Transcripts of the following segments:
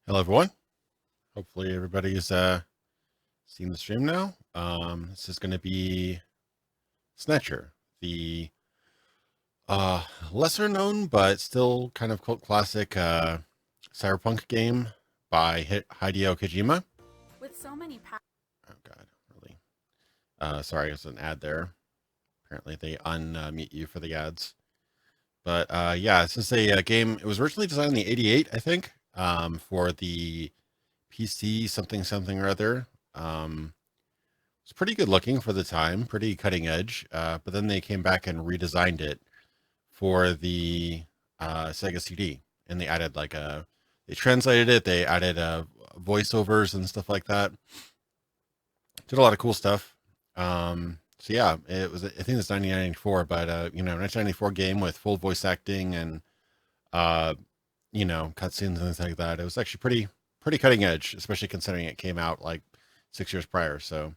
Hello, everyone. Hopefully, everybody's seen the stream now. This is going to be Snatcher, the lesser known but still kind of cult classic Cyberpunk game by Hideo Kojima. With so many Oh God, really? Sorry, there's an ad there. Apparently, they unmute you for the ads. But yeah, this is a game. It was originally designed in the '88, I think, for the PC something or other. It's pretty good looking for the time, pretty cutting edge. But then they came back and redesigned it for the SEGA CD, and they added they translated it, they added voiceovers and stuff like that. Did a lot of cool stuff. So yeah, it was. I think it's 1994, but 1994 game with full voice acting and cutscenes and things like that. It was actually pretty cutting edge, especially considering it came out like 6 years prior. So you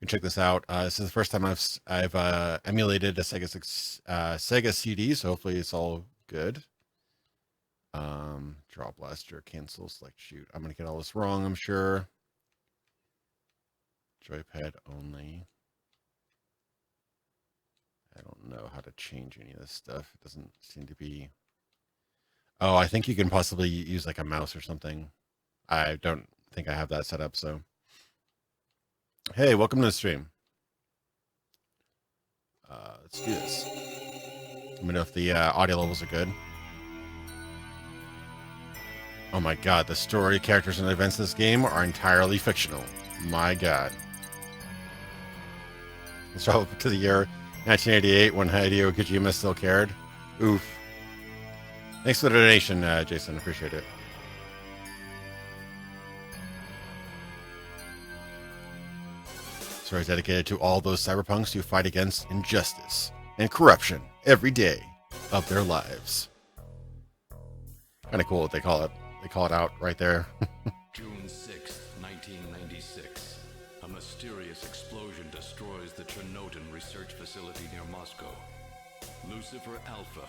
can check this out. This is the first time I've emulated a SEGA CD, so hopefully it's all good. Draw blaster, cancel, select, shoot. I'm gonna get all this wrong, I'm sure. Joypad only. I don't know how to change any of this stuff. It doesn't seem to be. Oh, I think you can possibly use like a mouse or something. I don't think I have that set up, so. Hey, welcome to the stream. Let's do this. Let me know if the audio levels are good. Oh my God, the story, characters, and events of this game are entirely fictional. My God. Let's travel to the year 1988 when Hideo Kojima still cared. Oof. Thanks for the donation, Jason. Appreciate it. Story dedicated to all those cyberpunks who fight against injustice and corruption every day of their lives. Kind of cool what they call it. They call it out right there. June 6th, 1996. A mysterious explosion destroys the Chernobyl research facility near Moscow. Lucifer Alpha,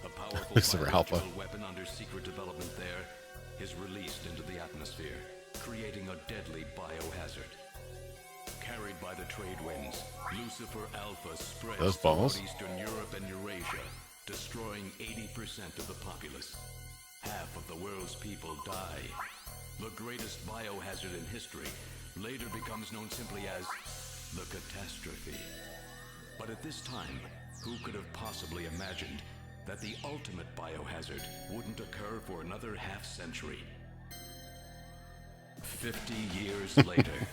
a powerful biological weapon under secret development there, is released into the atmosphere, creating a deadly biohazard. Carried by the trade winds, Lucifer Alpha spreads throughout Eastern Europe and Eurasia, destroying 80% of the populace. Half of the world's people die. The greatest biohazard in history later becomes known simply as the catastrophe. But at this time, who could have possibly imagined that the ultimate biohazard wouldn't occur for another half-century? 50 years later,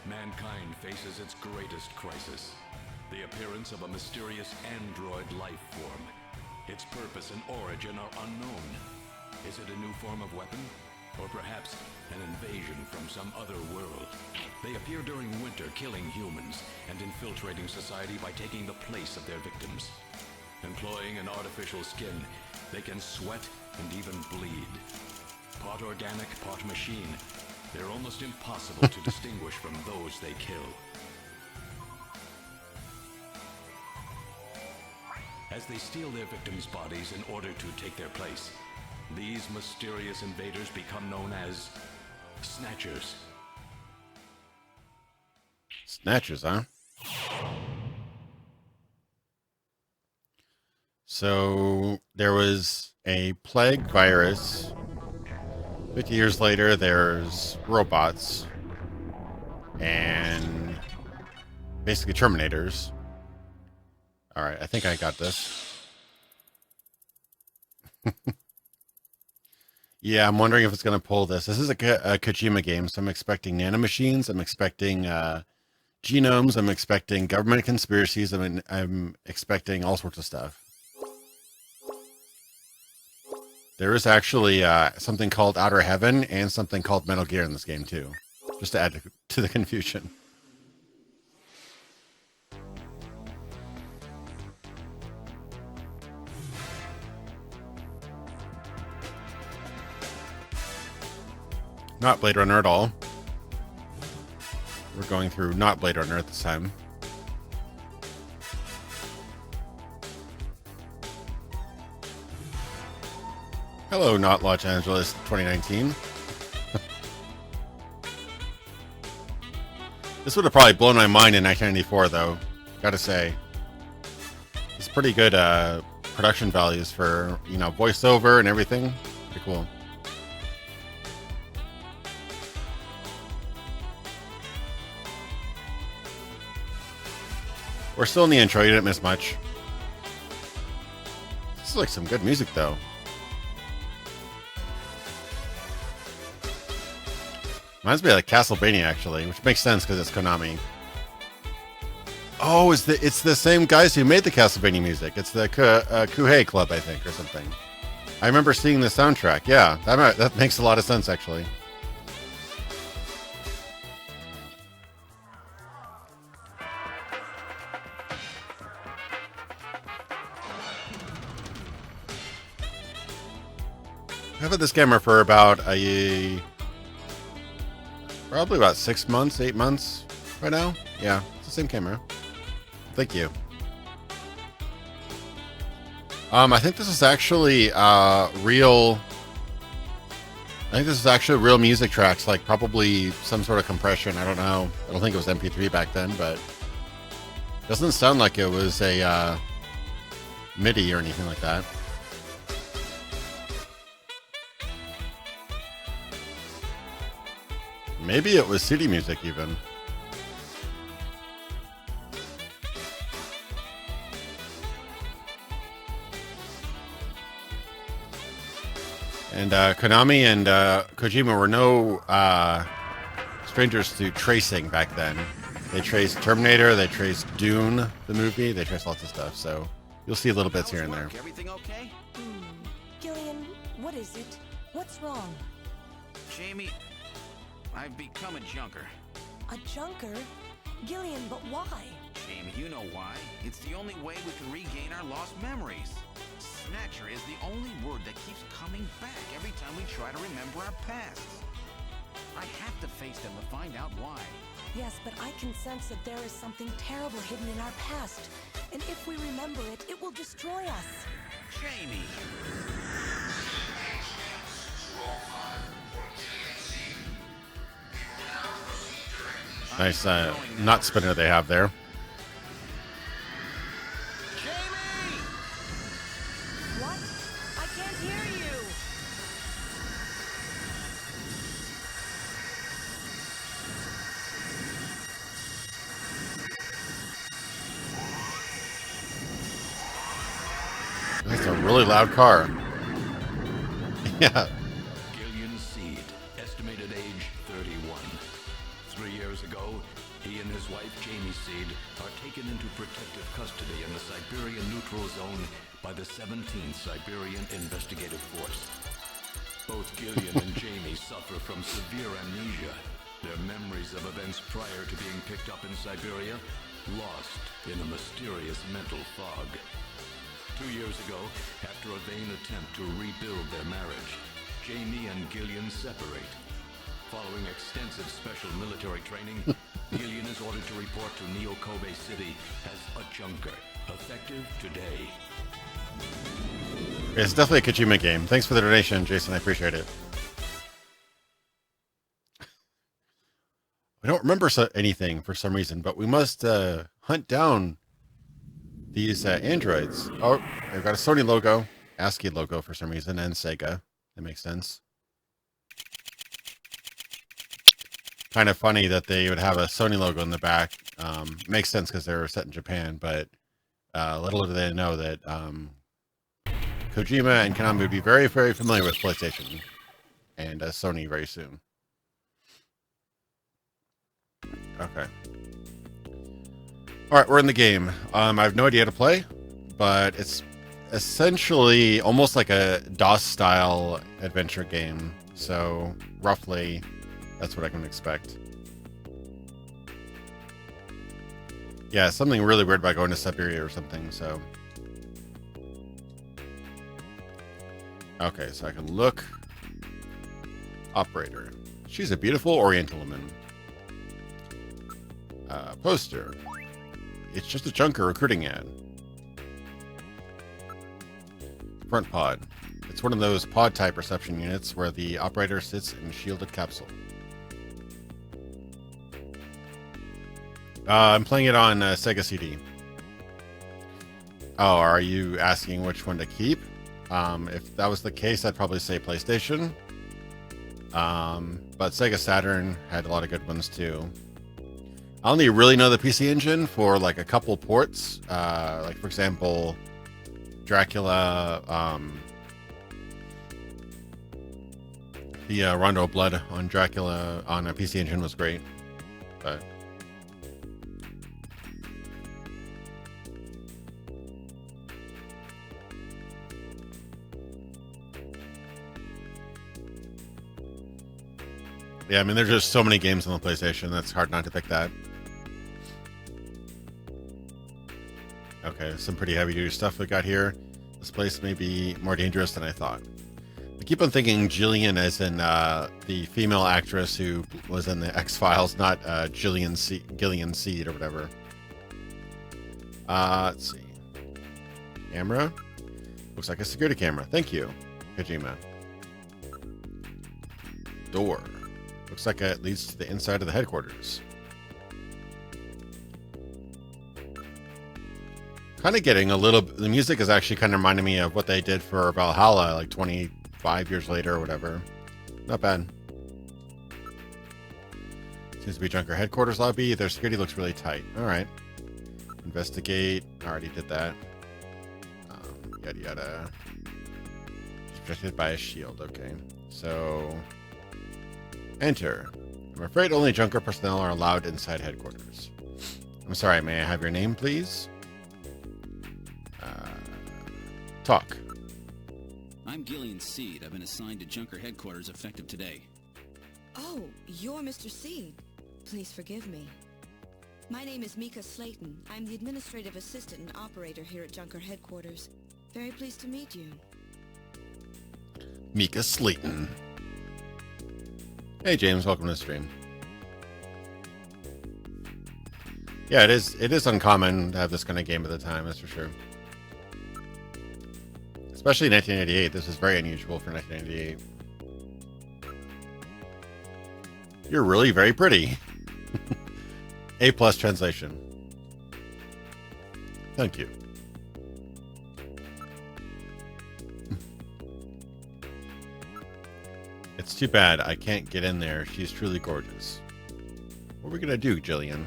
mankind faces its greatest crisis. The appearance of a mysterious android life form. Its purpose and origin are unknown. Is it a new form of weapon? Or perhaps an invasion from some other world? They appear during winter, killing humans and infiltrating society by taking the place of their victims. Employing an artificial skin, they can sweat and even bleed. Part organic, part machine, they're almost impossible to distinguish from those they kill. As they steal their victims' bodies in order to take their place, these mysterious invaders become known as Snatchers. Snatchers, huh? So there was a plague virus. 50 years later, there's robots and basically Terminators. All right, I think I got this. Yeah, I'm wondering if it's going to pull this. This is a Kojima game, so I'm expecting nanomachines. I'm expecting genomes. I'm expecting government conspiracies. I'm expecting all sorts of stuff. There is actually something called Outer Heaven and something called Metal Gear in this game, too. Just to add to the confusion. Not Blade Runner at all. We're going through not Blade Runner at this time. Hello, not Los Angeles 2019. This would have probably blown my mind in 1994, though. Gotta say, it's pretty good production values for, you know, voiceover and everything. Pretty cool. We're still in the intro. You didn't miss much. This is like some good music, though. Reminds me of like Castlevania, actually, which makes sense because it's Konami. Oh, it's the same guys who made the Castlevania music. It's the Kuhei Club, I think, or something. I remember seeing the soundtrack. Yeah, that makes a lot of sense, actually. I've had this camera for about probably about 6 months, 8 months right now. Yeah, it's the same camera. Thank you. I think this is actually real. I think this is actually real music tracks, like probably some sort of compression. I don't know. I don't think it was MP3 back then, but it doesn't sound like it was a MIDI or anything like that. Maybe it was CD music even. And Konami and Kojima were no strangers to tracing back then. They traced Terminator, they traced DUNE, the movie, they traced lots of stuff. So you'll see little bits here and there. Everything okay? Gillian, what is it? What's wrong? Jamie, I've become a junker. A junker? Gillian, but why? Jamie, you know why. It's the only way we can regain our lost memories. Snatcher is the only word that keeps coming back every time we try to remember our pasts. I have to face them to find out why. Yes, but I can sense that there is something terrible hidden in our past. And if we remember it, it will destroy us. Jamie! Nice nut spinner they have there. Jamie! What? I can't hear you! That's a really loud car. Yeah. Gillian Seed, estimated age 31. 3 years ago, he and his wife Jamie Seed are taken into protective custody in the Siberian Neutral Zone by the 17th Siberian Investigative Force. Both Gillian and Jamie suffer from severe amnesia. Their memories of events prior to being picked up in Siberia lost in a mysterious mental fog. 2 years ago, after a vain attempt to rebuild their marriage, Jamie and Gillian separate. Following extensive special military training, Gillian is ordered to report to Kobe City as a junker, effective today. It's definitely a Kojima game. Thanks for the donation, Jason. I appreciate it. We don't remember anything for some reason, but we must hunt down these androids. Oh, they've got a Sony logo, ASCII logo for some reason, and Sega. That makes sense. Kind of funny that they would have a Sony logo in the back. Makes sense because they were set in Japan, but little did they know that Kojima and Konami would be very, very familiar with PlayStation and Sony very soon. Okay. All right, we're in the game. I have no idea how to play, but it's essentially almost like a DOS-style adventure game. So roughly, that's what I can expect. Yeah, something really weird about going to Siberia or something, so. Okay, so I can look. Operator. She's a beautiful Oriental woman. Poster. It's just a junker recruiting ad. Front pod. It's one of those pod-type reception units where the operator sits in a shielded capsule. I'm playing it on SEGA CD. Oh, are you asking which one to keep? If that was the case, I'd probably say PlayStation. But Sega Saturn had a lot of good ones too. I only really know the PC Engine for like a couple ports. Like for example, Dracula, the Rondo of Blood on Dracula on a PC Engine was great. But yeah, I mean, there's just so many games on the PlayStation. That's hard not to pick that. Okay, some pretty heavy-duty stuff we got here. This place may be more dangerous than I thought. I keep on thinking Jillian as in the female actress who was in the X-Files, not Gillian Seed or whatever. Let's see. Camera. Looks like a security camera. Thank you, Kojima. Door. Looks like it leads to the inside of the headquarters. Kind of getting a little... The music is actually kind of reminding me of what they did for Valhalla like 25 years later or whatever. Not bad. Seems to be Junker headquarters lobby. Their security looks really tight. Alright. Investigate. Already did that. Yada yada. Protected by a shield. Okay. So... Enter. I'm afraid only Junker personnel are allowed inside headquarters. I'm sorry, may I have your name, please? Talk. I'm Gillian Seed. I've been assigned to Junker headquarters effective today. Oh, you're Mr. Seed. Please forgive me. My name is Mika Slayton. I'm the administrative assistant and operator here at Junker headquarters. Very pleased to meet you. Mika Slayton. Hey James, welcome to the stream. Yeah, it is uncommon to have this kind of game at the time, that's for sure. Especially 1988. This is very unusual for 1988. You're really very pretty. A+ translation. Thank you. It's too bad I can't get in there. She's truly gorgeous. What are we gonna do, Gillian?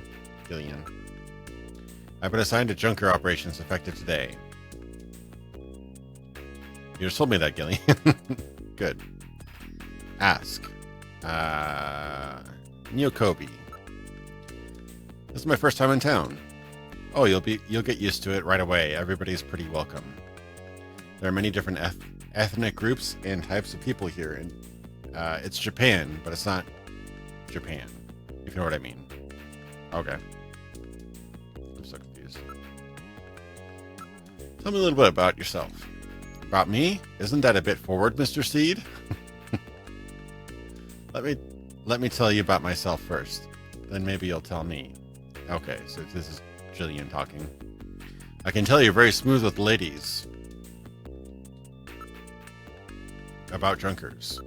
I've been assigned to Junker operations effective today. You just told me that, Gillian. Good. Ask. Neokobi. This is my first time in town. Oh, you'll get used to it right away. Everybody's pretty welcome. There are many different ethnic groups and types of people here, and it's Japan, but it's not Japan. If you know what I mean. Okay. I'm so confused. Tell me a little bit about yourself. About me? Isn't that a bit forward, Mr. Seed? Let me tell you about myself first. Then maybe you'll tell me. Okay, so this is Jillian talking. I can tell you're very smooth with ladies. About Junkers.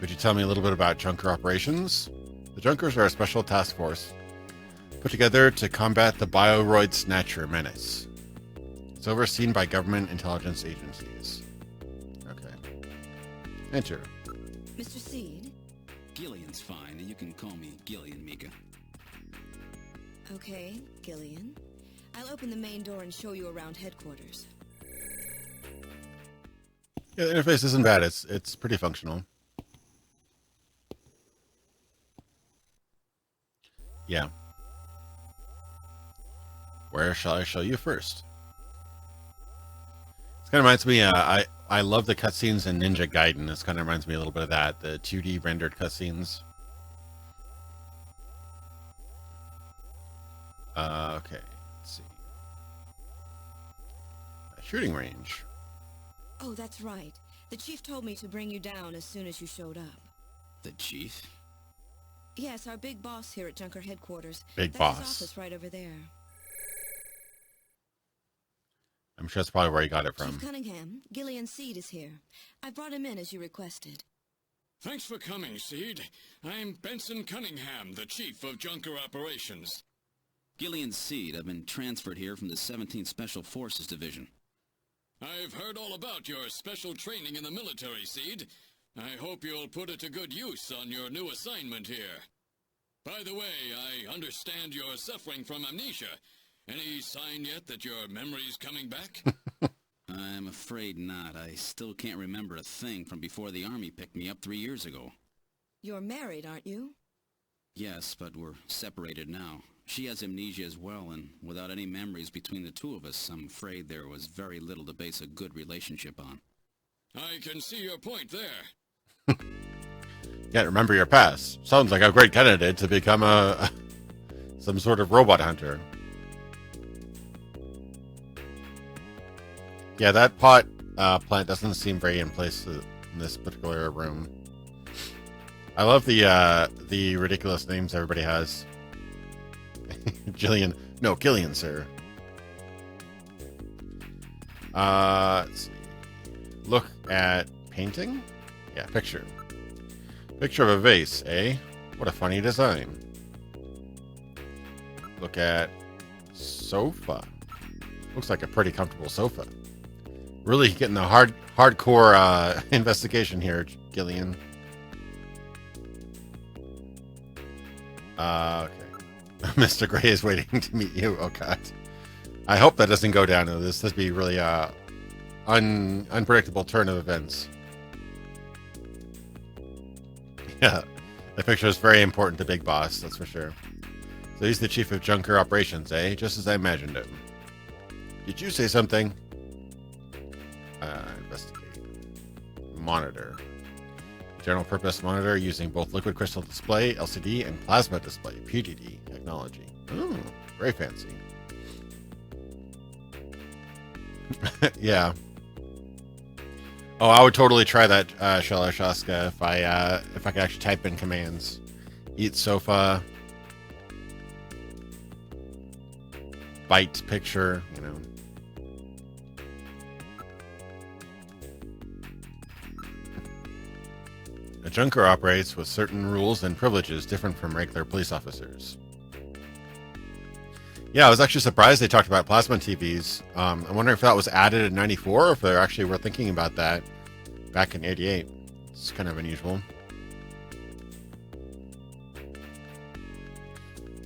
Could you tell me a little bit about Junker operations? The Junkers are a special task force put together to combat the Bioroid Snatcher menace. It's overseen by government intelligence agencies. Okay. Enter. Mr. Seed? Gillian's fine, and you can call me Gillian, Mika. Okay, Gillian. I'll open the main door and show you around headquarters. Yeah, the interface isn't bad. It's pretty functional. Yeah. Where shall I show you first? This kind of reminds me, I love the cutscenes in Ninja Gaiden. This kind of reminds me a little bit of that, the 2D rendered cutscenes. Okay, let's see. A shooting range. Oh, that's right. The chief told me to bring you down as soon as you showed up. The chief? Yes, our big boss here at Junker headquarters. Big That's boss. his office right over there. I'm sure that's probably where he got it from. Chief Cunningham, Gillian Seed is here. I brought him in as you requested. Thanks for coming, Seed. I'm Benson Cunningham, the Chief of Junker Operations. Gillian Seed. I've been transferred here from the 17th Special Forces Division. I've heard all about your special training in the military, Seed. I hope you'll put it to good use on your new assignment here. By the way, I understand you're suffering from amnesia. Any sign yet that your memory's coming back? I'm afraid not. I still can't remember a thing from before the Army picked me up 3 years ago. You're married, aren't you? Yes, but we're separated now. She has amnesia as well, and without any memories between the two of us, I'm afraid there was very little to base a good relationship on. I can see your point there. Can't remember your past. Sounds like a great candidate to become some sort of robot hunter. Yeah, that pot plant doesn't seem very in place in this particular room. I love the ridiculous names everybody has. Gillian, sir. Let's see. Look at painting. Yeah, picture. Picture of a vase, eh? What a funny design. Look at sofa. Looks like a pretty comfortable sofa. Really getting the hardcore investigation here, Gillian. Okay. Mr. Gray is waiting to meet you. Oh, God. I hope that doesn't go down. This would be really unpredictable turn of events. Yeah. The picture is very important to Big Boss, that's for sure. So he's the chief of Junker Operations, eh? Just as I imagined him. Did you say something? Investigate. Monitor. General purpose monitor using both liquid crystal display, LCD, and plasma display, PDD technology. Ooh, very fancy. Yeah. Oh, I would totally try that, Shalashaska, if I could actually type in commands. Eat sofa. Bite picture, you know. A junker operates with certain rules and privileges different from regular police officers. Yeah, I was actually surprised they talked about plasma TVs. I'm wondering if that was added in 94 or if they actually were thinking about that back in 88. It's kind of unusual.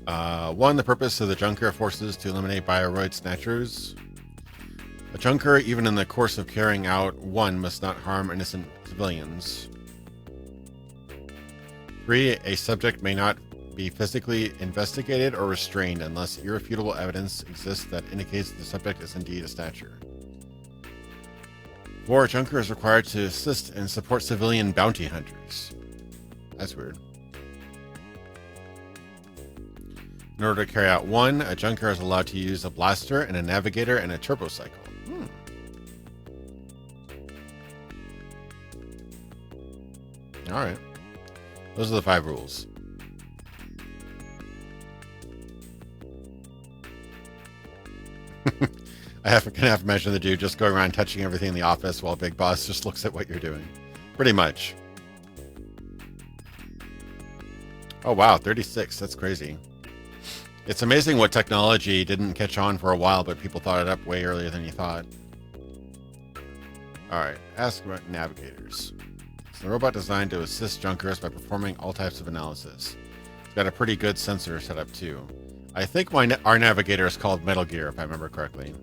One, the purpose of the junker forces to eliminate bioroid snatchers. A junker, even in the course of carrying out one, must not harm innocent civilians. 3. A subject may not be physically investigated or restrained unless irrefutable evidence exists that indicates the subject is indeed a snatcher. 4. A junker is required to assist and support civilian bounty hunters. That's weird. In order to carry out one, a junker is allowed to use a blaster and a navigator and a turbocycle. Alright. Those are the 5 rules. I can half imagine the dude just going around touching everything in the office while Big Boss just looks at what you're doing. Pretty much. Oh wow, 36. That's crazy. It's amazing what technology didn't catch on for a while, but people thought it up way earlier than you thought. Alright, ask about navigators. It's a robot designed to assist junkers by performing all types of analysis. It's got a pretty good sensor setup too. I think our navigator is called Metal Gear, if I remember correctly.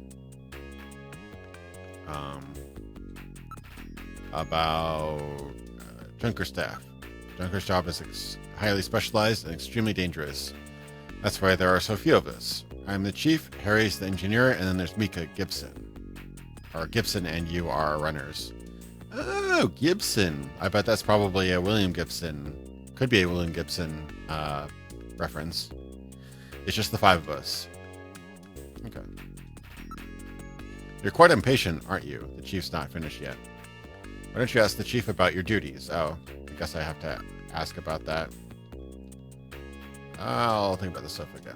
About junker staff. Junker's job is highly specialized and extremely dangerous. That's why there are so few of us. I'm the chief, Harry's the engineer, and then there's Mika Gibson. Or Gibson and you are runners. Oh, Gibson. I bet that's probably a William Gibson. Could be a William Gibson reference. It's just the 5 of us. Okay. You're quite impatient, aren't you? The chief's not finished yet. Why don't you ask the chief about your duties? Oh, I guess I have to ask about that. I'll think about the sofa again.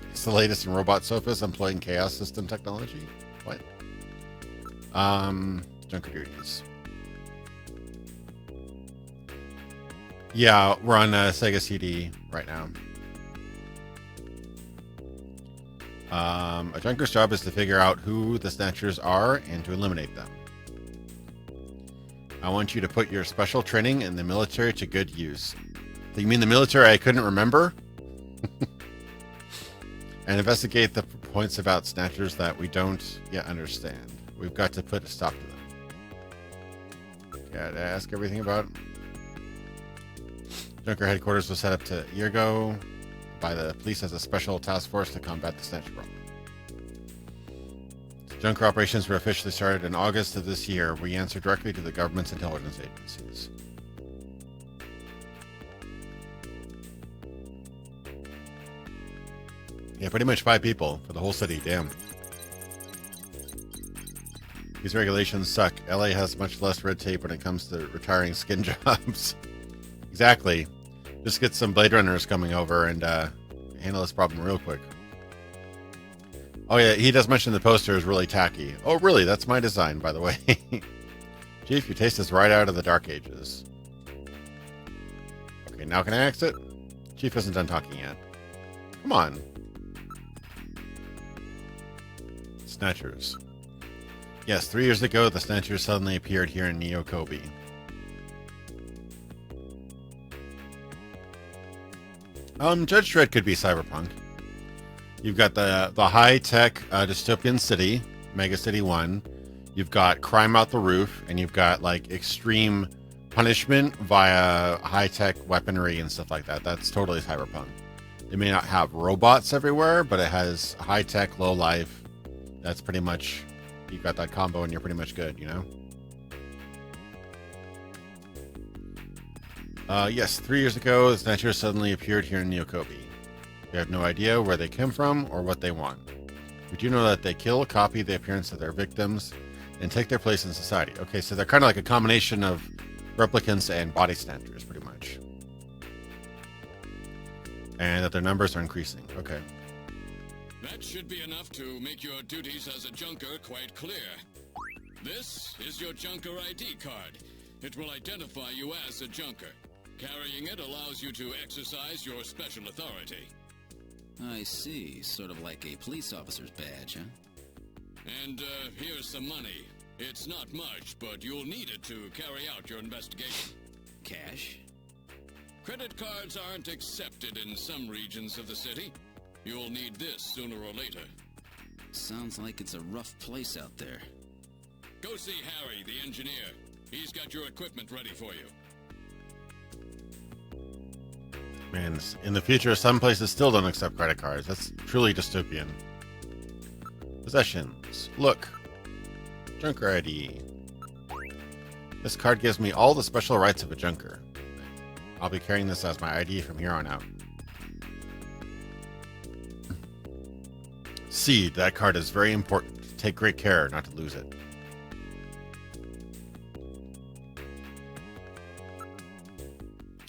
It's the latest in robot sofas employing chaos system technology. What? Junker duties. Yeah, we're on SEGA CD right now. A Junker's job is to figure out who the Snatchers are and to eliminate them. I want you to put your special training in the military to good use. You mean the military I couldn't remember? And investigate the points about Snatchers that we don't yet understand. We've got to put a stop to them. Gotta ask everything about Junker headquarters was set up a year ago by the police as a special task force to combat the Snatcher problem. Junker operations were officially started in August of this year. We answer directly to the government's intelligence agencies. Yeah, pretty much 5 people for the whole city. Damn. These regulations suck. LA has much less red tape when it comes to retiring skin jobs. Exactly. Just get some Blade Runners coming over and handle this problem real quick. Oh yeah, he does mention the poster is really tacky. Oh really? That's my design, by the way. Chief, your taste is right out of the Dark Ages. Okay, now can I exit? Chief isn't done talking yet. Come on. Snatchers. Yes, 3 years ago, the Snatchers suddenly appeared here in Neo Kobe. Judge Dredd could be Cyberpunk. You've got the high-tech dystopian city, Mega City 1. You've got crime out the roof, and you've got like extreme punishment via high-tech weaponry and stuff like that. That's totally Cyberpunk. It may not have robots everywhere, but it has high-tech, low-life. That's pretty much, you've got that combo and you're pretty much good, you know? Yes, 3 years ago, the Snatchers suddenly appeared here in Neo Kobe. We have no idea where they came from or what they want. We do know that they kill, copy the appearance of their victims, and take their place in society. Okay, so they're kind of like a combination of replicants and body snatchers, pretty much. And that their numbers are increasing. Okay. That should be enough to make your duties as a Junker quite clear. This is your Junker ID card. It will identify you as a Junker. Carrying it allows you to exercise your special authority. I see. Sort of like a police officer's badge, huh? And here's some money. It's not much, but you'll need it to carry out your investigation. Cash? Credit cards aren't accepted in some regions of the city. You'll need this sooner or later. Sounds like it's a rough place out there. Go see Harry, the engineer. He's got your equipment ready for you. Man, in the future, some places still don't accept credit cards. That's truly dystopian. Possessions. Look. Junker ID. This card gives me all the special rights of a Junker. I'll be carrying this as my ID from here on out. Seed, that card is very important. Take great care not to lose it.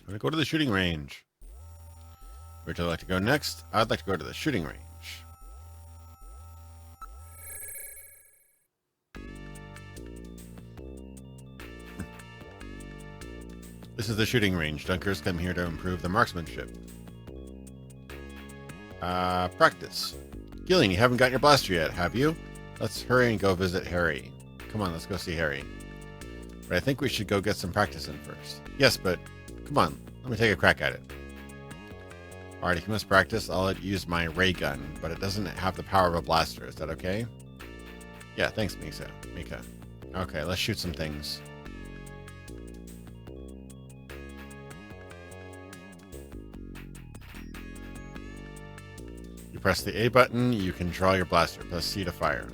I'm going to go to the shooting range. Where would you like to go next? I'd like to go to the shooting range. This is the shooting range. Junkers come here to improve the marksmanship. Practice. Gillian, you haven't got your blaster yet, have you? Let's hurry and go visit Harry. Come on, let's go see Harry. But I think we should go get some practice in first. Yes, but come on, let me take a crack at it. Alright, if you must practice, I'll let you use my ray gun, but it doesn't have the power of a blaster. Is that okay? Yeah, thanks, Mika. Okay, let's shoot some things. You press the A button, you can draw your blaster. Press C to fire.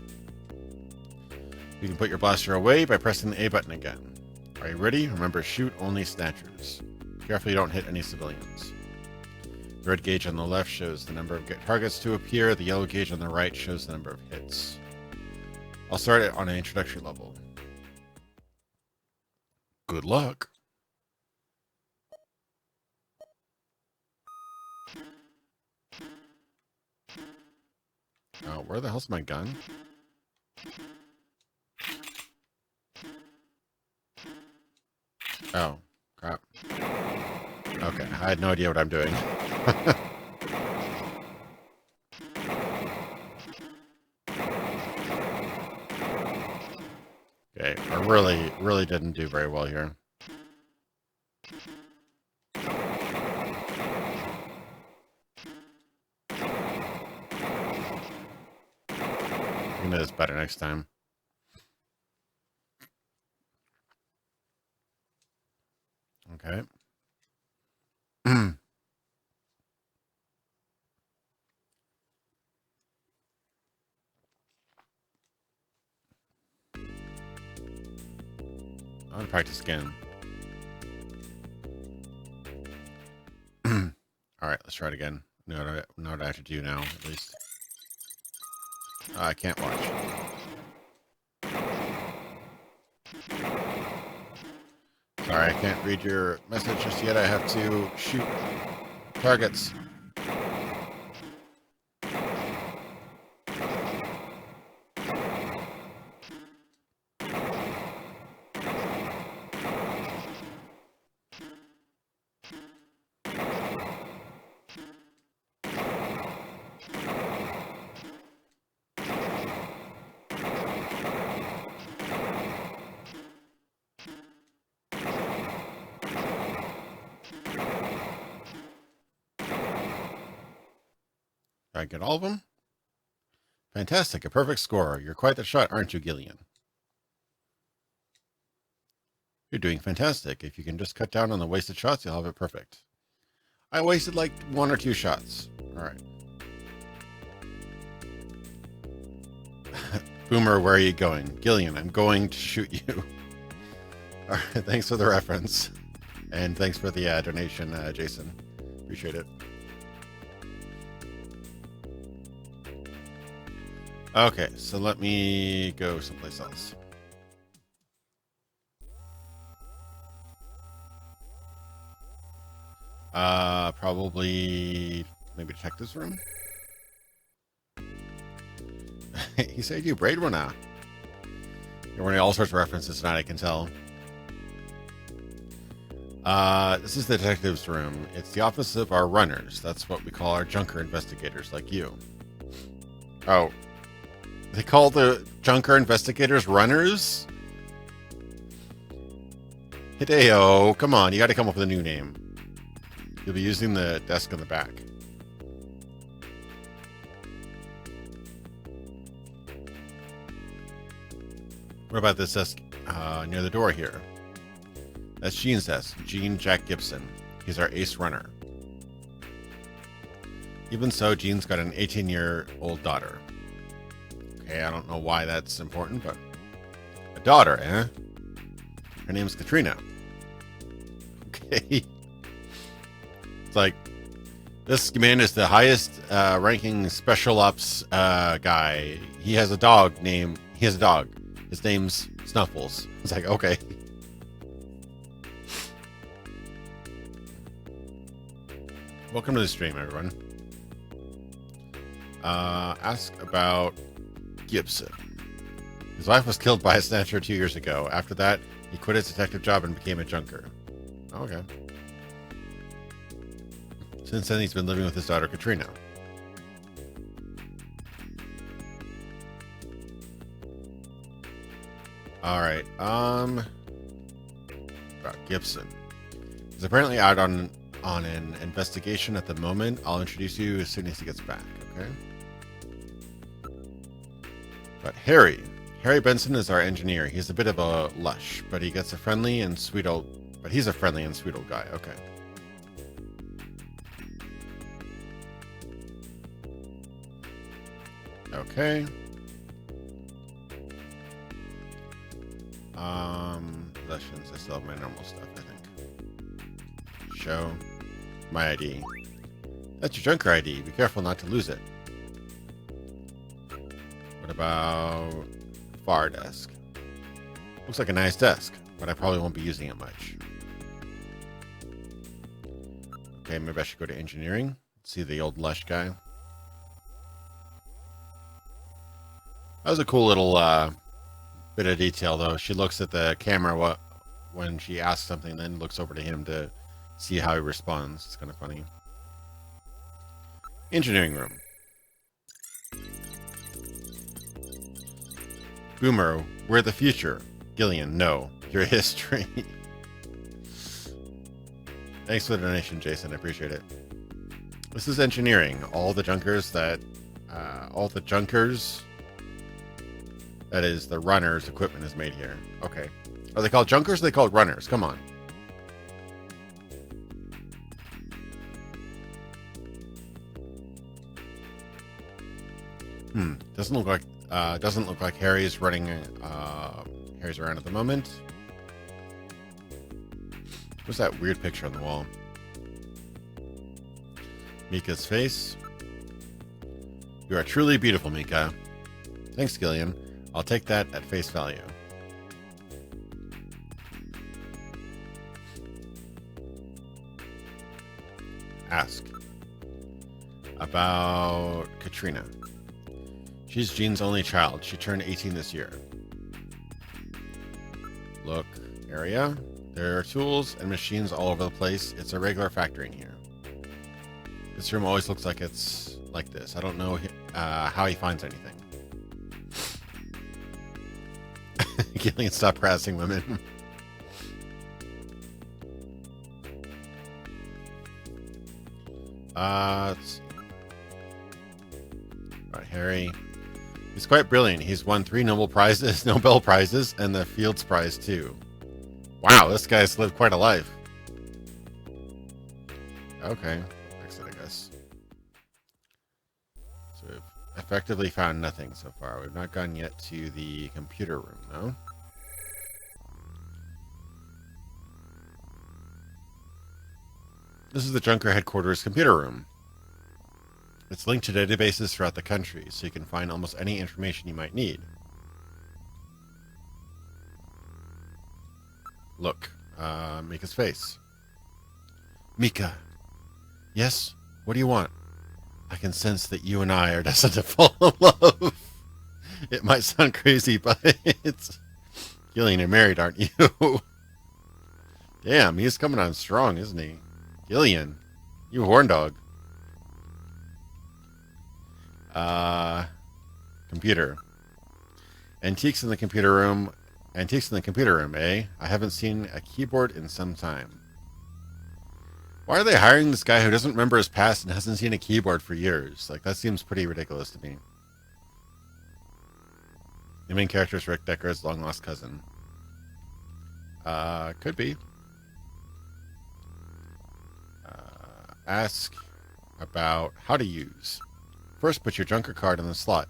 You can put your blaster away by pressing the A button again. Are you ready? Remember, shoot only Snatchers. Carefully don't hit any civilians. The red gauge on the left shows the number of targets to appear. The yellow gauge on the right shows the number of hits. I'll start it on an introductory level. Good luck. Oh, where the hell's my gun? Oh, crap. Okay, I had no idea what I'm doing. Okay, I really didn't do very well here. I'm gonna do this better next time. Okay. I want to practice again. All right, let's try it again. Know what I have to do now, at least. I can't watch. Sorry, I can't read your message just yet. I have to shoot targets. I get all of them? Fantastic, a perfect score. You're quite the shot, aren't you, Gillian? You're doing fantastic. If you can just cut down on the wasted shots, you'll have it perfect. I wasted like 1 or 2 shots. All right. Boomer, where are you going? Gillian, I'm going to shoot you. All right, thanks for the reference. And thanks for the donation, Jason. Appreciate it. Okay, so let me go someplace else. Probably maybe detective's room. He said you Braid Runner. You're running all sorts of references tonight, I can tell. This is the detective's room. It's the office of our runners. That's what we call our junker investigators, like you. Oh. They call the junker investigators runners? Hideo, come on, you gotta come up with a new name. You'll be using the desk on the back. What about this desk near the door here? That's Gene's desk. Gene Jack Gibson. He's our ace runner. Even so, Gene's got an 18-year-old daughter. Okay, I don't know why that's important, but... A daughter, eh? Her name's Katrina. Okay. It's like, this man is the highest ranking special ops guy. He has a dog. His name's Snuffles. It's like, okay. Welcome to the stream, everyone. Ask about Gibson. His wife was killed by a Snatcher 2 years ago. After that, he quit his detective job and became a junker. Okay. Since then, he's been living with his daughter, Katrina. Alright, about Gibson. He's apparently out on an investigation at the moment. I'll introduce you as soon as he gets back, okay? But Harry Benson is our engineer. He's a bit of a lush, but he's a friendly and sweet old guy, okay. Okay. Possessions. I still have my normal stuff, I think. Show. My ID. That's your junker ID. Be careful not to lose it. What about far desk? Looks like a nice desk, but I probably won't be using it much. Okay, maybe I should go to engineering. See the old lush guy. That was a cool little bit of detail, though. She looks at the camera when she asks something, then looks over to him to see how he responds. It's kind of funny. Engineering room. Boomer, we're the future. Gillian, no. Your history. Thanks for the donation, Jason. I appreciate it. This is engineering. All the junkers, that is, the runners' equipment is made here. Okay. Are they called junkers or are they called runners? Come on. Doesn't look like Harry's running. Harry's around at the moment. What's that weird picture on the wall? Mika's face. You are truly beautiful, Mika. Thanks, Gillian. I'll take that at face value. Ask about Katrina. She's Jean's only child. She turned 18 this year. Look, area. There are tools and machines all over the place. It's a regular factory in here. This room always looks like it's like this. I don't know how he finds anything. Gillian, stop harassing women. Let's see. All right, Harry. He's quite brilliant. He's won 3 Nobel Prizes, and the Fields Prize too. Wow, this guy's lived quite a life. Okay, fix it, I guess. So we've effectively found nothing so far. We've not gone yet to the computer room, though. This is the Junker headquarters computer room. It's linked to databases throughout the country, so you can find almost any information you might need. Look, Mika's face. Mika. Yes? What do you want? I can sense that you and I are destined to fall in love. It might sound crazy, but it's... Gillian, you're married, aren't you? Damn, he's coming on strong, isn't he? Gillian, you horn dog. Computer. Antiques in the computer room, eh? I haven't seen a keyboard in some time. Why are they hiring this guy who doesn't remember his past and hasn't seen a keyboard for years? Like, that seems pretty ridiculous to me. The main character is Rick Decker's long-lost cousin. Could be. Ask about how to use. First, put your Junker card in the slot.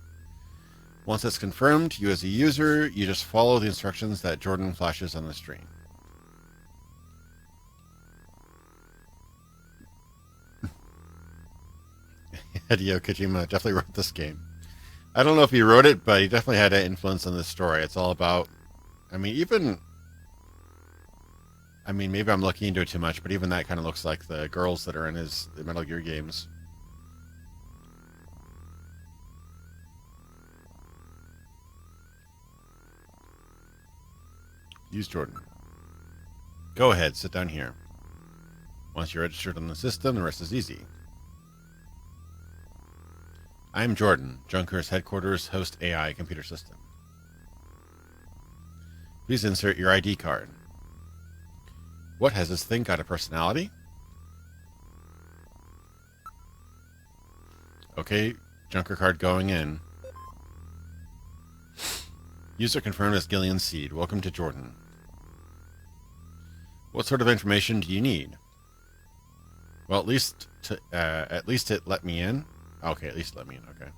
Once it's confirmed, you as a user, you just follow the instructions that Jordan flashes on the screen. Hideo Kojima definitely wrote this game. I don't know if he wrote it, but he definitely had an influence on this story. It's all about... maybe I'm looking into it too much, but even that kind of looks like the girls that are in the Metal Gear games. Use Jordan. Go ahead, sit down here. Once you're registered on the system, the rest is easy. I'm Jordan, Junker's headquarters host AI computer system. Please insert your ID card. What, has this thing got a personality? Okay, Junker card going in. User confirmed as Gillian Seed. Welcome to Jordan. What sort of information do you need? Well, at least it let me in. Okay, at least let me in. Okay.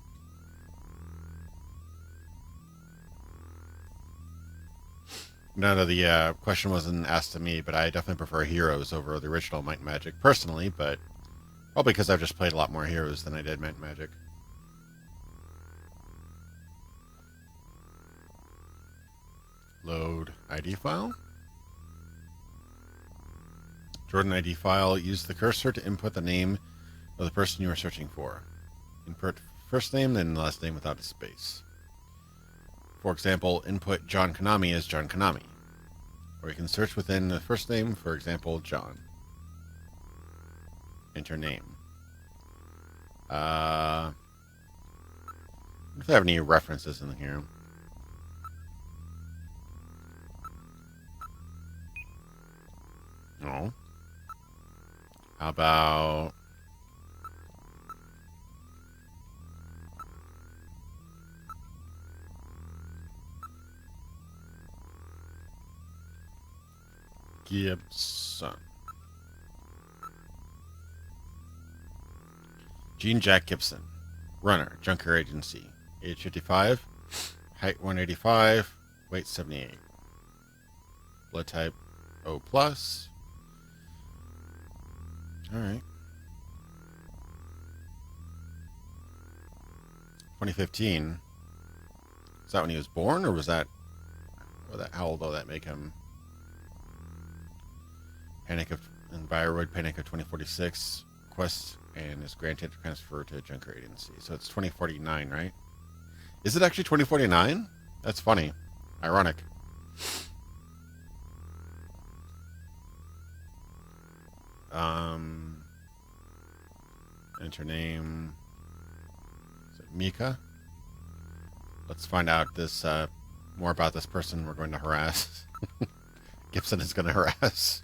No, the question wasn't asked to me, but I definitely prefer Heroes over the original Might and Magic personally, but probably because I've just played a lot more Heroes than I did Might and Magic. Load ID file. Jordan ID file. Use the cursor to input the name of the person you are searching for. Input first name, then last name without a space. For example, input John Konami as John Konami. Or you can search within the first name, for example, John. Enter name. If I have any references in here. No. How about Gibson? Gene Jack Gibson, runner, Junker Agency, age 55, height 185, weight 78, blood type O+. All right. 2015. Is that when he was born, or was that? How old will that make him? Panic of Enviroid, Panic of 2046 quest, and is granted transfer to Junker Agency. So it's 2049, right? Is it actually 2049? That's funny. Ironic. Enter name. Is it Mika? Let's find out this more about this person we're going to harass. Gibson is going to harass.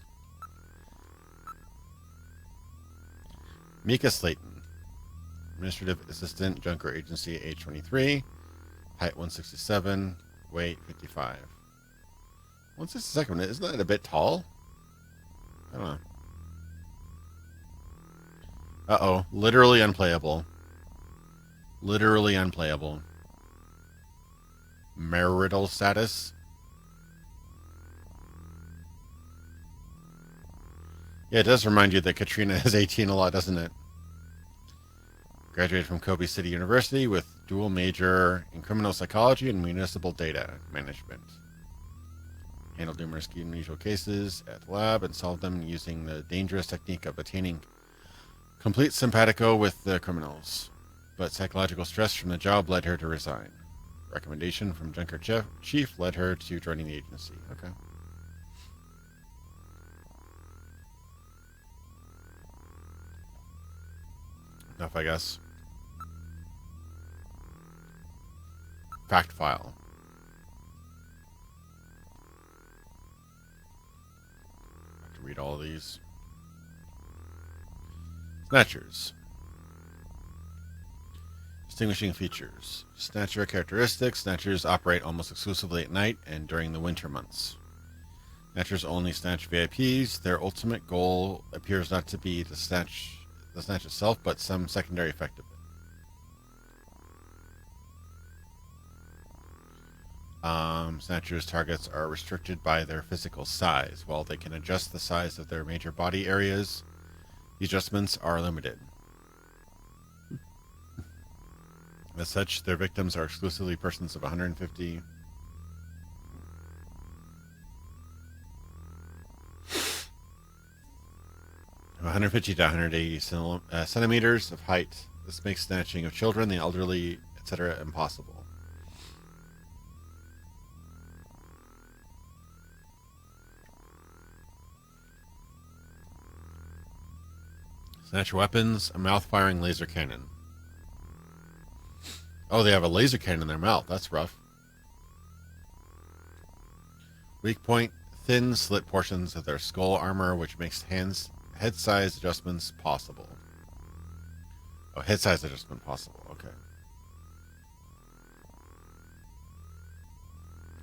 Mika Slayton, administrative assistant, Junker Agency, age 23, height 167, weight 55. 167, isn't that a bit tall? I don't know. Uh-oh, literally unplayable. Literally unplayable. Marital status. Yeah, it does remind you that Katrina is 18 a lot, doesn't it? Graduated from Kobe City University with dual major in criminal psychology and municipal data management. Handled numerous unusual cases at the lab and solved them using the dangerous technique of attaining complete simpatico with the criminals. But psychological stress from the job led her to resign. Recommendation from Junker Chief led her to joining the agency. Okay. Enough, I guess. Fact file. I have to read all of these. Snatchers. Distinguishing features. Snatcher characteristics. Snatchers operate almost exclusively at night and during the winter months. Snatchers only snatch VIPs. Their ultimate goal appears not to be the snatch itself, but some secondary effect of it. Snatchers' targets are restricted by their physical size. While they can adjust the size of their major body areas, the adjustments are limited. As such, their victims are exclusively persons of 150 to 180 centimeters of height. This makes snatching of children, the elderly, etc. impossible. Snatcher weapons, a mouth-firing laser cannon. Oh, they have a laser cannon in their mouth. That's rough. Weak point, thin slit portions of their skull armor, which makes head size adjustments possible. Oh, head size adjustment possible. Okay.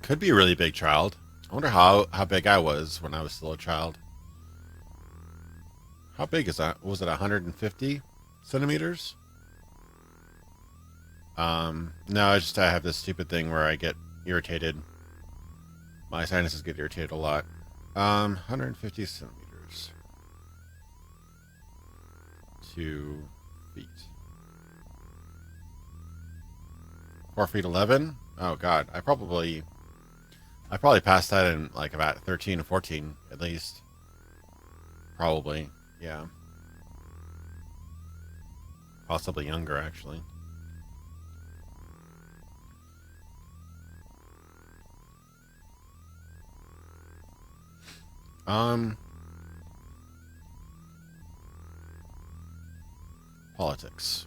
Could be a really big child. I wonder how big I was when I was still a child. How big is that? Was it 150 centimeters? No, I have this stupid thing where I get irritated. My sinuses get irritated a lot. 150 centimeters. 2 feet. 4 feet 11? Oh god, I probably passed that in like about 13 or 14 at least. Probably, yeah. Possibly younger, actually. Politics.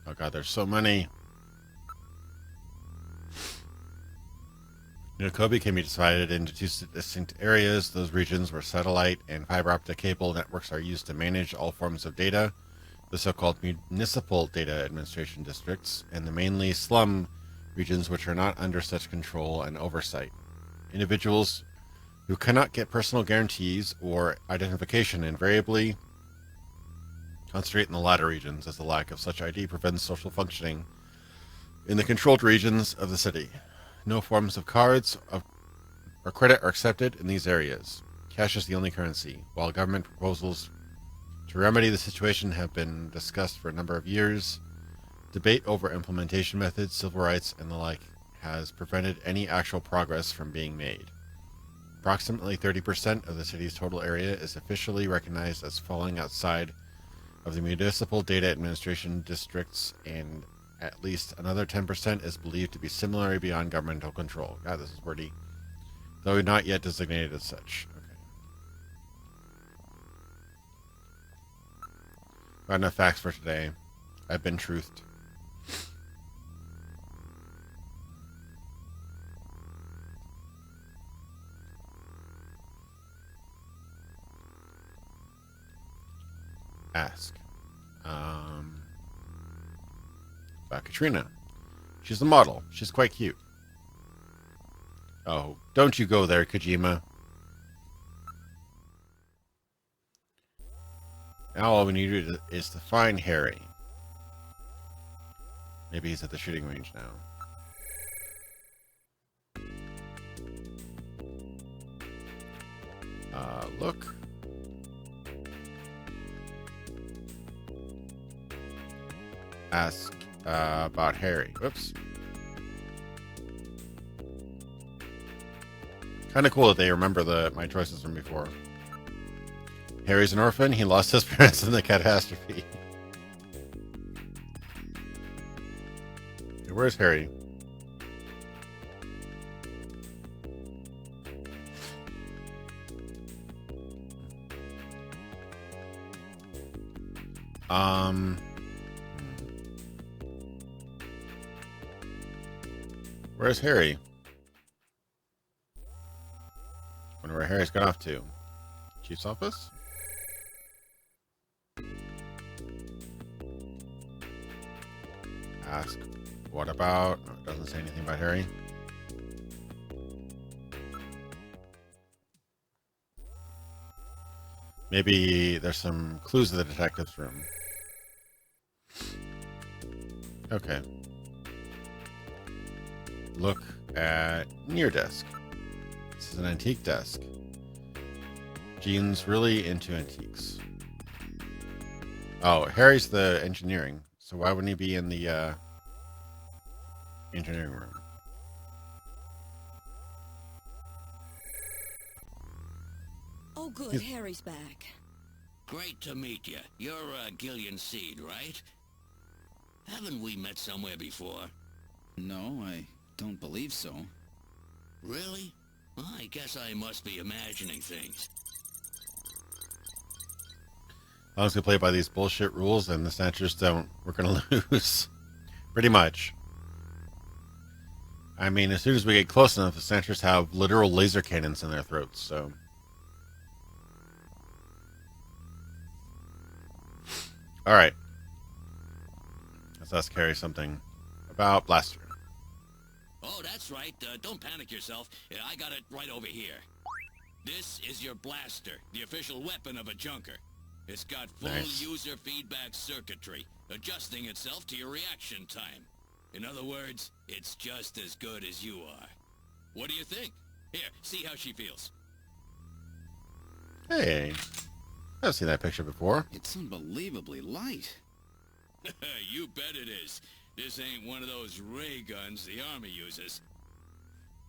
Oh god, there's so many. Kobe can be divided into two distinct areas. Those regions where satellite and fiber optic cable networks are used to manage all forms of data, the so-called municipal data administration districts, and the mainly slum regions which are not under such control and oversight. Individuals who cannot get personal guarantees or identification invariably concentrate in the latter regions, as the lack of such ID prevents social functioning in the controlled regions of the city. No forms of cards or credit are accepted in these areas. Cash is the only currency. While government proposals to remedy the situation have been discussed for a number of years, debate over implementation methods, civil rights, and the like has prevented any actual progress from being made. Approximately 30% of the city's total area is officially recognized as falling outside of the municipal data administration districts, and at least another 10% is believed to be similarly beyond governmental control. God, this is wordy. Though not yet designated as such. Okay. Got enough facts for today. I've been truthed. Ask. About Katrina. She's the model. She's quite cute. Oh, don't you go there, Kojima. Now all we need is to find Harry. Maybe he's at the shooting range now. Look. Ask about Harry. Whoops. Kind of cool that they remember my choices from before. Harry's an orphan. He lost his parents in the catastrophe. Where's Harry? Where's Harry? Wonder where Harry's gone off to. Chief's office? Ask, what about... No, it doesn't say anything about Harry. Maybe there's some clues in the detective's room. Okay. Look at near desk. This is an antique desk. Jean's really into antiques. Oh, Harry's the engineering. So why wouldn't he be in the engineering room? Oh, good. Harry's back. Great to meet you. You're Gillian Seed, right? Haven't we met somewhere before? No, I don't believe so. Really? Well, I guess I must be imagining things. As long as we play by these bullshit rules and the Snatchers don't, we're gonna lose. Pretty much. I mean, as soon as we get close enough, the Snatchers have literal laser cannons in their throats, so... Alright. Let's ask Harry something about Blaster. Oh, that's right. Don't panic yourself. I got it right over here. This is your blaster, the official weapon of a junker. It's got full user feedback circuitry, adjusting itself to your reaction time. In other words, it's just as good as you are. What do you think? Here, see how she feels. Hey, I've seen that picture before. It's unbelievably light. You bet it is. This ain't one of those ray guns the Army uses.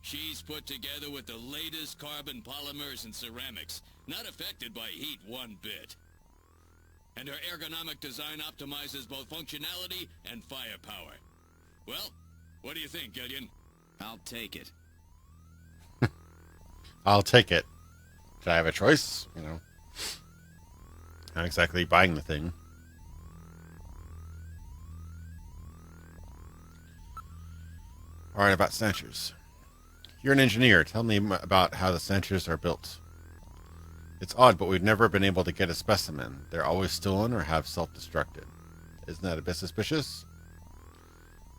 She's put together with the latest carbon polymers and ceramics, not affected by heat one bit. And her ergonomic design optimizes both functionality and firepower. Well, what do you think, Gillian? I'll take it. I'll take it. Should I have a choice? You know, not exactly buying the thing. Alright, about Snatchers. You're an engineer. Tell me about how the Snatchers are built. It's odd, but we've never been able to get a specimen. They're always stolen or have self-destructed. Isn't that a bit suspicious?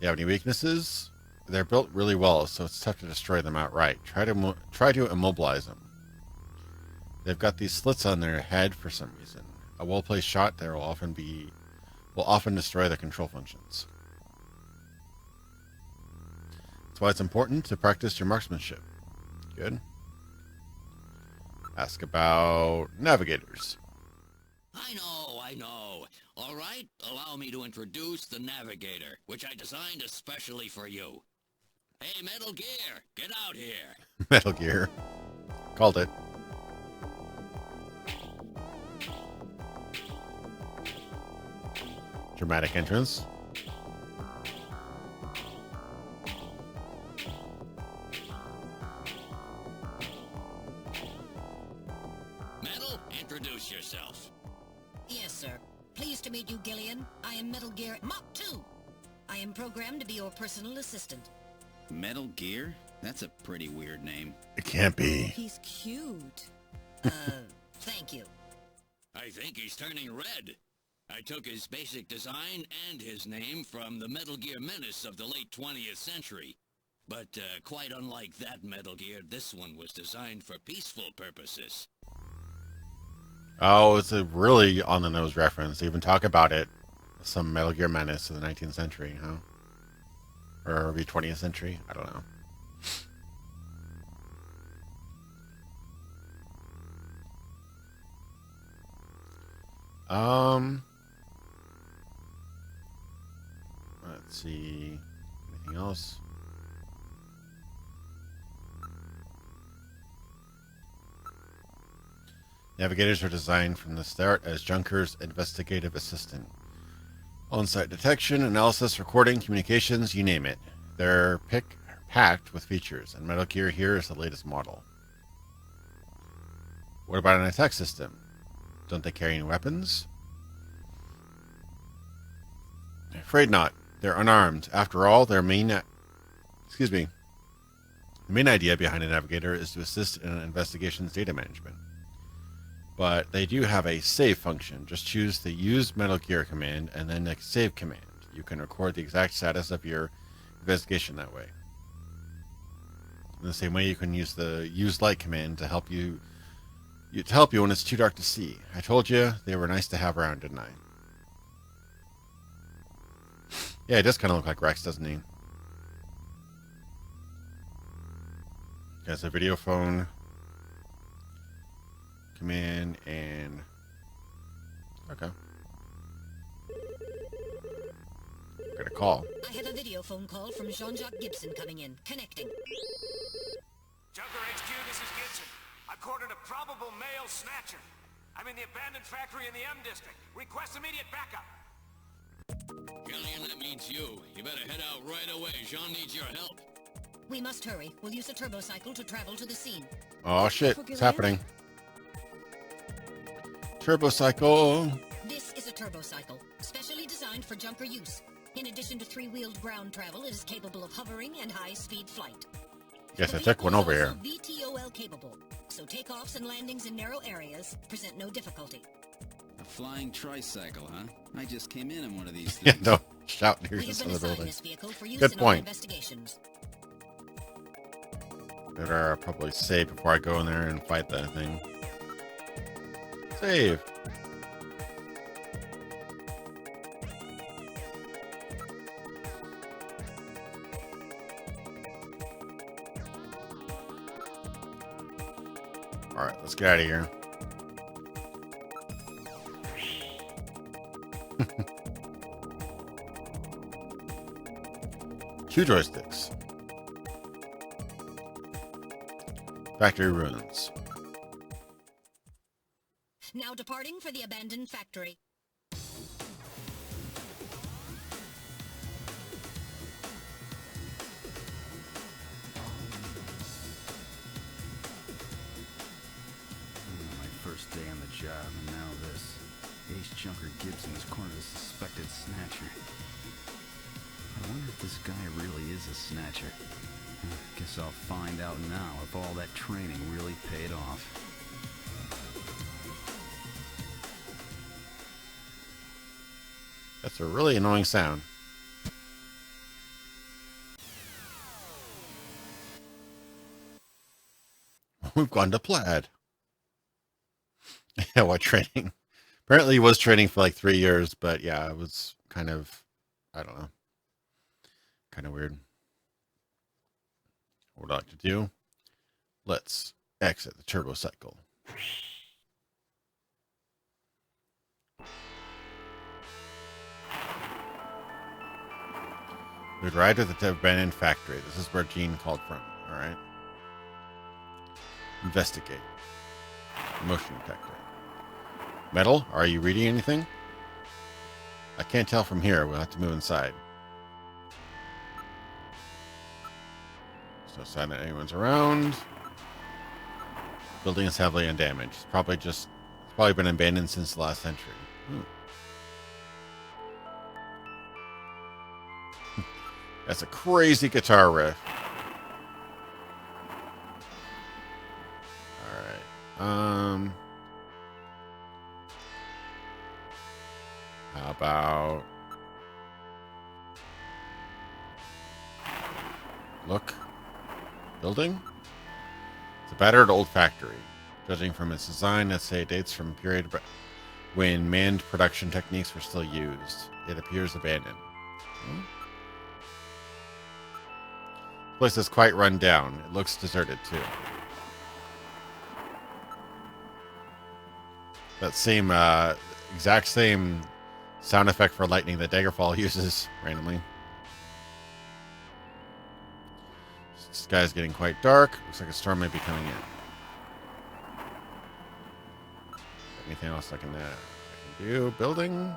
You have any weaknesses? They're built really well, so it's tough to destroy them outright. Try to immobilize them. They've got these slits on their head for some reason. A well-placed shot there will often destroy their control functions. That's why it's important to practice your marksmanship. Good. Ask about navigators. I know. All right, allow me to introduce the Navigator, which I designed especially for you. Hey, Metal Gear, get out here. Metal Gear. Called it. Dramatic entrance. Metal, introduce yourself. Yes, sir. Pleased to meet you, Gillian. I am Metal Gear Mach 2. I am programmed to be your personal assistant. Metal Gear? That's a pretty weird name. It can't be. He's cute. Thank you. I think he's turning red. I took his basic design and his name from the Metal Gear menace of the late 20th century. But quite unlike that Metal Gear, this one was designed for peaceful purposes. Oh, it's a really on-the-nose reference. They even talk about it. Some Metal Gear menace of the 19th century, huh? Or maybe 20th century? I don't know. Let's see. Anything else? Navigators are designed from the start as Junker's investigative assistant. On-site detection, analysis, recording, communications, you name it. They're packed with features, and Metal Gear here is the latest model. What about an attack system? Don't they carry any weapons? Afraid not. They're unarmed. After all, the main idea behind a navigator is to assist in an investigation's data management. But they do have a save function. Just choose the use Metal Gear command and then the save command. You can record the exact status of your investigation that way. In the same way, you can use the use light command to help you when it's too dark to see. I told you they were nice to have around, didn't I? Yeah, it does kind of look like Rex, doesn't he? Has a video phone command and okay. Got a call. I have a video phone call from Jean-Jacques Gibson coming in. Connecting. Junker HQ, this is Gibson. I've cornered a probable male snatcher. I'm in the abandoned factory in the M district. Request immediate backup. Gillian, that means you. You better head out right away. Jean needs your help. We must hurry. We'll use a turbocycle to travel to the scene. Oh shit, it's happening. Turbocycle. This is a turbocycle, specially designed for Junker use. In addition to three-wheeled ground travel, it is capable of hovering and high-speed flight. Yes, I took one over here. VTOL capable, so takeoffs and landings in narrow areas present no difficulty. A flying tricycle, huh? I just came in one of these Yeah, things. don't shout near We have this been other assigned building. this vehicle for use Good in our point. investigations. Better probably save before I go in there and fight that thing. Save. Alright, let's get out of here. Two joysticks. Factory ruins. Now departing for the abandoned factory. My first day on the job, and now this. Ace Junker Gibson has cornered a suspected snatcher. I wonder if this guy really is a snatcher. Guess I'll find out now if all that training really paid off. That's a really annoying sound. We've gone to plaid. Yeah, what training? Apparently he was training for like 3 years, but yeah, it was kind of, I don't know, kind of weird. What would I like to do? Let's exit the turbo cycle. We'd arrived at the abandoned factory. This is where Jean called from. All right. Investigate. Motion detector. Metal, are you reading anything? I can't tell from here. We'll have to move inside. There's no sign that anyone's around. Building is heavily undamaged. It's probably been abandoned since the last century. That's a crazy guitar riff. Alright. How about... Look. Building? It's a battered old factory. Judging from its design, let's say it dates from a period when manned production techniques were still used. It appears abandoned. This place is quite run down. It looks deserted, too. That same, exact same sound effect for lightning that Daggerfall uses randomly. The sky's getting quite dark. Looks like a storm may be coming in. Anything else I can do? Building?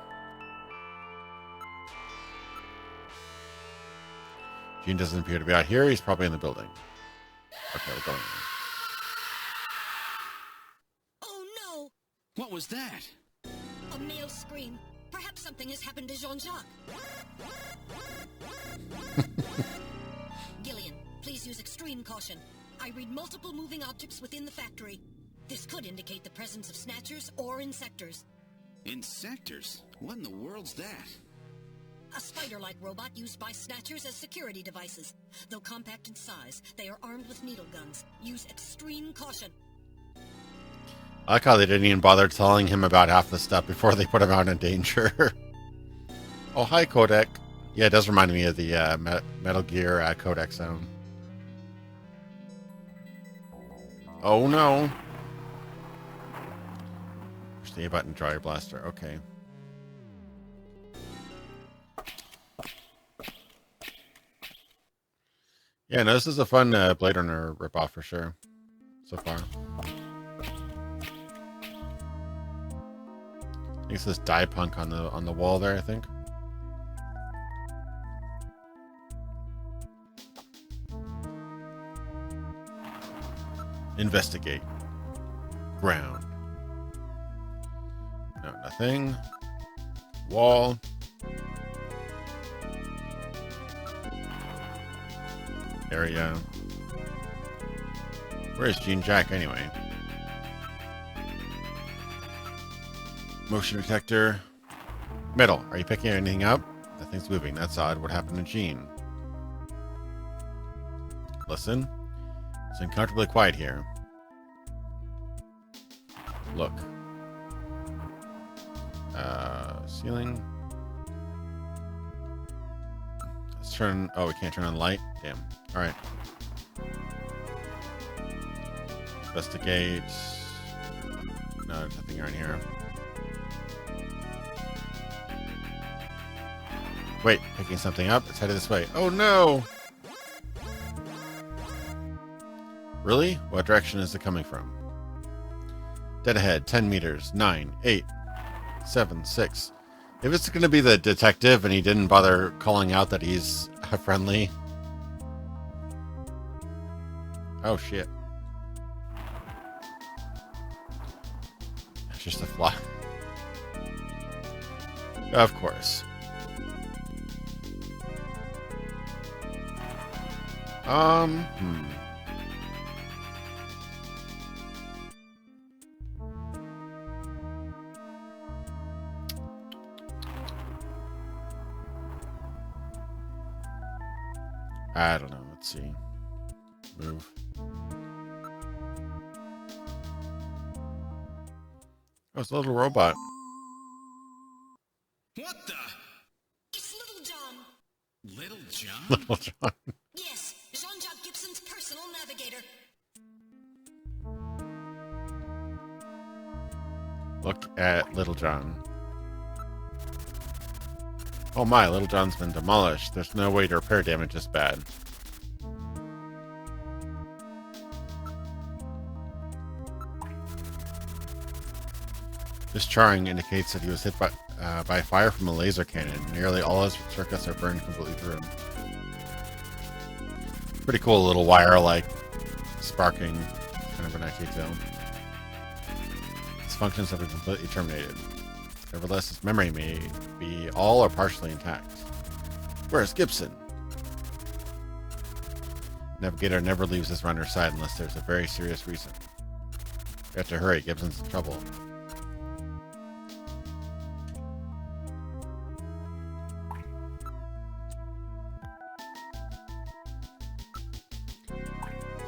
Gene doesn't appear to be out here. He's probably in the building. Okay, we're going in. Oh no! What was that? A male scream. Perhaps something has happened to Jean-Jacques. Gillian, please use extreme caution. I read multiple moving objects within the factory. This could indicate the presence of Snatchers or Insectors. Insectors? What in the world's that? A spider-like robot used by Snatchers as security devices. Though compact in size, they are armed with needle guns. Use extreme caution. I like how they didn't even bother telling him about half the stuff before they put him out in danger. Oh, hi, Codec. Yeah, it does remind me of the Metal Gear Codec sound. Oh, no. Push the A button to draw your blaster. Okay. Yeah, no, this is a fun Blade Runner ripoff for sure. So far. I think it says Die Punk on the wall there, I think. Investigate. Ground. No, nothing. Wall. Area. Where is Jean-Jacques anyway? Motion detector. Metal. Are you picking anything up? Nothing's moving. That's odd. What happened to Jean? Listen. It's uncomfortably quiet here. Look. Ceiling. Let's turn... Oh, we can't turn on the light? Damn. Alright. Investigate. No, there's nothing around here. Wait, picking something up. It's headed this way. Oh no! Really? What direction is it coming from? Dead ahead. 10 meters. 9, 8, 7, 6. If it's going to be the detective and he didn't bother calling out that he's friendly. Oh shit. It's just a fly. Of course. Hmm. I don't know. Let's see. Move. Oh, it's a little robot. What the? It's Little John. Little John? Little John. Yes, Jean-Jacques Gibson's personal navigator. Look at Little John. Oh my, Little John's been demolished. There's no way to repair damage this bad. This charring indicates that he was hit by fire from a laser cannon. Nearly all his circuits are burned completely through. Pretty cool little wire-like sparking kind of an detail. Its functions have been completely terminated. Nevertheless, its memory may be all or partially intact. Where's Gibson? Navigator never leaves his runner's side unless there's a very serious reason. We have to hurry, Gibson's in trouble.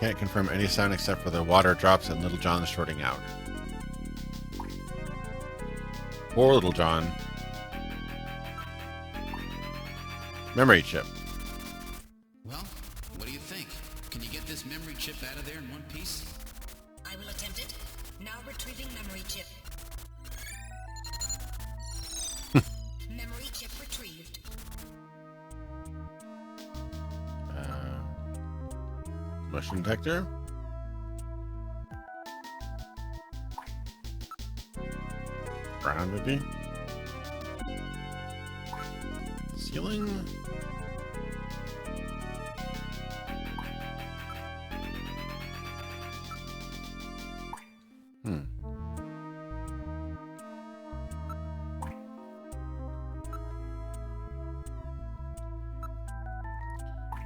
Can't confirm any sound except for the water drops and Little John shorting out. Poor Little John. Memory chip. Well, what do you think? Can you get this memory chip out of there in one piece? I will attempt it. Now retrieving memory chip. Memory chip retrieved. Motion detector. Ground maybe. Ceiling.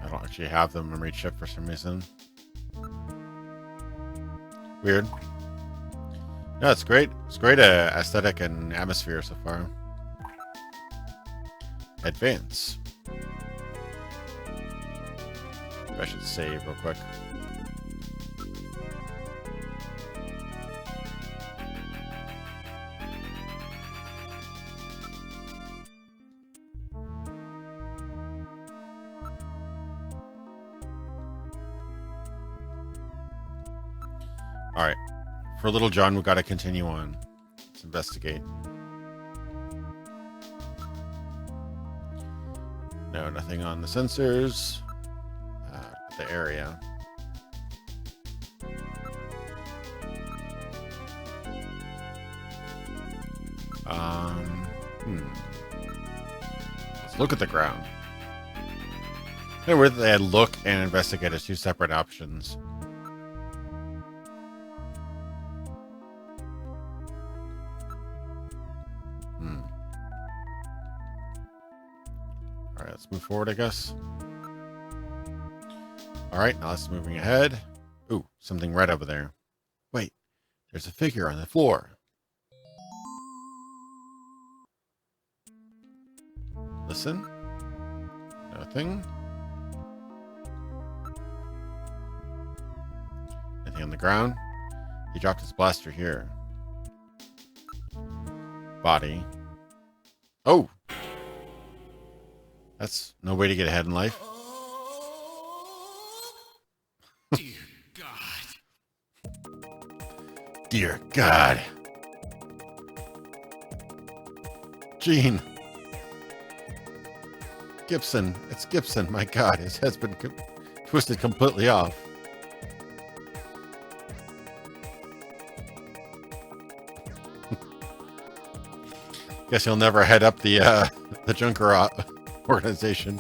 I don't actually have the memory chip for some reason. Weird. No, it's great. It's great aesthetic and atmosphere so far. Advance. I should save real quick. All right. For Little John, we've got to continue on. Let's investigate. No, nothing on the sensors. The area. Let's look at the ground. Kind of weird that they had look and investigate as two separate options. Alright, let's move forward, I guess. Alright, now let's moving ahead. Ooh, something red over there. Wait, there's a figure on the floor. Listen. Nothing. Anything on the ground? He dropped his blaster here. Body. Oh! That's no way to get ahead in life. Dear God. Dear God. Gene. Gibson. It's Gibson. My God, his head's been twisted completely off. Guess he'll never head up the Junker organization.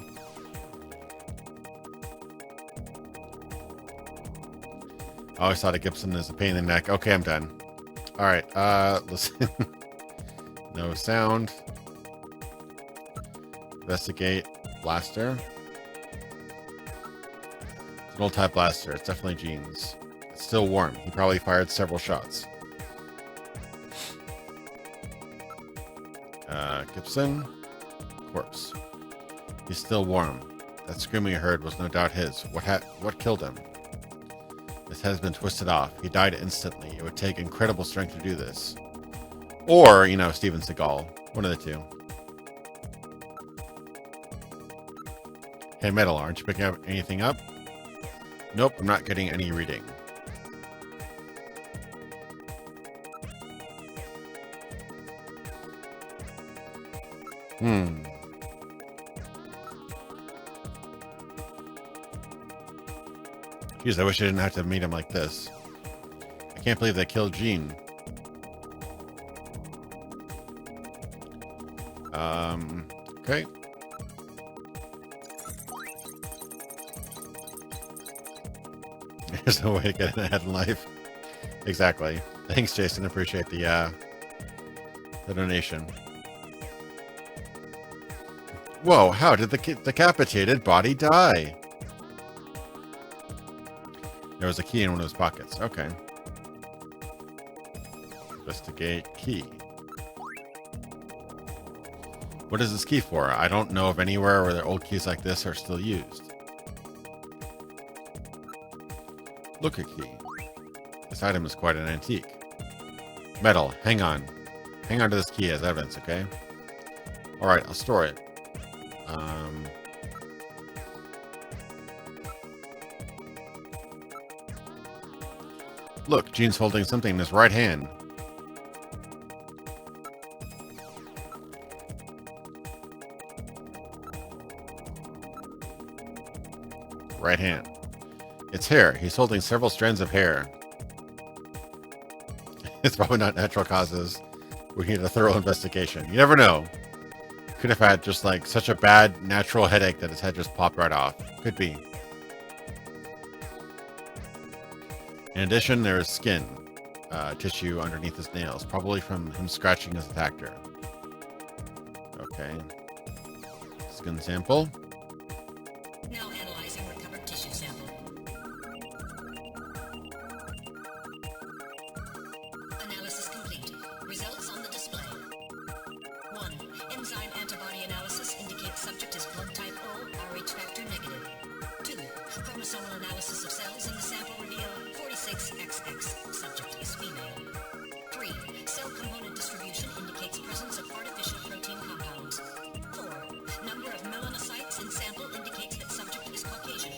I always thought of Gibson as a pain in the neck. Okay, I'm done. All right, listen. No sound. Investigate. Blaster. An old type blaster. It's definitely Gene's. It's still warm. He probably fired several shots. Gibson. Corpse. He's still warm. That screaming I heard was no doubt his. What killed him? His head has been twisted off. He died instantly. It would take incredible strength to do this. Or, you know, Steven Seagal. One of the two. Hey, Metal, aren't you picking up anything up? Nope, I'm not getting any reading. Jeez, I wish I didn't have to meet him like this. I can't believe they killed Gene. Okay. There's no way to get ahead in life. Exactly. Thanks, Jason. Appreciate the donation. Whoa, how did the decapitated body die? There was a key in one of his pockets. Okay. Investigate key. What is this key for? I don't know of anywhere where the old keys like this are still used. Look a key. This item is quite an antique. Metal, hang on. Hang on to this key as evidence, okay? Alright, I'll store it. Look, Gene's holding something in his right hand. Right hand. It's hair. He's holding several strands of hair. It's probably not natural causes. We need a thorough investigation. You never know. Could have had just like such a bad natural headache that his head just popped right off. Could be. In addition, there is skin, tissue underneath his nails, probably from him scratching his attacker. Okay. Skin sample. Now analyzing recovered tissue sample. Analysis complete. Results on the display. 1. Enzyme antibody analysis indicates subject is blood type O, Rh factor negative. 2. Chromosomal analysis of cells in the sample reveal 46XX. Subject is female. 3. Cell component distribution indicates presence of artificial protein compounds. 4. Number of melanocytes in sample indicates that subject is Caucasian.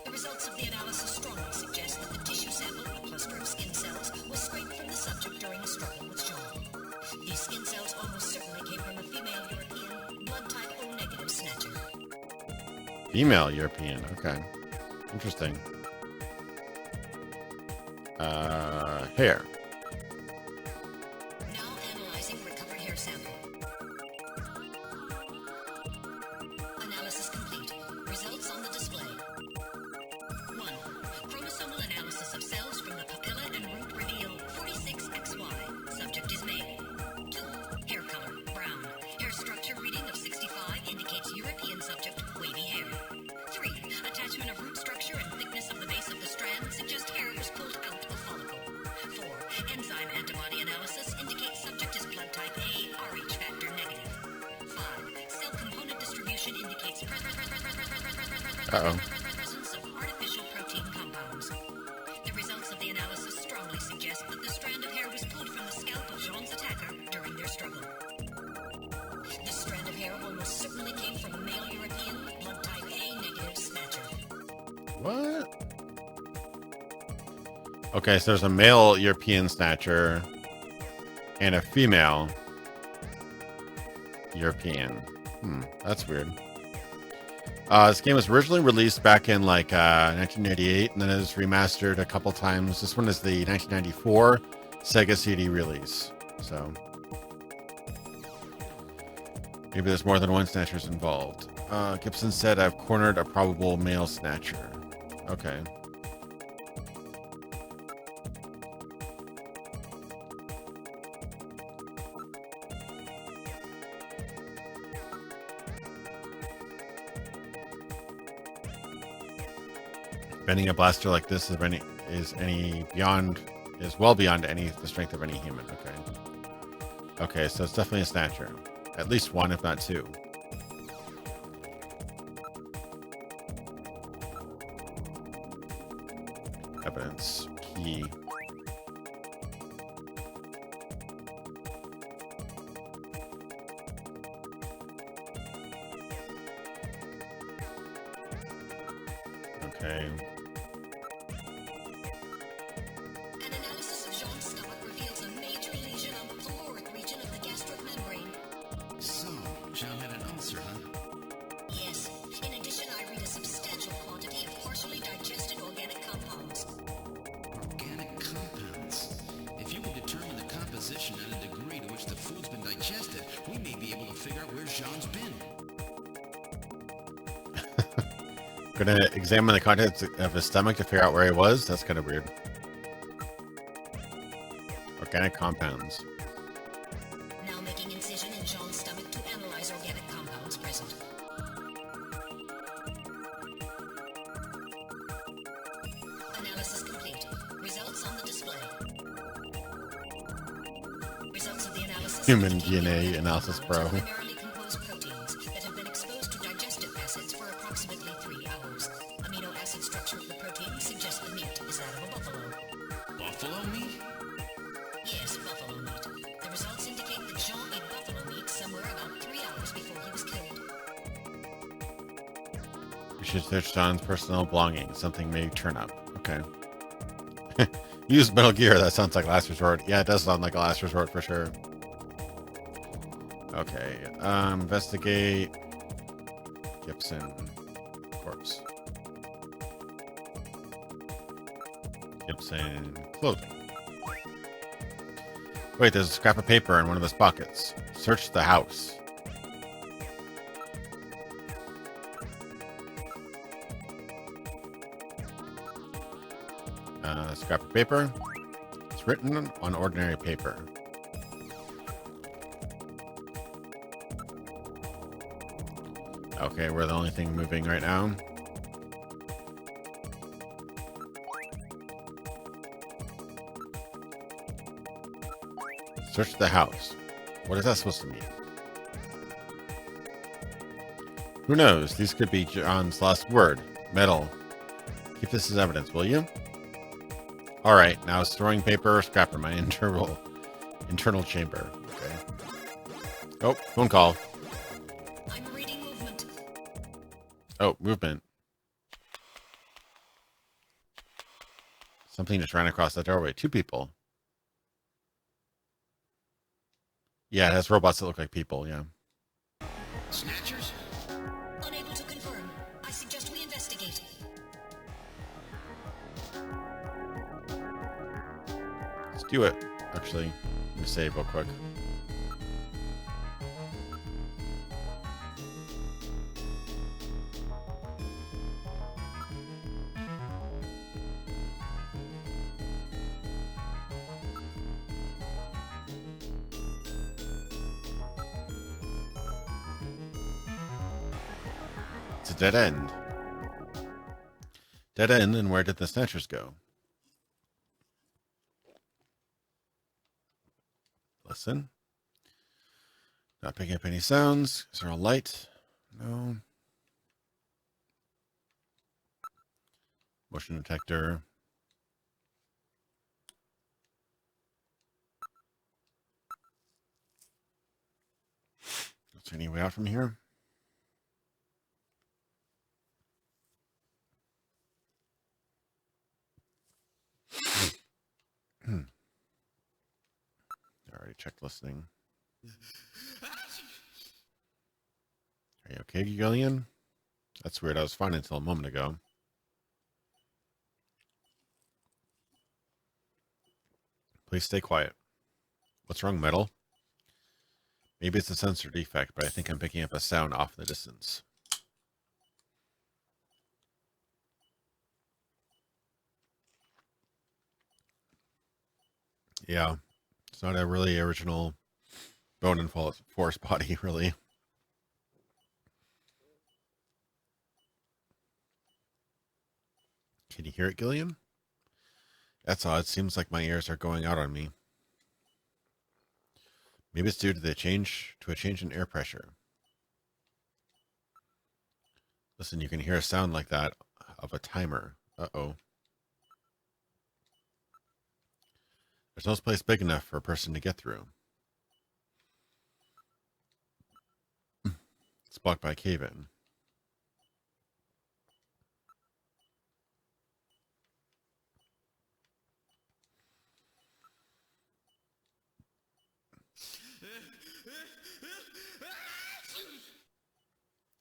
The results of the analysis strongly suggest that the tissue sample, a cluster of skin cells, was scraped from the subject during a struggle with Jean. These skin cells almost certainly came from a female European, blood type O negative snatcher. Female European. Okay. Interesting. Hair. Now analyzing recovered hair sample. Analysis complete. Results on the display. 1. Chromosomal analysis of cells from the papilla and root reveal 46XY. Subject is male. 2. Hair color, brown. Hair structure reading of 65 indicates European subject, wavy hair. 3. Attachment of root structure and thickness of the base of the strand suggest hair was pulled out of follicle. 4. Enzyme antibody analysis indicates subject is blood type A, Rh factor negative. 5. Cell component distribution indicates presence of artificial protein compounds. The results of the analysis strongly suggest that the strand of hair was pulled from the scalp of Jean's attacker during their struggle. This strand of hair almost certainly came from a male European, blood type A negative snatcher. What? Okay, so there's a male European snatcher and a female European. That's weird. This game was originally released back in like 1988, and then it was remastered a couple times. This one is the 1994 SEGA CD release. So maybe there's more than one snatchers involved. Gibson said, "I've cornered a probable male snatcher." Okay. Bending a blaster like this is well beyond the strength of any human. Okay, so it's definitely a Snatcher. At least one, if not two. Evidence. Key. Okay. An analysis of Jean's stomach reveals a major lesion on the caloric region of the gastric membrane. So, Jean had an ulcer, huh? Yes. In addition, I read a substantial quantity of partially digested organic compounds. Organic compounds. If you can determine the composition and the degree to which the food's been digested, we may be able to figure out where Jean's been. Gonna examine the contents of his stomach to figure out where he was? That's kind of weird. Organic compounds. Now making incision in Jean's stomach to analyze organic compounds present. Analysis complete. Results on the display. Results of the analysis. Human DNA Analysis Pro. Primarily composed proteins that have been exposed to digestive acids for approximately 3 hours. Amino acid structure of the protein suggests the meat is that of a buffalo. Buffalo meat? Yes, buffalo meat. The results indicate that Jean ate buffalo meat somewhere about 3 hours before he was killed. We should search John's personal belongings. Something may turn up. Okay. Use Metal Gear. That sounds like last resort. Yeah, it does sound like a last resort for sure. Okay. Investigate Gibson corpse. Gibson clothing. Wait, there's a scrap of paper in one of his pockets. Search the house. Scrap of paper. It's written on ordinary paper. Okay, we're the only thing moving right now. Search the house. What is that supposed to mean? Who knows? These could be John's last word. Metal. Keep this as evidence, will you? Alright, now storing paper or scrap in my internal chamber. Okay. Oh, phone call. I'm reading movement. Oh, movement. Something just ran across the doorway. 2 people. Yeah, it has robots that look like people, yeah. Snatchers? Unable to confirm. I suggest we investigate. Let's do it. Actually, let me save real quick. It's a dead end. Dead end, and where did the Snatchers go? Listen. Not picking up any sounds. Is there a light? No. Motion detector. Is there any way out from here? I already checked listening. Are you okay, Gillian? That's weird. I was fine until a moment ago. Please stay quiet. What's wrong, Metal? Maybe it's a sensor defect, but I think I'm picking up a sound off in the distance. Yeah, it's not a really original Bone and Force body, really. Can you hear it, Gillian? That's odd. Seems like my ears are going out on me. Maybe it's due to a change in air pressure. Listen, you can hear a sound like that of a timer. Uh-oh. There's no place big enough for a person to get through. It's blocked by a cave-in.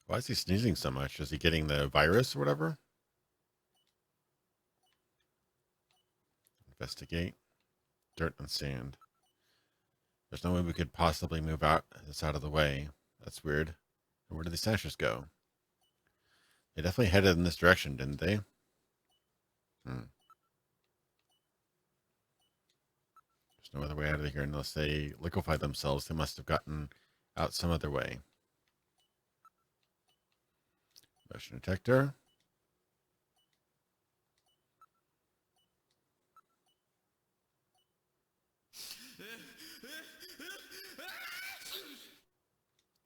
Why is he sneezing so much? Is he getting the virus or whatever? Investigate. Dirt and sand. There's no way we could possibly move this out of the way. That's weird. And where did the Snatchers go? They definitely headed in this direction, didn't they? There's no other way out of here unless they liquefy themselves. They must have gotten out some other way. Motion detector.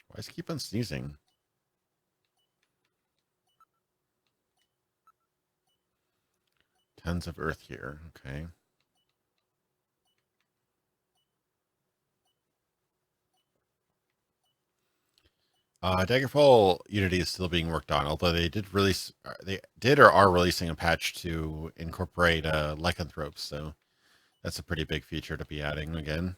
Why does he keep on sneezing? Tons of earth here. Okay. Daggerfall Unity is still being worked on, although they did or are releasing a patch to incorporate lycanthropes, so that's a pretty big feature to be adding again.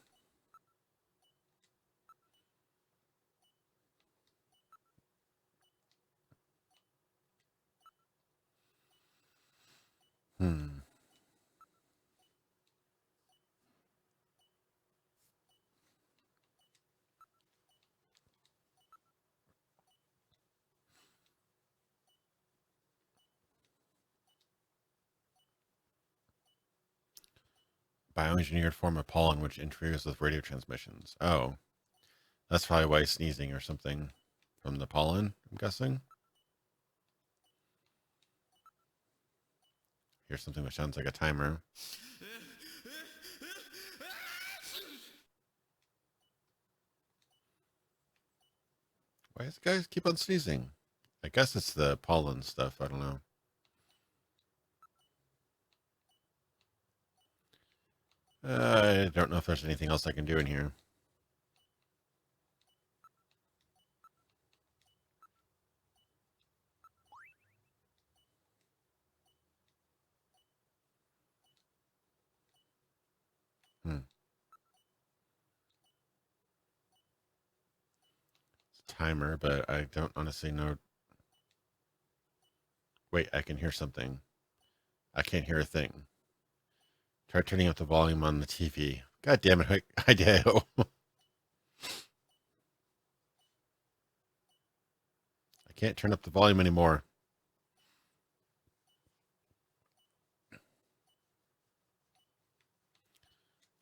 Bioengineered form of pollen which interferes with radio transmissions. Oh, that's probably why he's sneezing or something from the pollen, I'm guessing. Here's something that sounds like a timer. Why does the guy keep on sneezing? I guess it's the pollen stuff. I don't know. I don't know if there's anything else I can do in here. It's a timer, but I don't honestly know. Wait, I can hear something. I can't hear a thing. Try turning up the volume on the TV. God damn it, Hideo. I can't turn up the volume anymore.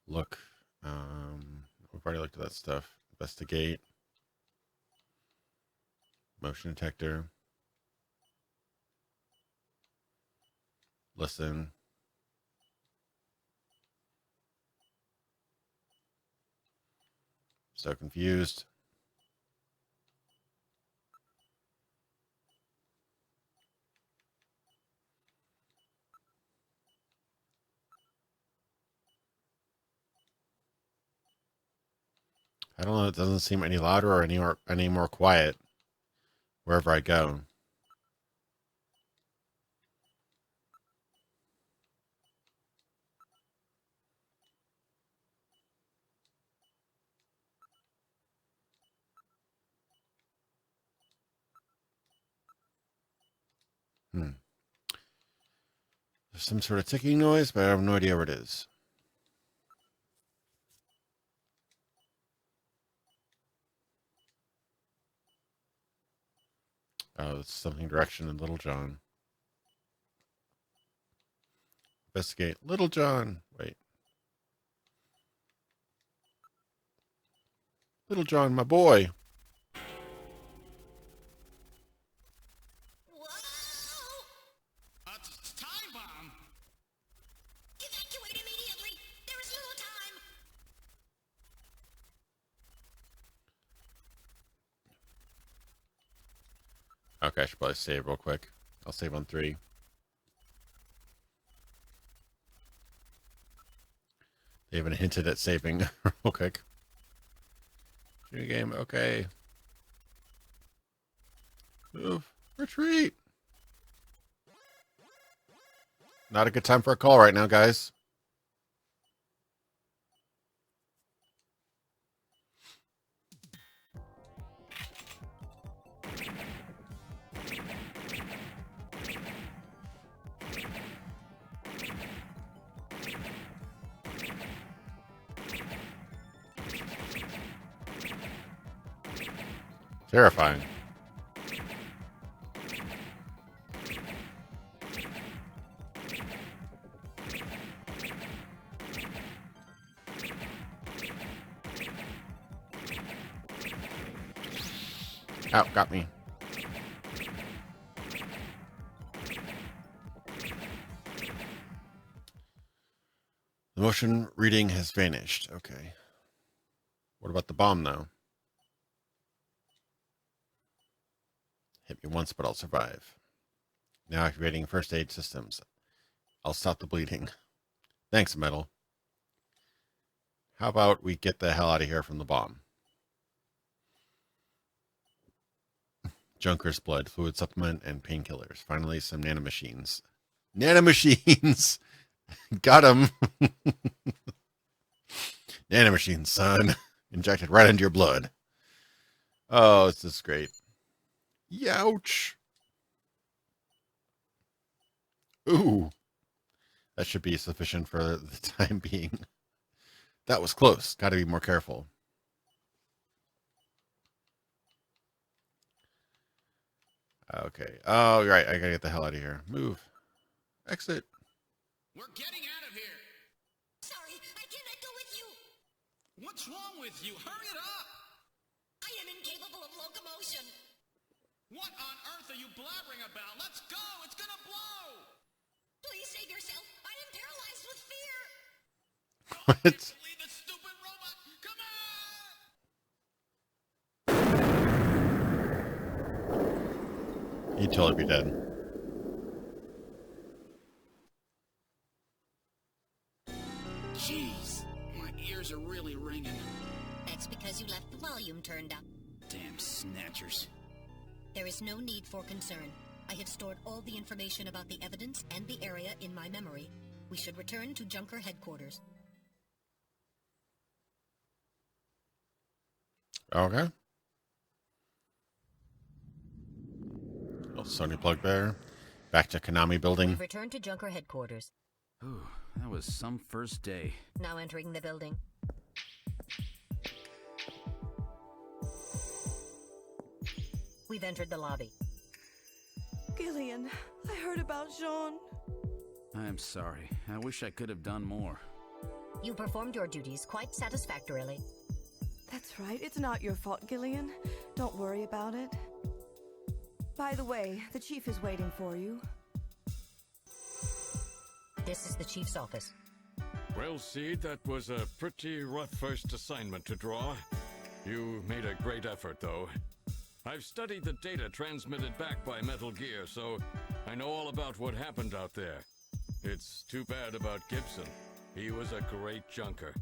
Look. We've already looked at that stuff. Investigate. Motion detector. Listen. So confused. I don't know. It doesn't seem any louder or any more quiet wherever I go. There's some sort of ticking noise, but I have no idea what it is. Oh, it's something direction in Little John. Investigate Little John. Wait. Little John, my boy. Time bomb! Okay, I should probably save real quick. I'll save on 3. They haven't hinted at saving real quick. New game, okay. Move. Retreat. Not a good time for a call right now, guys. Terrifying. Ow, got me. The motion reading has vanished. Okay. What about the bomb, though? Hit me once, but I'll survive. Now activating first aid systems. I'll stop the bleeding. Thanks, Metal. How about we get the hell out of here from the bomb? Junker's blood, fluid supplement, and painkillers. Finally, some nanomachines. Nanomachines! Got him! Nanomachines, son. Injected right into your blood. Oh, this is great. Youch! Ooh. That should be sufficient for the time being. That was close. Got to be more careful. Okay. Oh, right. I gotta get the hell out of here. Move. Exit. We're getting out of here. Sorry, I cannot go with you. What's wrong with you? Hurry it up. I am incapable of locomotion. What on earth are you blabbering about? Let's go. It's gonna blow. Please save yourself. I am paralyzed with fear. What? Leave this stupid robot. Come on. He'd totally be dead. Jeez, my ears are really ringing. That's because you left the volume turned up. Damn snatchers. There is no need for concern. I have stored all the information about the evidence and the area in my memory. We should return to Junker headquarters. Okay. Little Sony plug there. Back to Konami building. Return to Junker headquarters. Ooh, that was some first day. Now entering the building. We've entered the lobby. Gillian, I heard about Jean. I'm sorry. I wish I could have done more. You performed your duties quite satisfactorily. That's right, it's not your fault, Gillian. Don't worry about it. By the way, the chief is waiting for you. This is the chief's office. Well, Seed, that was a pretty rough first assignment to draw. You made a great effort, though. I've studied the data transmitted back by Metal Gear, so I know all about what happened out there. It's too bad about Gibson. He was a great junker.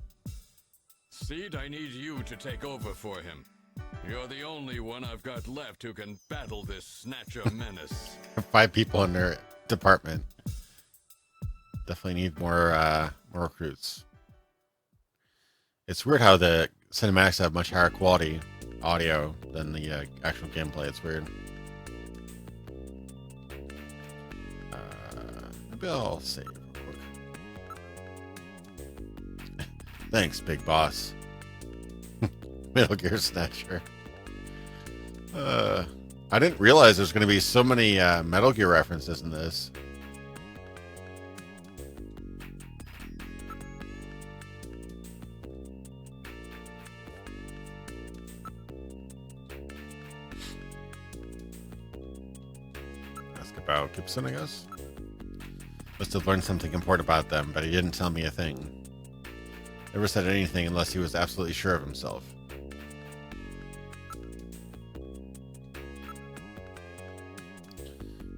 Seed, I need you to take over for him. You're the only one I've got left who can battle this Snatcher menace. 5 people in their department. Definitely need more recruits. It's weird how the cinematics have much higher quality audio than the actual gameplay. It's weird. Maybe I'll save real quick. Thanks, big boss. Metal Gear Snatcher. I didn't realize there's going to be so many Metal Gear references in this. Ask about Gibson, I guess. Must have learned something important about them, but he didn't tell me a thing. Never said anything unless he was absolutely sure of himself.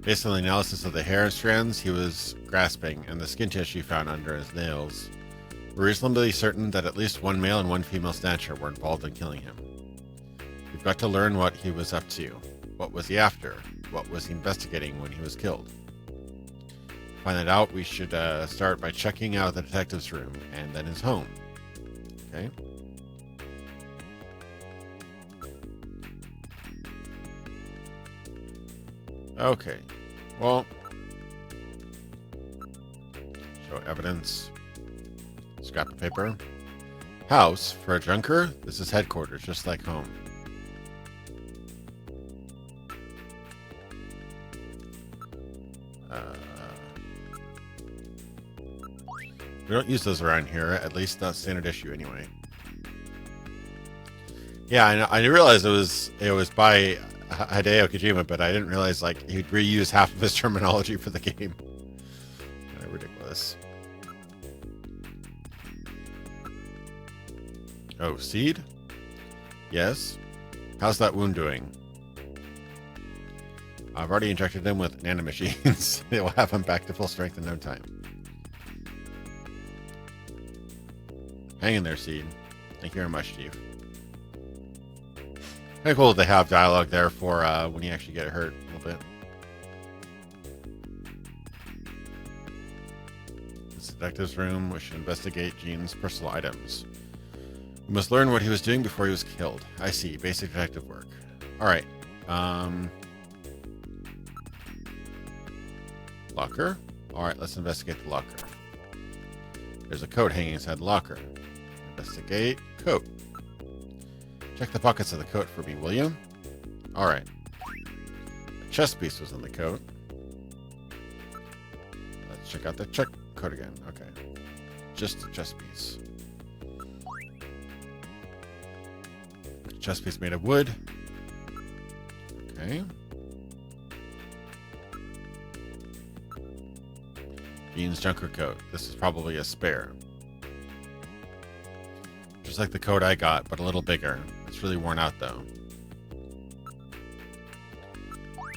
Based on the analysis of the hair strands he was grasping and the skin tissue found under his nails, we're reasonably certain that at least one male and one female Snatcher were involved in killing him. We've got to learn what he was up to. What was he after? What was he investigating when he was killed? To find that out, we should start by checking out the detective's room and then his home. Okay. Okay. Well, show evidence. Scrap of paper. House for a junker? This is headquarters, just like home. We don't use those around here, at least not standard issue anyway. Yeah, I realized it was by Hideo Kojima, but I didn't realize like he'd reuse half of his terminology for the game. Kind of ridiculous. Oh, seed? Yes. How's that wound doing? I've already injected him with nanomachines. It will have him back to full strength in no time. Hang in there, Seed. Thank you very much, Chief. Kind of cool that they have dialogue there for when you actually get hurt a little bit. This detective's room. We should investigate Gene's personal items. We must learn what he was doing before he was killed. I see. Basic detective work. Alright. Locker? Alright, let's investigate the locker. There's a coat hanging inside the locker. Investigate coat. Check the pockets of the coat for me, will you? Alright. The chest piece was in the coat. Let's check out the coat again. Okay. Just a chest piece. Chest piece made of wood. Okay. Jean's junker coat. This is probably a spare. Just like the coat I got, but a little bigger. It's really worn out though.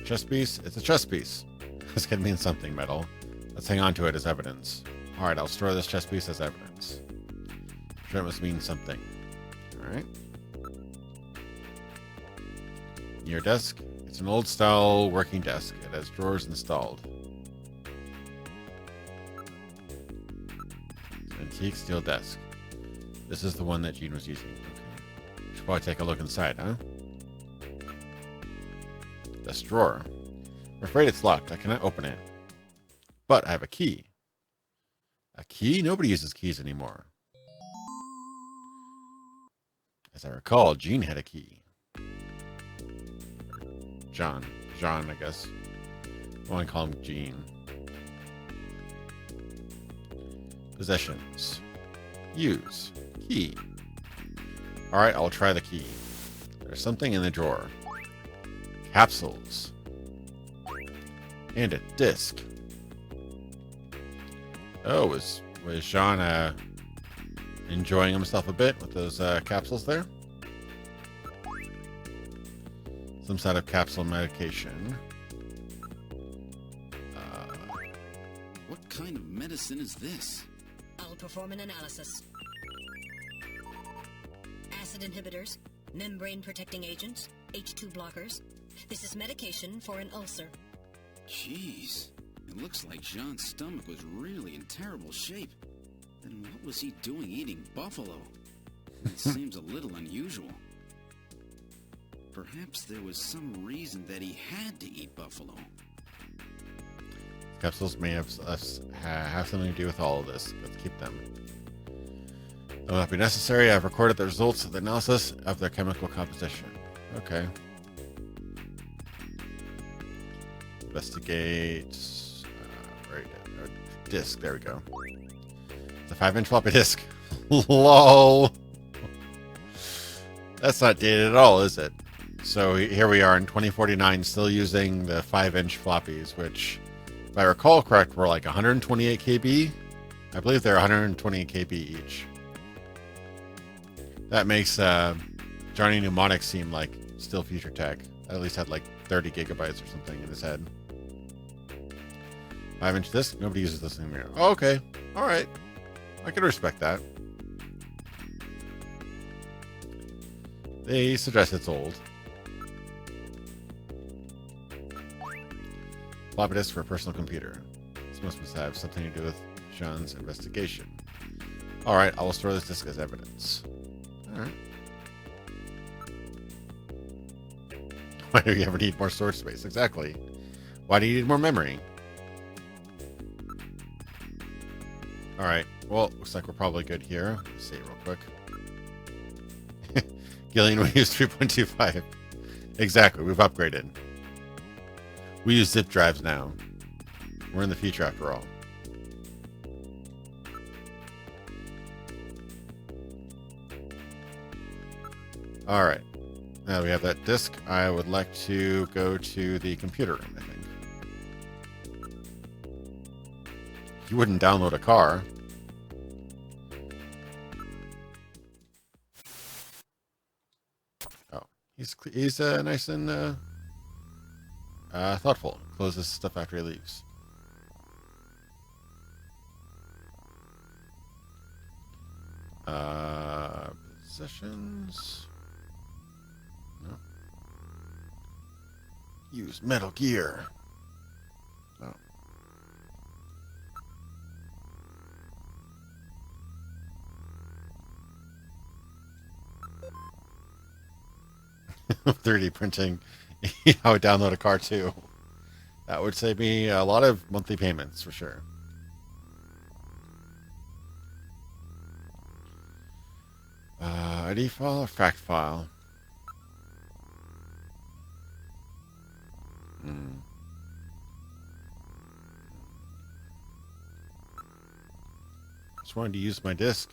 Chest piece? It's a chest piece. This could mean something, metal. Let's hang on to it as evidence. Alright, I'll store this chest piece as evidence. Sure, it must mean something. Alright. Your desk. It's an old style working desk. It has drawers installed. It's an antique steel desk. This is the one that Gene was using. Okay. Should probably take a look inside, huh? This drawer. I'm afraid it's locked. I cannot open it. But I have a key. A key? Nobody uses keys anymore. As I recall, Gene had a key. John, I guess. I want to call him Gene. Possessions. Use. Key. Alright, I'll try the key. There's something in the drawer. Capsules. And a disc. Oh, was Jean enjoying himself a bit with those capsules there? Some sort of capsule medication. What kind of medicine is this? I'll perform an analysis. Acid inhibitors, membrane protecting agents, H2 blockers. This is medication for an ulcer. Jeez. It looks like Jean's stomach was really in terrible shape. Then what was he doing eating buffalo? It seems a little unusual. Perhaps there was some reason that he had to eat buffalo. Capsules may have something to do with all of this. Let's keep them. It will not be necessary. I've recorded the results of the analysis of their chemical composition. Okay. Investigate. Right. Disc. There we go. It's a 5-inch floppy disk. LOL. That's not dated at all, is it? So here we are in 2049, still using the 5-inch floppies, which, if I recall correct, were like 128 KB. I believe they're 128 KB each. That makes Johnny Mnemonic seem like still future tech. At least had like 30 gigabytes or something in his head. 5-inch disc? Nobody uses this anymore. Oh, okay. Alright. I can respect that. They suggest it's old. Floppy disk for a personal computer. This must have something to do with Jean's investigation. Alright, I will store this disk as evidence. Alright. Why do you ever need more storage space? Exactly. Why do you need more memory? Alright, well, looks like we're probably good here. Let's see real quick. Gillian, we use 3.25. Exactly, we've upgraded. We use zip drives now. We're in the future after all. Alright. Now that we have that disk, I would like to go to the computer room, I think. You wouldn't download a car. Oh, he's nice and thoughtful. Closes stuff after he leaves. Possessions. No. Use Metal Gear. No. 3D printing. I would download a car too. That would save me a lot of monthly payments for sure. ID file or fact file? Just wanted to use my disk.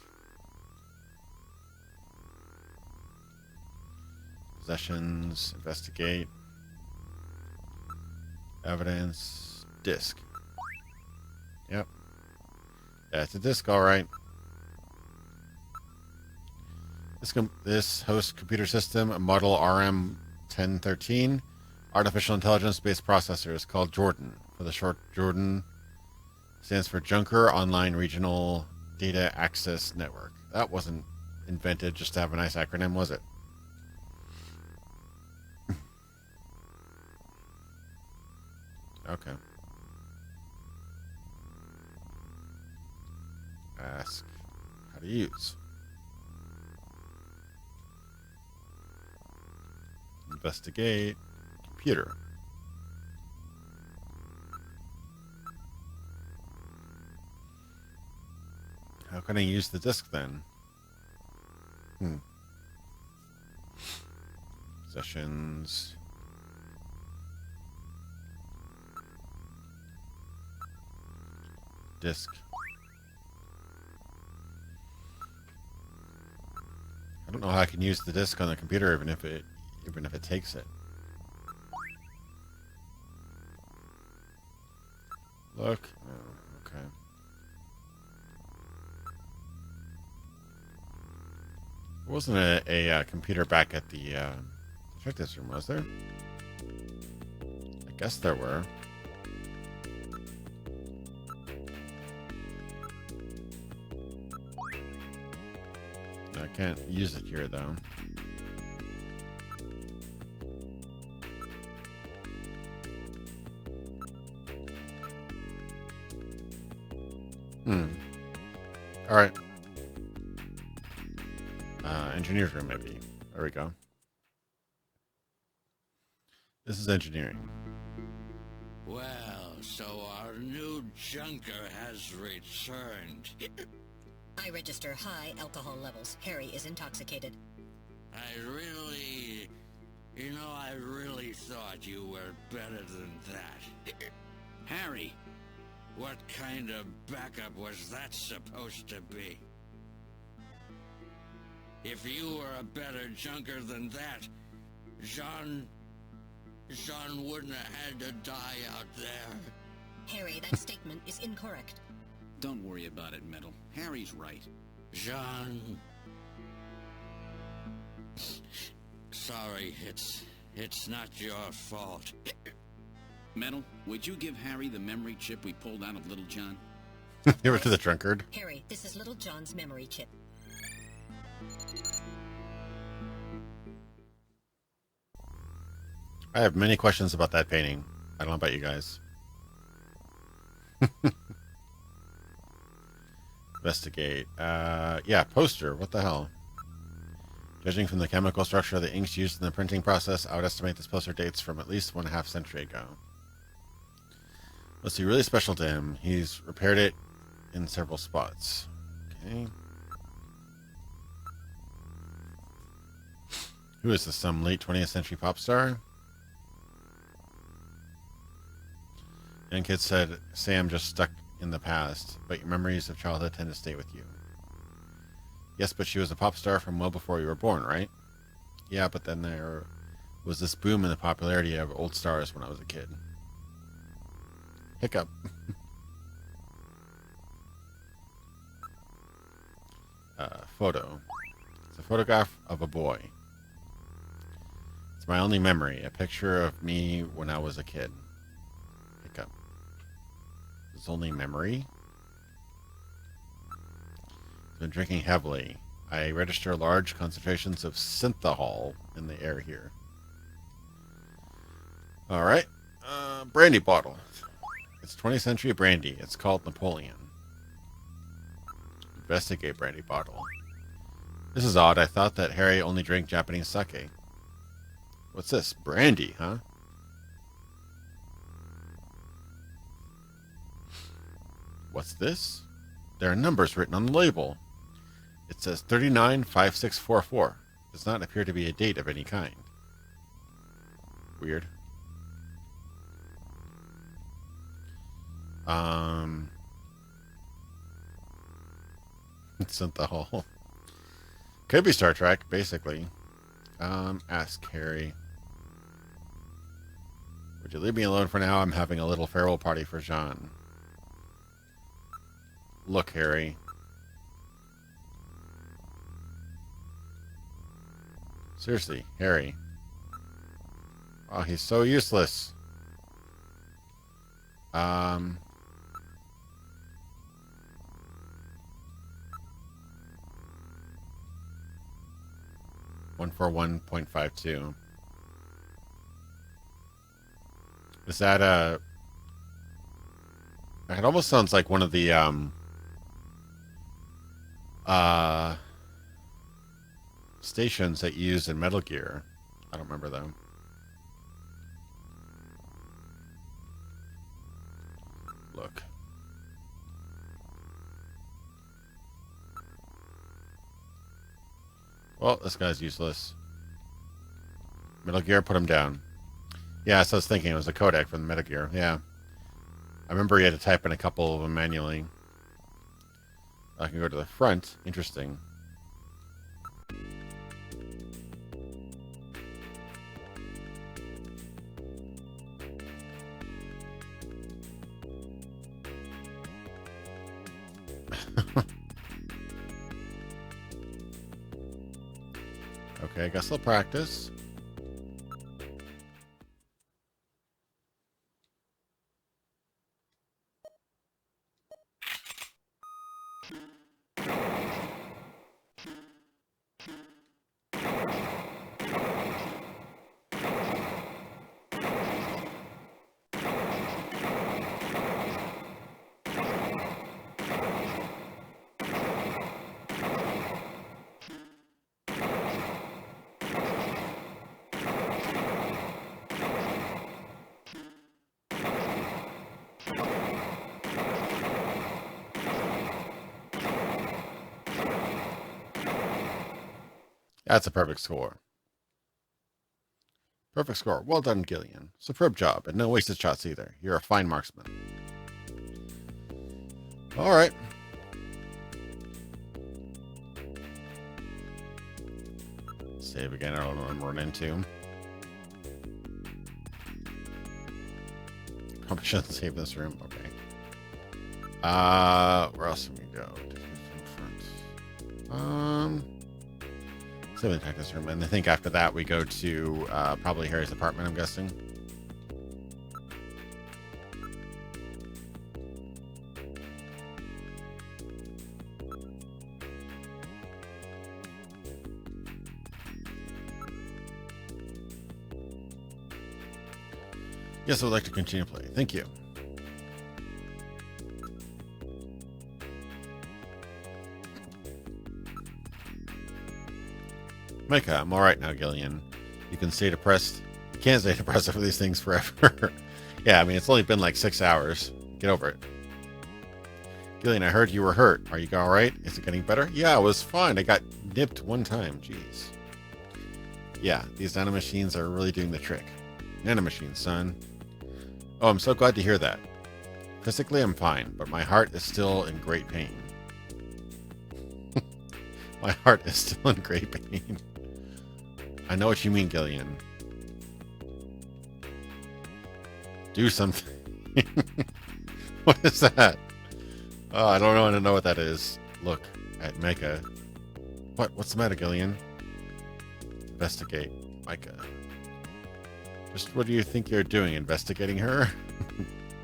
Possessions, investigate, evidence, disk. Yep. Yeah, it's a disk, all right. This host computer system, a model RM1013, artificial intelligence-based processor, is called Jordan. For the short, Jordan stands for Junker Online Regional Data Access Network. That wasn't invented just to have a nice acronym, was it? Okay. Ask how to use. Investigate. Computer. How can I use the disk then? Sessions. Disk. I don't know how I can use the disk on the computer even if it takes it. Look. Oh, okay. There wasn't a computer back at the check this room, was there? I guess there were. I can't use it here though. All right. Engineer's room, maybe. There we go. This is engineering. Well, so our new junker has returned. I register high alcohol levels. Harry is intoxicated. I really thought you were better than that. Harry! What kind of backup was that supposed to be? If you were a better junker than that, Jean wouldn't have had to die out there. Harry, that statement is incorrect. Don't worry about it, Metal. Harry's right. Jean... Sorry, it's not your fault. Metal, would you give Harry the memory chip we pulled out of Little John? Give it to the drunkard. Harry, this is Little John's memory chip. I have many questions about that painting. I don't know about you guys. Investigate. Yeah, poster. What the hell? Judging from the chemical structure of the inks used in the printing process, I would estimate this poster dates from at least 1.5 century ago. Must be really special to him. He's repaired it in several spots. Okay. Who is this? Some late 20th century pop star? Young kid said, Sam just stuck in the past, but your memories of childhood tend to stay with you. Yes, but she was a pop star from well before you were born, right? Yeah, but then there was this boom in the popularity of old stars when I was a kid. Hiccup. Photo. It's a photograph of a boy. It's my only memory. A picture of me when I was a kid. Hiccup. It's only memory? I've been drinking heavily. I register large concentrations of synthahol in the air here. Alright. Brandy bottle. It's 20th century brandy. It's called Napoleon. Investigate brandy bottle. This is odd. I thought that Harry only drank Japanese sake. What's this? Brandy, huh? What's this? There are numbers written on the label. It says 395644. Does not appear to be a date of any kind. Weird. It's synthahol. Could be Star Trek, basically. Ask Harry. Would you leave me alone for now? I'm having a little farewell party for Jean. Look, Harry. Seriously, Harry. Oh, he's so useless. 141.52. Is that a... It almost sounds like one of the, stations that you use in Metal Gear. I don't remember them. Look. Well, this guy's useless. Metal Gear, put him down. Yeah, so I was thinking it was a codec from the Metal Gear. Yeah. I remember you had to type in a couple of them manually. I can go to the front. Interesting. Okay, I guess I'll practice. That's a perfect score. Perfect score. Well done, Gillian. Superb job, and no wasted shots either. You're a fine marksman. All right. Save again. I don't know what I'm running into. Probably shouldn't save this room. Okay. Where else can we go? So we take this room, and I think after that we go to probably Harry's apartment, I'm guessing. Yes, I would like to continue to play. Thank you. Micah, I'm alright now, Gillian. You can stay depressed. You can't stay depressed over these things forever. Yeah, I mean, it's only been like 6 hours. Get over it. Gillian, I heard you were hurt. Are you alright? Is it getting better? Yeah, it was fine. I got nipped one time. Jeez. Yeah, these nanomachines are really doing the trick. Nanomachines, son. Oh, I'm so glad to hear that. Physically, I'm fine, but my heart is still in great pain. My heart is still in great pain. I know what you mean, Gillian. Do something. What is that? Oh, I don't want to know what that is. Look at Micah. What? What's the matter, Gillian? Investigate Micah. Just what do you think you're doing? Investigating her?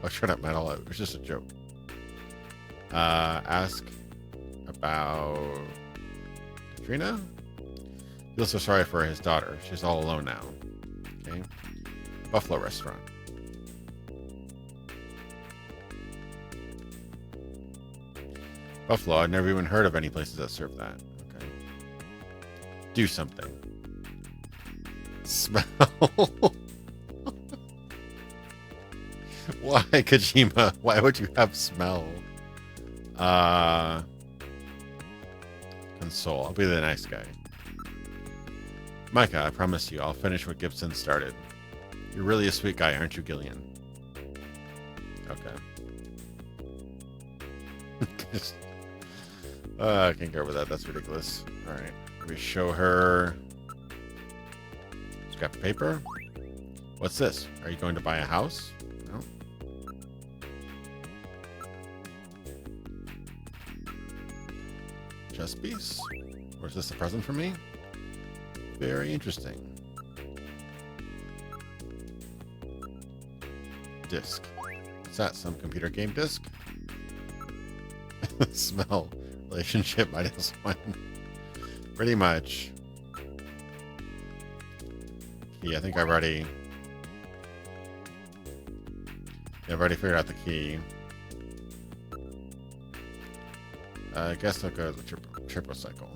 Oh, shut up, Metal. It was just a joke. Ask about Katrina? Feels so sorry for his daughter. She's all alone now. Okay. Buffalo restaurant. Buffalo, I've never even heard of any places that serve that. Okay. Do something. Smell. Why, Kojima? Why would you have smell? Console. I'll be the nice guy. Micah, I promise you, I'll finish what Gibson started. You're really a sweet guy, aren't you, Gillian? Okay. I can't go with that. That's ridiculous. Alright. Let me show her. Scrap of paper. What's this? Are you going to buy a house? No. Chess piece? Or is this a present for me? Very interesting. Disc. What's that? Some computer game disc? Smell. Relationship -1. Pretty much. Key. I think I've already figured out the key. I guess I'll go to the tripocycle.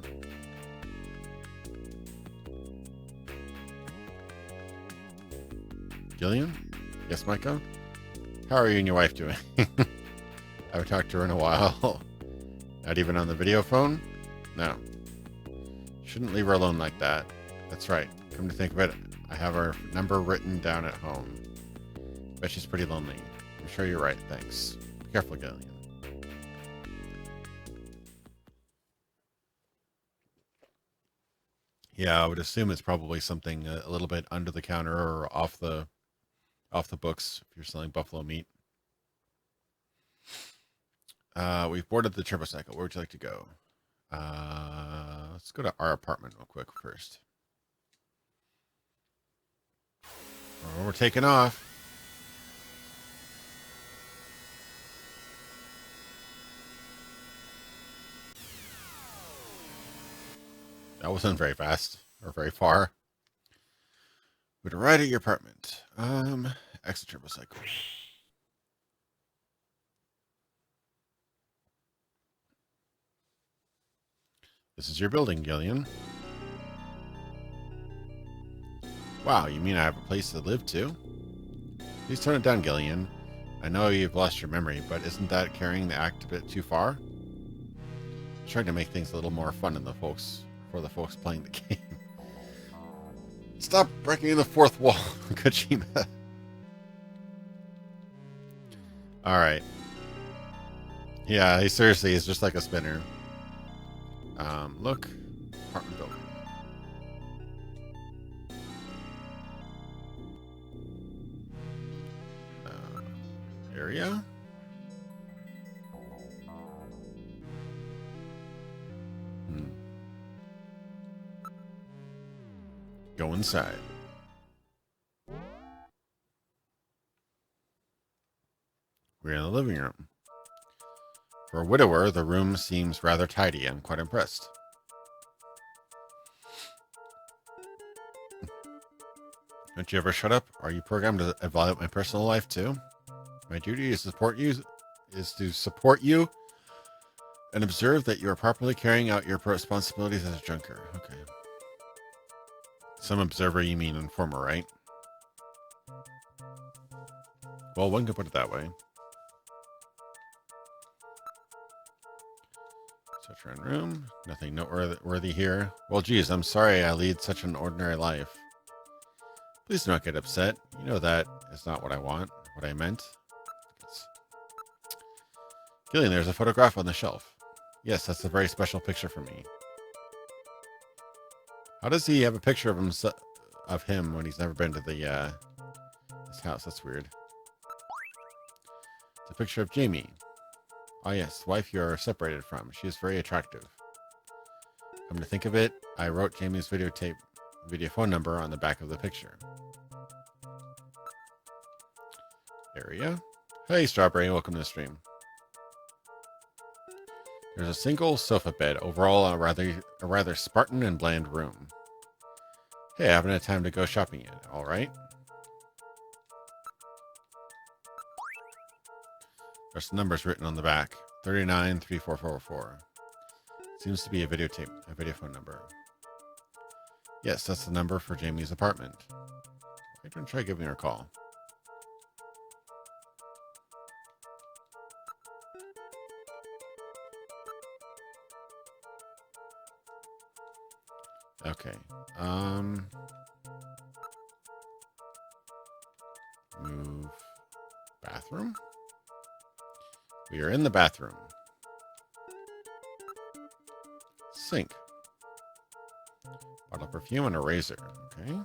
Gillian? Yes, Micah? How are you and your wife doing? I haven't talked to her in a while. Not even on the video phone? No. Shouldn't leave her alone like that. That's right. Come to think of it, I have her number written down at home. Bet she's pretty lonely. I'm sure you're right. Thanks. Be careful, Gillian. Yeah, I would assume it's probably something a little bit under the counter or off the books if you're selling buffalo meat. We've boarded the tripocycle. Where would you like to go? Let's go to our apartment real quick first. Oh, we're taking off. That wasn't very fast or very far. We'd arrive at your apartment. Exit tripocycle. This is your building, Gillian. Wow, you mean I have a place to live too? Please tone it down, Gillian. I know you've lost your memory, but isn't that carrying the act a bit too far? I'm trying to make things a little more fun for the folks playing the game. Stop breaking the fourth wall, Kojima. Alright. Yeah, he seriously is just like a spinner. Look. Apartment building. Area? Go inside. We're in the living room. For a widower, the room seems rather tidy. I'm quite impressed. Don't you ever shut up? Are you programmed to evaluate my personal life too? My duty is to support you and observe that you are properly carrying out your responsibilities as a junker. Okay. Some observer, you mean informer, right? Well, one could put it that way. Search around room. Nothing noteworthy here. Well, geez, I'm sorry I lead such an ordinary life. Please do not get upset. You know that is not what I want. What I meant. Gillian, there's a photograph on the shelf. Yes, that's a very special picture for me. How does he have a picture of him when he's never been to his house? That's weird. It's a picture of Jamie. Oh yes, the wife you are separated from. She is very attractive. Come to think of it, I wrote Jamie's video phone number on the back of the picture. Area. Hey, Strawberry, welcome to the stream. There's a single sofa bed. Overall, a rather Spartan and bland room. Hey, I haven't had time to go shopping yet. All right. There's numbers written on the back. 393444. Seems to be a video phone number. Yes, that's the number for Jamie's apartment. Why don't you try giving her a call? Okay. Move bathroom. We are in the bathroom. Sink. Bottle of perfume and a razor. Okay.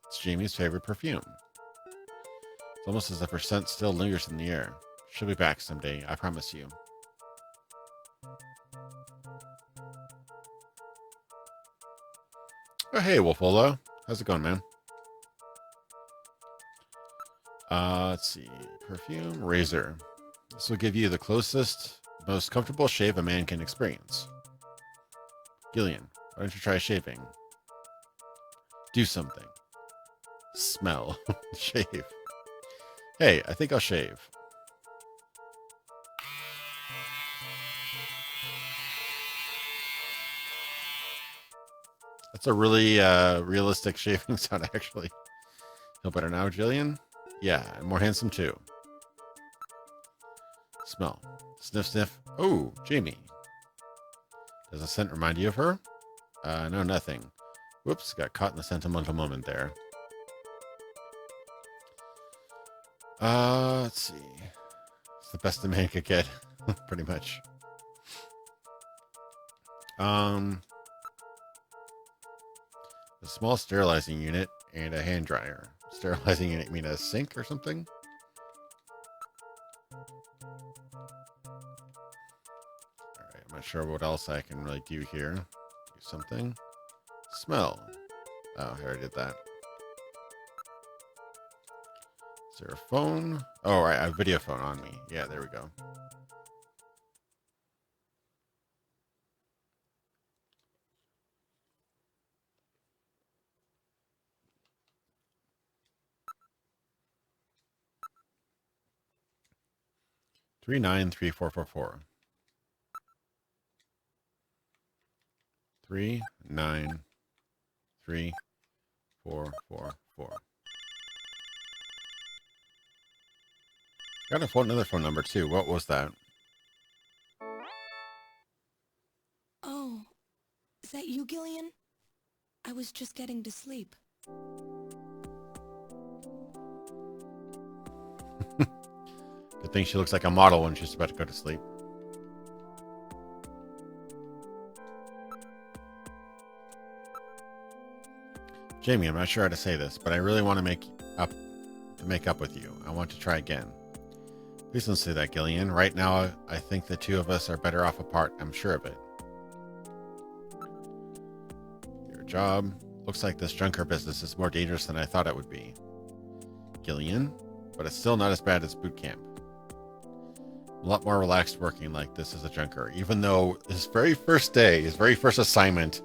It's Jamie's favorite perfume. It's almost as if her scent still lingers in the air. She'll be back someday, I promise you. Oh, hey, Wolfola. How's it going, man? Let's see. Perfume, razor. This will give you the closest, most comfortable shave a man can experience. Gillian, why don't you try shaving? Do something. Smell. Shave. Hey, I think I'll shave. That's a really realistic shaving sound, actually. Feel better now, Jillian? Yeah, and more handsome, too. Smell. Sniff, sniff. Oh, Jamie. Does the scent remind you of her? No, nothing. Whoops, got caught in the sentimental moment there. Let's see. It's the best a man could get, pretty much. A small sterilizing unit and a hand dryer. Sterilizing unit, you mean a sink or something? Alright, I'm not sure what else I can really do here. Do something. Smell. Oh, I already did that. Is there a phone? Oh, right, I have a video phone on me. Yeah, there we go. Three 93444. 393444. Got another phone number too. What was that? Oh, is that you, Gillian? I was just getting to sleep. Good thing she looks like a model when she's about to go to sleep. Jamie, I'm not sure how to say this, but I really want to make up with you. I want to try again. Please don't say that, Gillian. Right now, I think the two of us are better off apart. I'm sure of it. Your job. Looks like this junker business is more dangerous than I thought it would be. Gillian, but it's still not as bad as boot camp. A lot more relaxed working like this as a junker, even though his very first day, his very first assignment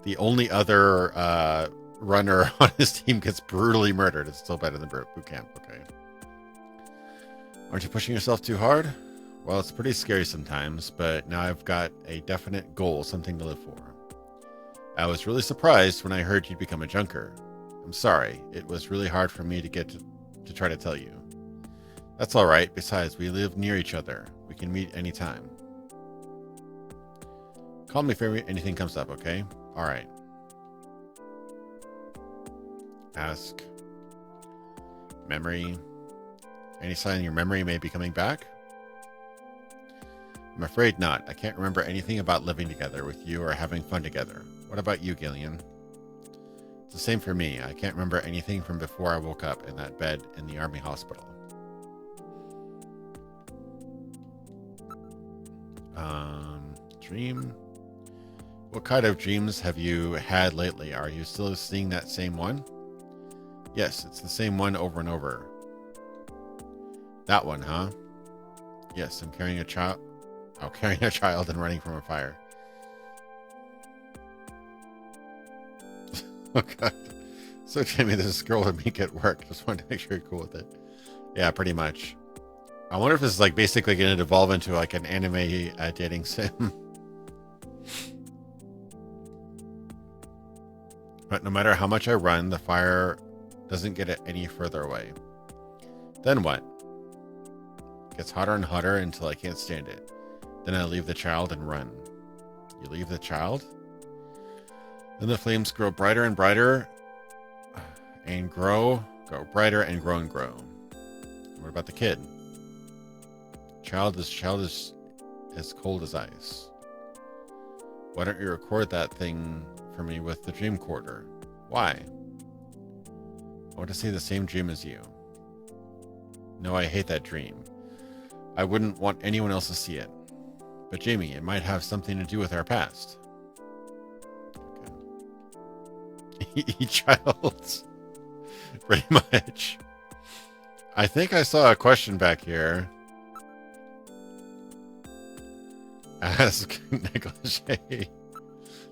the only other runner on his team gets brutally murdered. It's still better than boot camp. Okay. Aren't you pushing yourself too hard? Well, it's pretty scary sometimes, but now I've got a definite goal, something to live for. I was really surprised when I heard you'd become a junker. I'm sorry. It was really hard for me to get to try to tell you. That's all right. Besides, we live near each other. We can meet anytime. Call me if anything comes up, okay? All right. Ask. Memory. Any sign your memory may be coming back? I'm afraid not. I can't remember anything about living together with you or having fun together. What about you, Gillian? It's the same for me. I can't remember anything from before I woke up in that bed in the army hospital. Dream? What kind of dreams have you had lately? Are you still seeing that same one? Yes, it's the same one over and over. That one, huh? Yes, I'm carrying a child. Oh, carrying a child and running from a fire. Oh, God. So, Jamie, there's this girl with me at work. Just wanted to make sure you're cool with it. Yeah, pretty much. I wonder if this is like basically going to devolve into like an anime dating sim. But no matter how much I run, the fire doesn't get it any further away. Then what? It gets hotter and hotter until I can't stand it. Then I leave the child and run. You leave the child? Then the flames grow brighter and brighter and grow brighter and grow and grow. What about the kid? Child is as cold as ice. Why don't you record that thing for me with the dream recorder? Why? I want to see the same dream as you. No, I hate that dream. I wouldn't want anyone else to see it. But Jamie, it might have something to do with our past. Okay. Child. Pretty much. I think I saw a question back here. Ask negligee.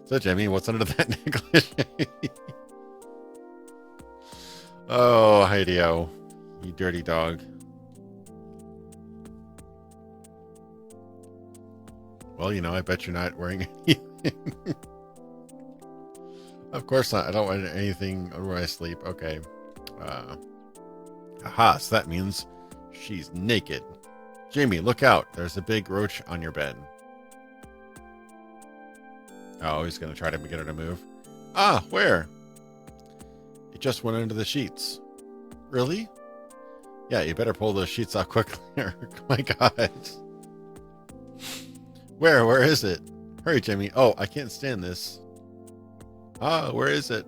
So, Jamie, what's under that negligee? Oh, Hideo, you dirty dog. Well, you know, I bet you're not wearing anything. Of course not. I don't want anything where I sleep. Okay. Aha, so that means she's naked. Jamie, look out. There's a big roach on your bed. Oh, he's going to try to get her to move. Ah, where? It just went under the sheets. Really? Yeah, you better pull those sheets out quickly. Oh my God. Where is it? Hurry, Jamie. Oh, I can't stand this. Ah, where is it?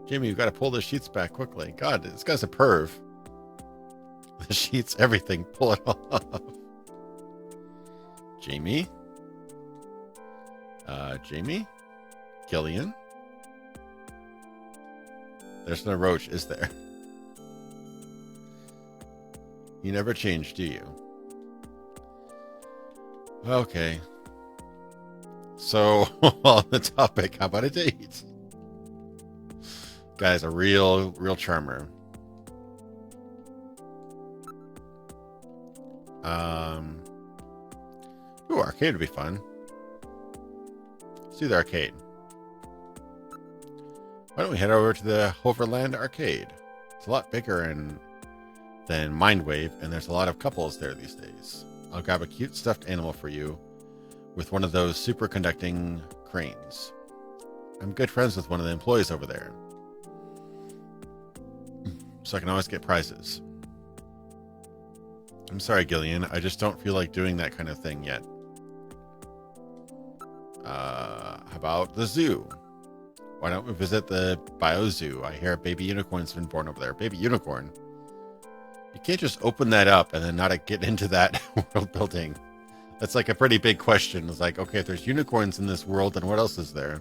Jamie, you've got to pull the sheets back quickly. God, this guy's a perv. The sheets, everything. Pull it off. Jamie? Jamie? Gillian? There's no roach, is there? You never change, do you? Okay. So, on the topic, how about a date? Guy's a real charmer. Ooh, arcade would be fun. Let's do the arcade. Why don't we head over to the Hoverland Arcade? It's a lot bigger than Mindwave, and there's a lot of couples there these days. I'll grab a cute stuffed animal for you with one of those superconducting cranes. I'm good friends with one of the employees over there, so I can always get prizes. I'm sorry, Gillian. I just don't feel like doing that kind of thing yet. How about the zoo? Why don't we visit the Bio Zoo? I hear a baby unicorn's been born over there. Baby unicorn? You can't just open that up and then not get into that world building. That's like a pretty big question. It's like, okay, if there's unicorns in this world, then what else is there?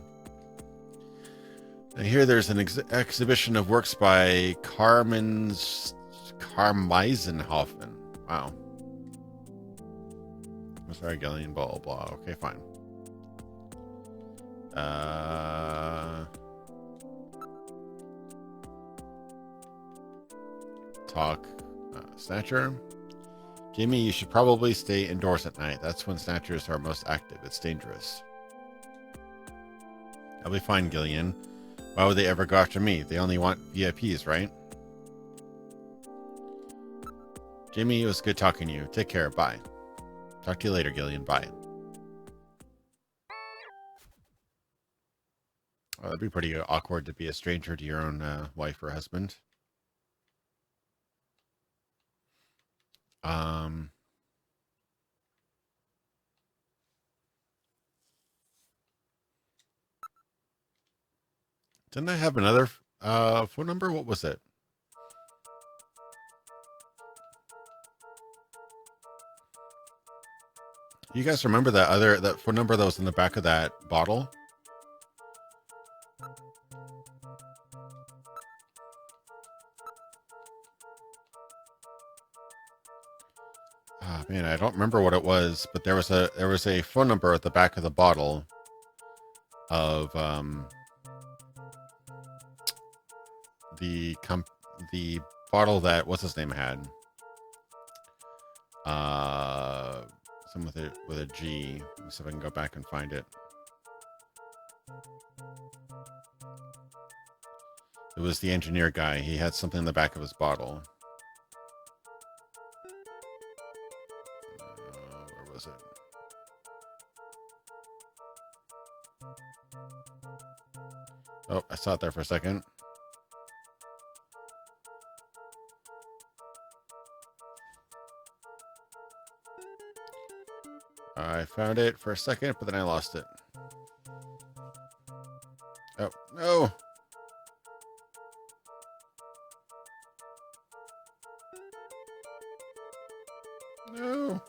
I hear there's an exhibition of works by Karmeisenhofen. Wow. I'm sorry, Gillian, blah, blah. Okay, fine. Talk. Snatcher. Jimmy, you should probably stay indoors at night. That's when Snatchers are most active. It's dangerous. I'll be fine, Gillian. Why would they ever go after me? They only want VIPs, right? Jimmy, it was good talking to you. Take care. Bye. Talk to you later, Gillian. Bye. Oh, that'd be pretty awkward to be a stranger to your own wife or husband. Didn't I have another phone number? What was it? You guys remember that phone number that was in the back of that bottle? Ah, man, I don't remember what it was, but there was a phone number at the back of the bottle of the bottle that what's his name had. Some with a G. Let me see if I can go back and find it. It was the engineer guy. He had something in the back of his bottle. Where was it? Oh, I saw it there for a second. I found it for a second, but then I lost it. Oh, no! No!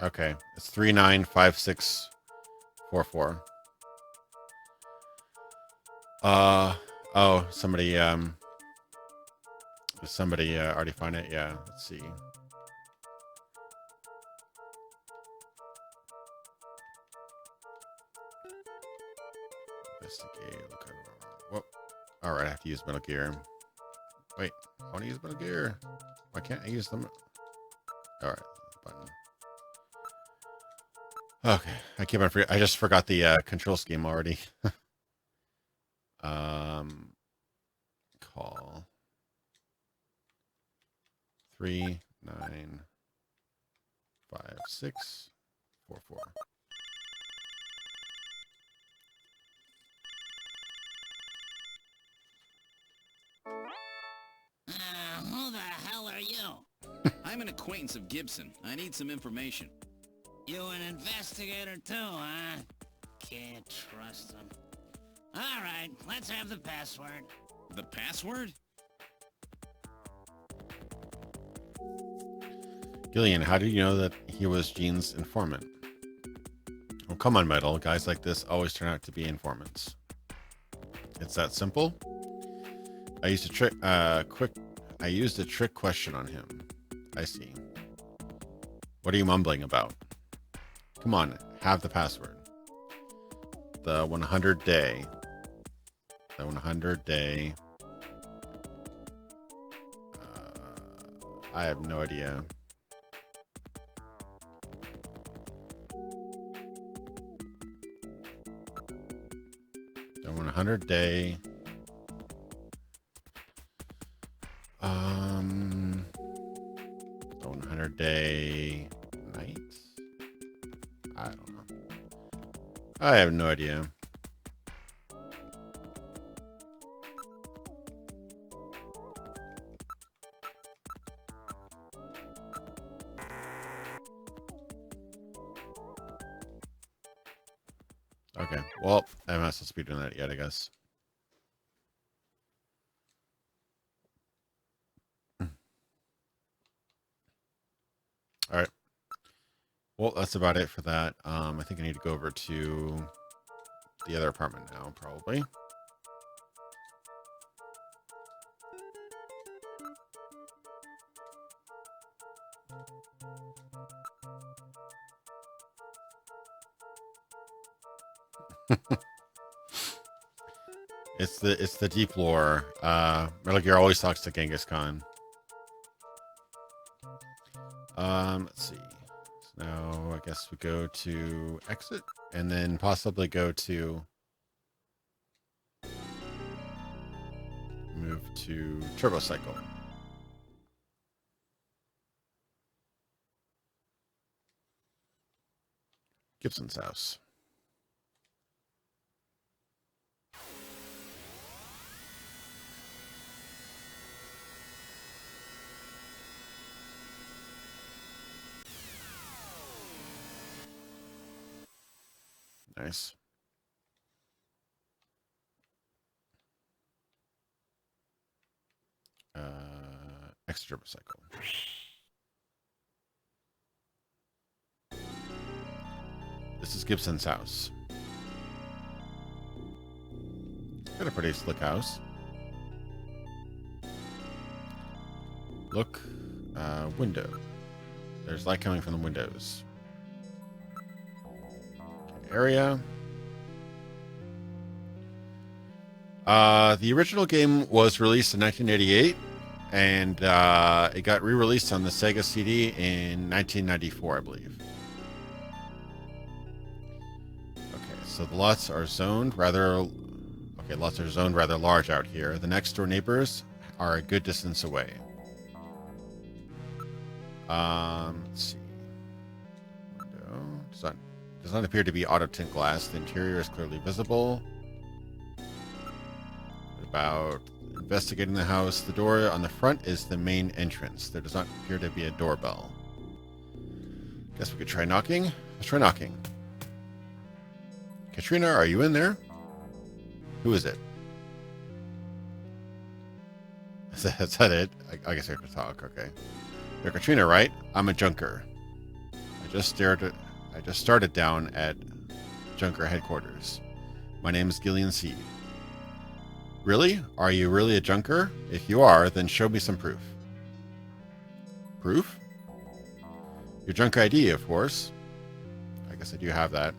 Okay, it's 395644. Oh, somebody already find it? Yeah, let's see. Investigate. Look at. Whoop. All right, I have to use Metal Gear. Wait, I want to use Metal Gear. Why can't I use them? All right, button. Okay, I keep on I just forgot the control scheme already. Call 395644. Who the hell are you? I'm an acquaintance of Gibson. I need some information. You an investigator too, huh? Can't trust him. All right, let's have the password. The password? Gillian, how do you know that he was Gene's informant? Oh, come on, Metal. Guys like this always turn out to be informants. It's that simple. I used a trick question on him. I see. What are you mumbling about? Come on, have the password. The 100 day. The 100 day. I have no idea. The 100 day. The 100 day night. I don't know. I have no idea. Okay, well, I'm not supposed to be doing that yet, I guess. All right. Well, that's about it for that. I think I need to go over to the other apartment now, probably. It's the deep lore. Metal Gear always talks to Genghis Khan. Let's see. So now I guess we go to exit and then possibly go to move to Turbo Cycle. Gibson's house. Nice. Extra Turbo Cycle. This is Gibson's house. Got a pretty slick house. Look, window. There's light coming from the windows. Area. The original game was released in 1988, and it got re-released on the SEGA CD in 1994, I believe. Okay, so the lots are zoned rather... Okay, lots are zoned rather large out here. The next door neighbors are a good distance away. Let's see. Window. Does not appear to be auto tint glass. The interior is clearly visible. About investigating the house. The door on the front is the main entrance. There does not appear to be a doorbell. Guess we could try knocking. Let's try knocking. Katrina, are you in there? Who is it? Is that it? I guess I have to talk. Okay. You're Katrina, right? I'm a junker. I just started down at Junker headquarters. My name is Gillian Seed. Really? Are you really a junker? If you are, then show me some proof. Proof? Your junk ID, of course. I guess I do have that.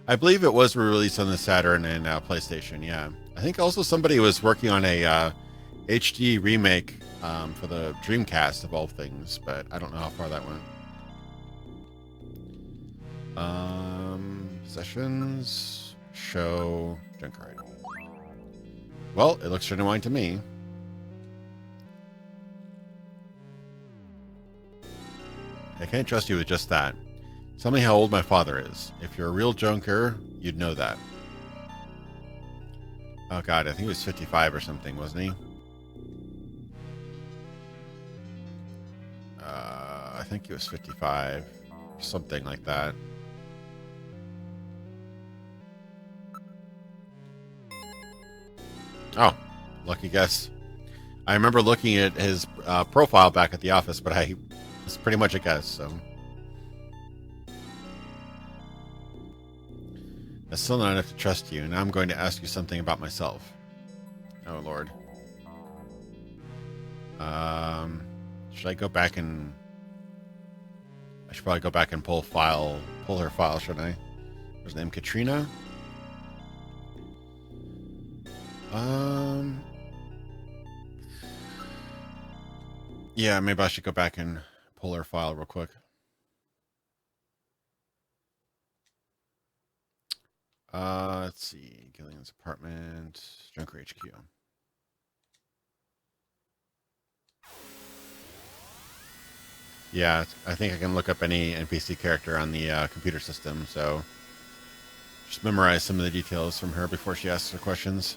I believe it was released on the Saturn and PlayStation, yeah. I think also somebody was working on a HD remake for the Dreamcast, of all things, but I don't know how far that went. Sessions, show, junker ID. Well, it looks genuine to me. I can't trust you with just that. Tell me how old my father is. If you're a real junker, you'd know that. Oh god, I think he was 55 or something, wasn't he? I think he was 55. Something like that. Oh, lucky guess. I remember looking at his profile back at the office, but it's pretty much a guess, so. That's still not enough to trust you. Now I'm going to ask you something about myself. Oh, Lord. Should I go back and... I should probably go back and pull her file, shouldn't I? What's her name? Katrina? Yeah, maybe I should go back and pull her file real quick. Let's see. Gillian's apartment. Junker HQ. Yeah, I think I can look up any NPC character on the computer system, so just memorize some of the details from her before she asks her questions.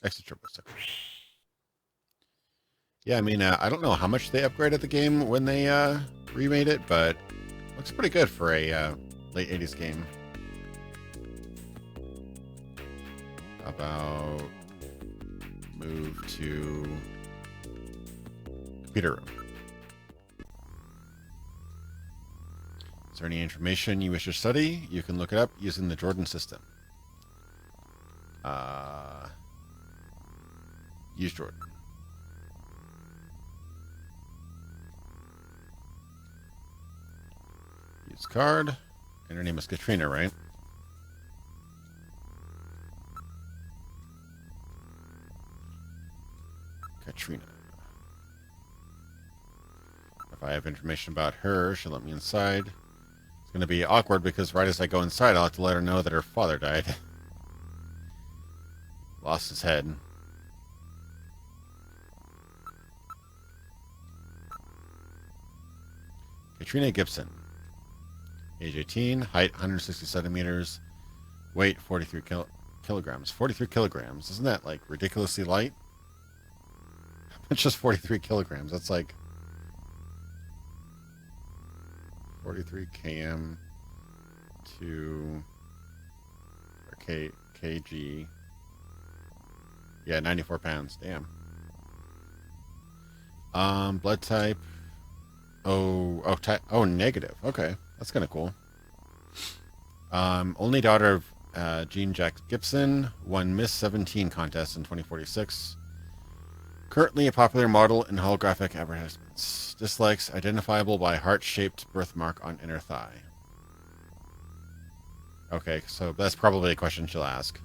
Exit Turbo Cycle. Yeah, I mean, I don't know how much they upgraded the game when they remade it, but it looks pretty good for a late 80s game. How about move to computer room? Is there any information you wish to study? You can look it up using the Jordan system. Use Jordan. Use card. And her name is Katrina, right? Katrina. If I have information about her, she'll let me inside. It's going to be awkward because right as I go inside, I'll have to let her know that her father died. Lost his head. Katrina Gibson. Age 18, height 160 centimeters, weight 43 kilograms. 43 kilograms. Isn't that like ridiculously light? It's just 43 kilograms. That's like 43 km to kg. Yeah, 94 pounds. Damn. Blood type. Oh, negative. Okay, that's kind of cool. Only daughter of Jean Jack Gibson, won Miss 17 contest in 2046. Currently a popular model in holographic advertisements. Dislikes identifiable by heart-shaped birthmark on inner thigh. Okay, so that's probably a question she'll ask.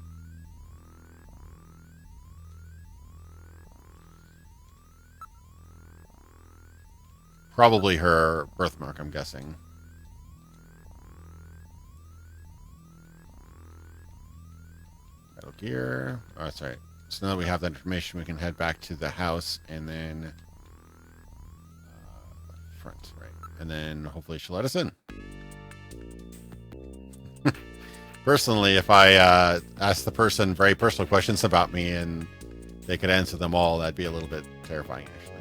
Probably her birthmark, I'm guessing. Metal gear. Oh, that's right. So now that we have that information, we can head back to the house and then front, right? And then hopefully she'll let us in. Personally, if I asked the person very personal questions about me and they could answer them all, that'd be a little bit terrifying, actually.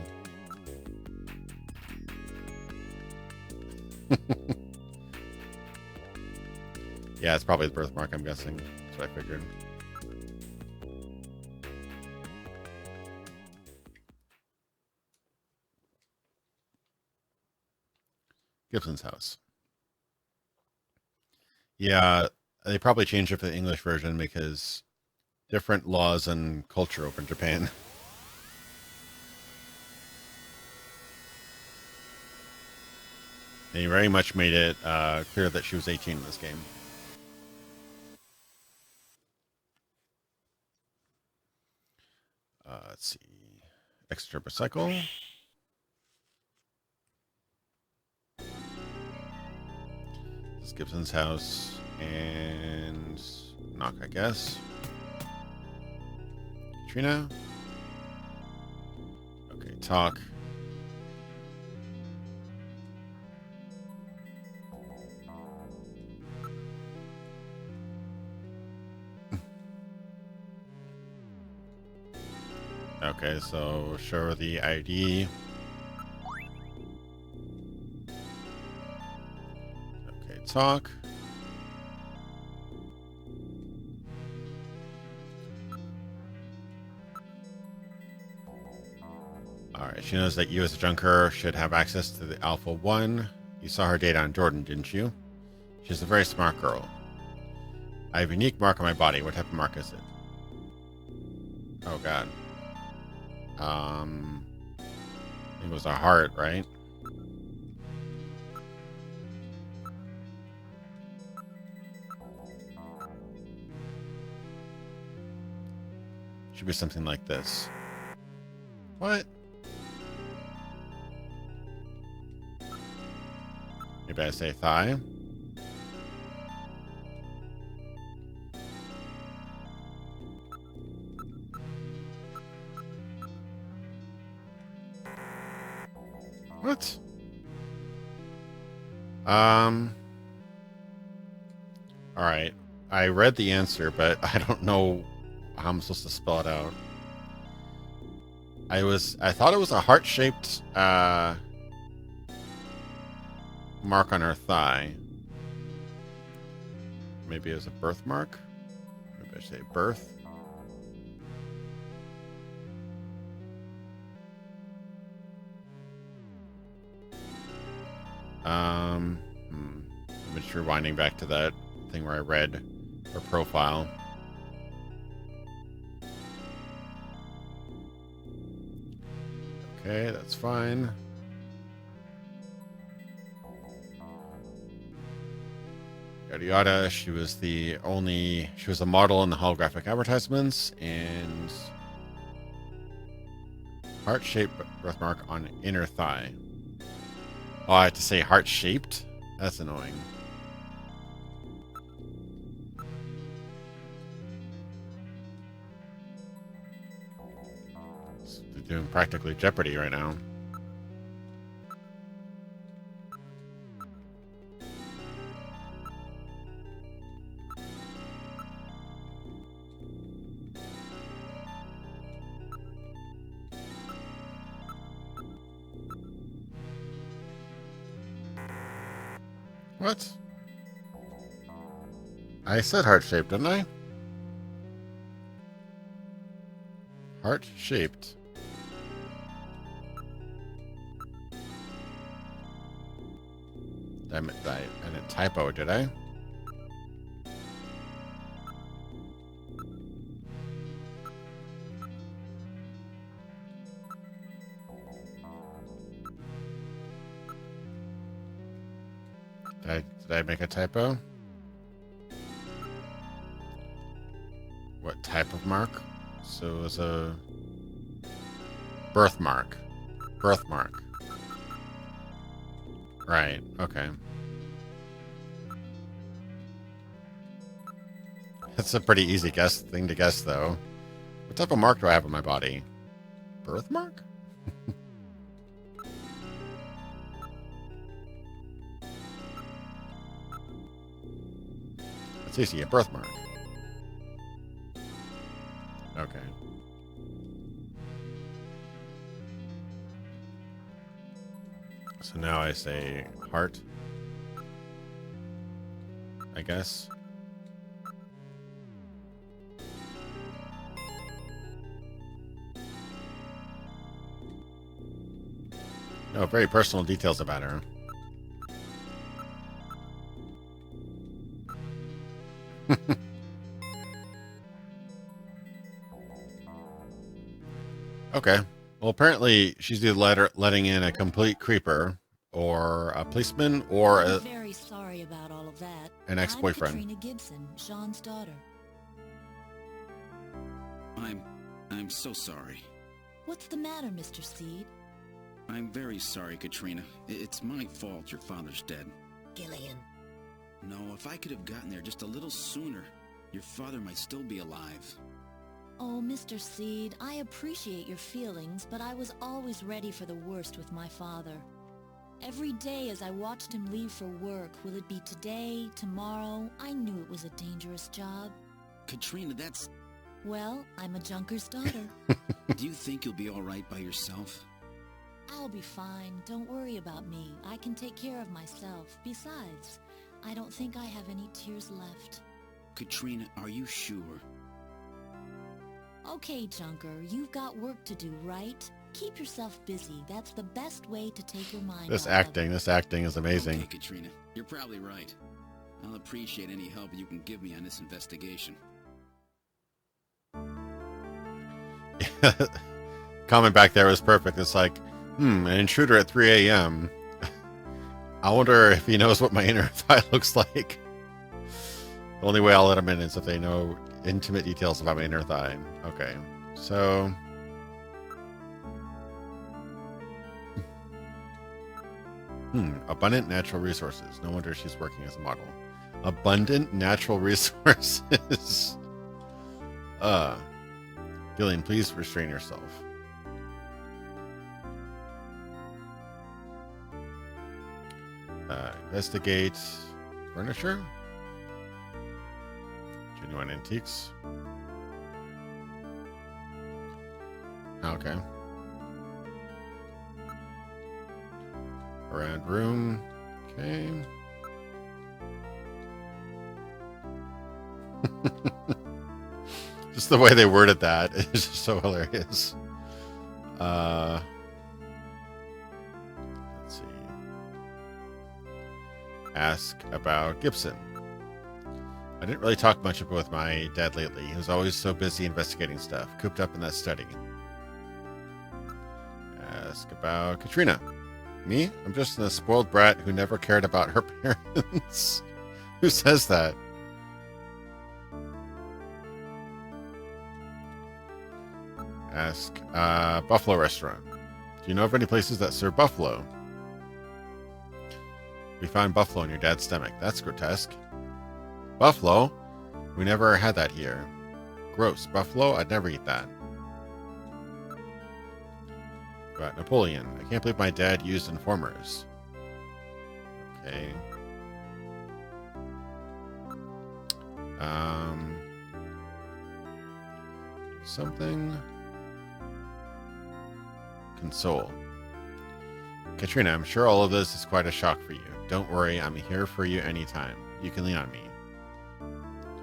Yeah, it's probably the birthmark, I'm guessing. That's what I figured. Gibson's house. Yeah, they probably changed it for the English version because different laws and culture over in Japan. They very much made it clear that she was 18 in this game. Let's see. Extra turbocycle. This is Gibson's house. And knock, I guess. Katrina. Okay, talk. Okay, so show her the ID. Okay, talk. Alright, she knows that you as a junker should have access to the Alpha 1. You saw her data on Jordan, didn't you? She's a very smart girl. I have a unique mark on my body. What type of mark is it? Oh god. I think it was a heart, right? Should be something like this. What? Maybe I say thigh. What? Alright. I read the answer, but I don't know how I'm supposed to spell it out. I thought it was a heart-shaped mark on her thigh. Maybe it was a birthmark? Maybe I should say birth. I'm just rewinding back to that thing where I read her profile. Okay, that's fine. Yada yada. She was a model in the holographic advertisements, and heart-shaped birthmark on inner thigh. Oh, I have to say heart-shaped? That's annoying. They're doing practically Jeopardy right now. What? I said heart-shaped, didn't I? Heart-shaped. I didn't typo, did I? Did I make a typo? What type of mark? So it was a birthmark. Birthmark. Right, okay. That's a pretty easy thing to guess, though. What type of mark do I have on my body? Birthmark? It's easy, a birthmark. Okay. So now I say heart, I guess. No, very personal details about her. Okay. Well, apparently she's either letting in a complete creeper, or a policeman, or I'm very sorry about all of that. an ex-boyfriend. I'm Katrina Gibson, Sean's daughter. I'm so sorry. What's the matter, Mr. Seed? I'm very sorry, Katrina. It's my fault your father's dead. Gillian. No, if I could have gotten there just a little sooner, your father might still be alive. Oh, Mr. Seed, I appreciate your feelings, but I was always ready for the worst with my father. Every day as I watched him leave for work, will it be today, tomorrow? I knew it was a dangerous job. Katrina, that's... Well, I'm a junker's daughter. Do you think you'll be all right by yourself? I'll be fine. Don't worry about me. I can take care of myself. Besides, I don't think I have any tears left. Katrina, are you sure? Okay, Junker, you've got work to do, right? Keep yourself busy. That's the best way to take your mind This off acting is amazing. Okay, Katrina, you're probably right. I'll appreciate any help you can give me on this investigation. Comment back there was perfect. It's like, an intruder at 3 a.m. I wonder if he knows what my inner thigh looks like. The only way I'll let him in is if they know intimate details about my inner thigh. Okay, so... Abundant natural resources. No wonder she's working as a model. Abundant natural resources. Gillian, please restrain yourself. Investigate furniture. Genuine antiques. Okay. Around room. Okay. Just the way they worded that is just so hilarious. Let's see. Ask about Gibson. I didn't really talk much with my dad lately. He was always so busy investigating stuff, cooped up in that study. Ask about Katrina. Me? I'm just a spoiled brat who never cared about her parents. Who says that? Ask Buffalo Restaurant. Do you know of any places that serve buffalo? We found buffalo in your dad's stomach. That's grotesque. Buffalo? We never had that here. Gross. Buffalo? I'd never eat that. But Napoleon. I can't believe my dad used informers. Okay. Something. Console. Katrina, I'm sure all of this is quite a shock for you. Don't worry, I'm here for you anytime. You can lean on me.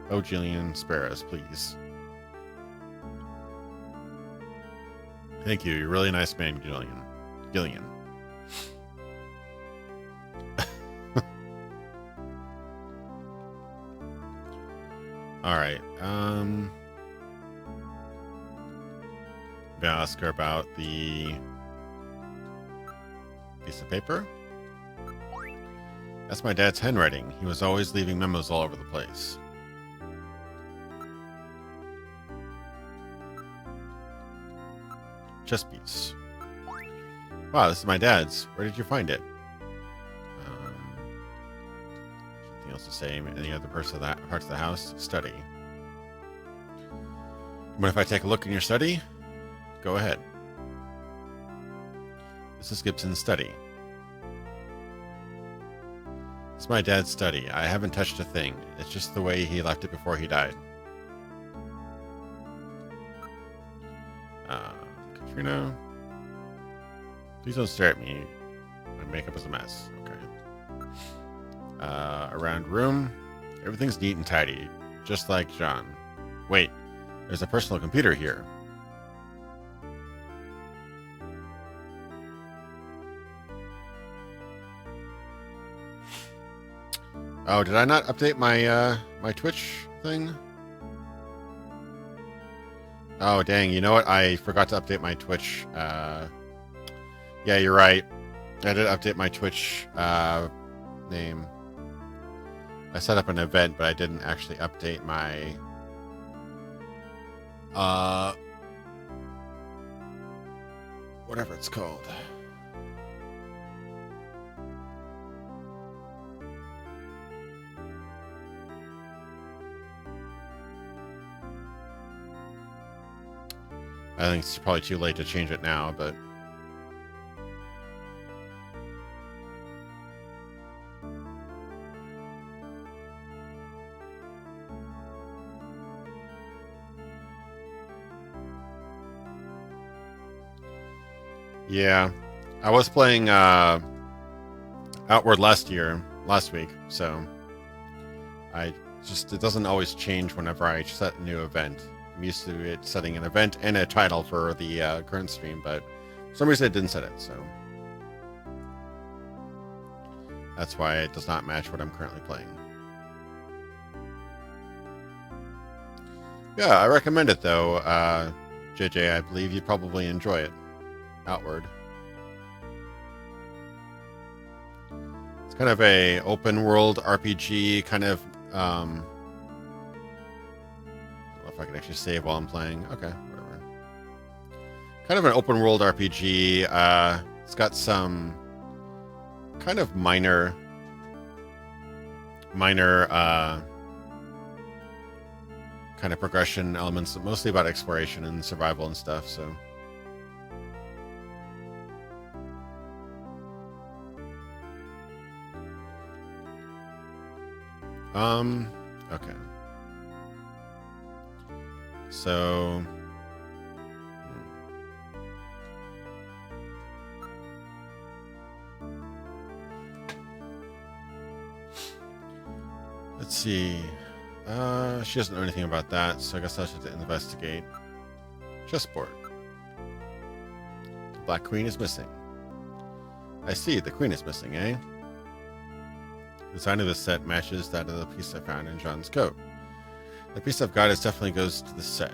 Oh, Jillian, spare us, please. Thank you. You're a really nice man, Gillian. All right. I'm gonna ask her about the piece of paper. That's my dad's handwriting. He was always leaving memos all over the place. Chess piece. Wow, this is my dad's. Where did you find it? Something else to say? Any other parts of the house? Study. What if I take a look in your study? Go ahead. This is Gibson's study. It's my dad's study. I haven't touched a thing. It's just the way he left it before he died. Katrina. Please don't stare at me. My makeup is a mess. Okay. Around room. Everything's neat and tidy. Just like John. Wait. There's a personal computer here. Oh, did I not update my my Twitch thing? Oh, dang. You know what? I forgot to update my Twitch. Yeah, you're right. I did update my Twitch name. I set up an event, but I didn't actually update my... whatever it's called. I think it's probably too late to change it now, but... yeah, I was playing Outward last week, so it doesn't always change whenever I set a new event. I'm used to it setting an event and a title for the current stream, but for some reason it didn't set it, so that's why it does not match what I'm currently playing. Yeah, I recommend it though, JJ. I believe you'd probably enjoy it. Outward. It's kind of a open world RPG kind of I don't know if I can actually save while I'm playing. Okay, whatever. Kind of an open world RPG. It's got some kind of minor kind of progression elements, mostly about exploration and survival and stuff, so okay. So let's see. She doesn't know anything about that, so I guess I should investigate. Chessboard. The Black Queen is missing. I see, the Queen is missing, eh? The design of this set matches that of the piece I found in John's coat. The piece I've got definitely goes to the set.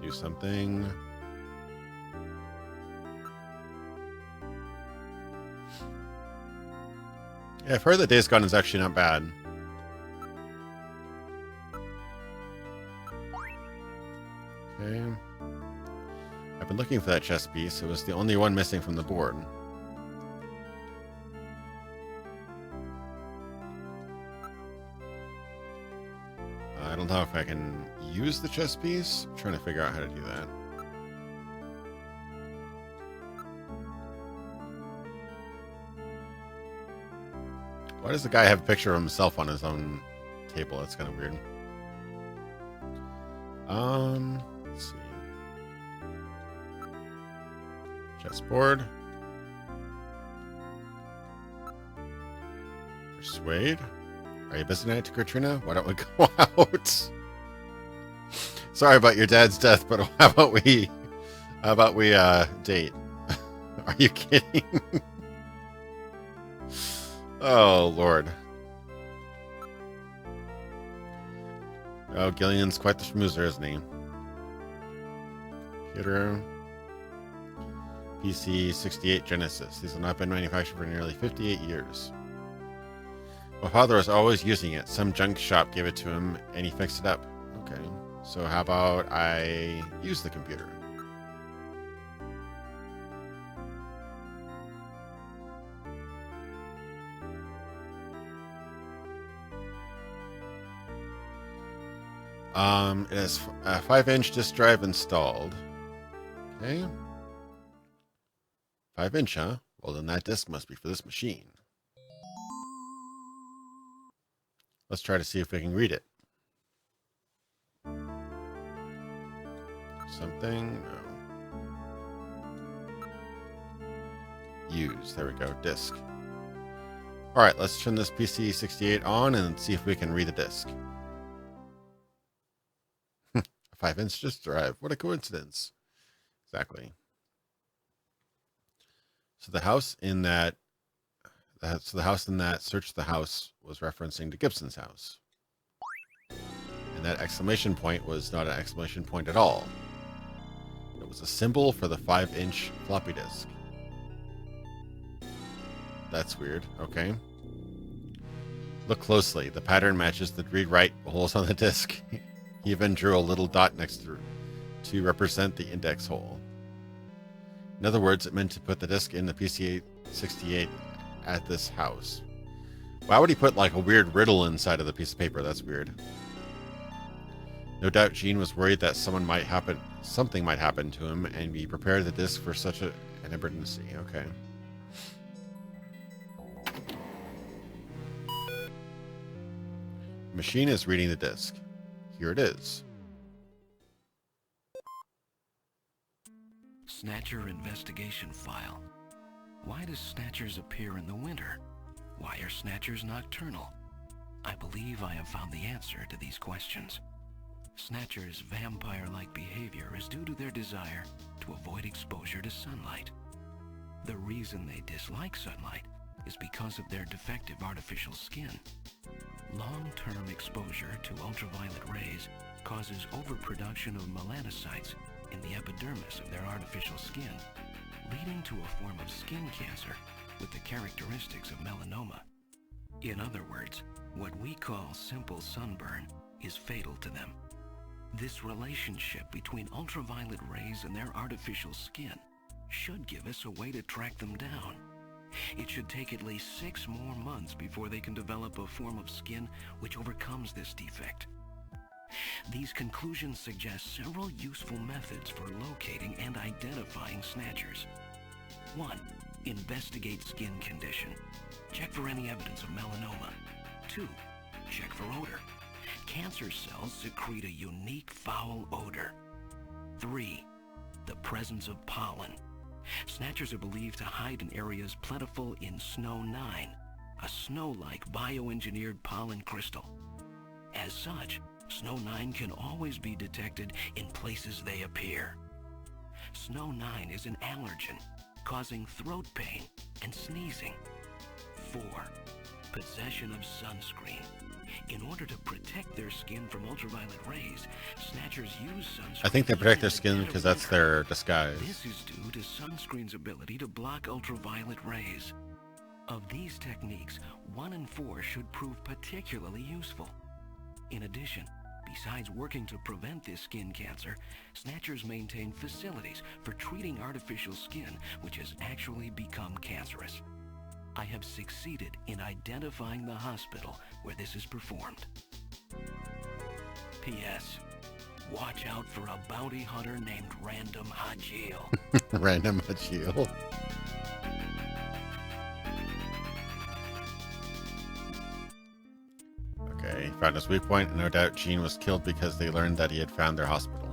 Do something. Yeah, I've heard that Days Gone is actually not bad. Okay. I've been looking for that chess piece. It was the only one missing from the board. I don't know if I can use the chess piece. I'm trying to figure out how to do that. Why does the guy have a picture of himself on his own table? That's kind of weird. Let's see. Chessboard. Persuade. Are you busy tonight, Katrina? Why don't we go out? Sorry about your dad's death, but how about we date? Are you kidding? Oh, Lord. Oh, Gillian's quite the schmoozer, isn't he? Computer. PC 68 Genesis. These have not been manufactured for nearly 58 years. My father was always using it. Some junk shop gave it to him, and he fixed it up. Okay. So how about I use the computer? It has a 5-inch disk drive installed. Okay. 5-inch, huh? Well, then that disk must be for this machine. Let's try to see if we can read it. Something? No. Use. There we go. Disk. Alright, let's turn this PC68 on and see if we can read the disk. 5-inch disk drive. What a coincidence. Exactly. So the house in that search the house was referencing to Gibson's house. And that exclamation point was not an exclamation point at all. It was a symbol for the 5-inch floppy disk. That's weird. Okay. Look closely. The pattern matches the read-write holes on the disk. He even drew a little dot next to represent the index hole. In other words, it meant to put the disk in the PC68 at this house. Why would he put like a weird riddle inside of the piece of paper? That's weird. No doubt Jean was worried that something might happen to him, and he prepared the disk for such an emergency. Okay. The machine is reading the disk. Here it is. Snatcher investigation file. Why does Snatchers appear in the winter? Why are Snatchers nocturnal? I believe I have found the answer to these questions. Snatchers' vampire-like behavior is due to their desire to avoid exposure to sunlight. The reason they dislike sunlight is because of their defective artificial skin. Long-term exposure to ultraviolet rays causes overproduction of melanocytes in the epidermis of their artificial skin, leading to a form of skin cancer with the characteristics of melanoma. In other words, what we call simple sunburn is fatal to them. This relationship between ultraviolet rays and their artificial skin should give us a way to track them down. It should take at least 6 more months before they can develop a form of skin which overcomes this defect. These conclusions suggest several useful methods for locating and identifying Snatchers. 1. Investigate skin condition. Check for any evidence of melanoma. 2. Check for odor. Cancer cells secrete a unique foul odor. 3. The presence of pollen. Snatchers are believed to hide in areas plentiful in Snow 9, a snow-like bioengineered pollen crystal. As such, Snow 9 can always be detected in places they appear. Snow 9 is an allergen, causing throat pain and sneezing. 4. Possession of sunscreen. In order to protect their skin from ultraviolet rays, Snatchers use sunscreen. I think they protect their skin because that's their disguise. This is due to sunscreen's ability to block ultraviolet rays. Of these techniques, 1 in 4 should prove particularly useful. In addition, besides working to prevent this skin cancer, Snatchers maintain facilities for treating artificial skin which has actually become cancerous. I have succeeded in identifying the hospital where this is performed. P.S. Watch out for a bounty hunter named Random Hajil. Random Hajil. Okay, found his weak point, and no doubt Gene was killed because they learned that he had found their hospital.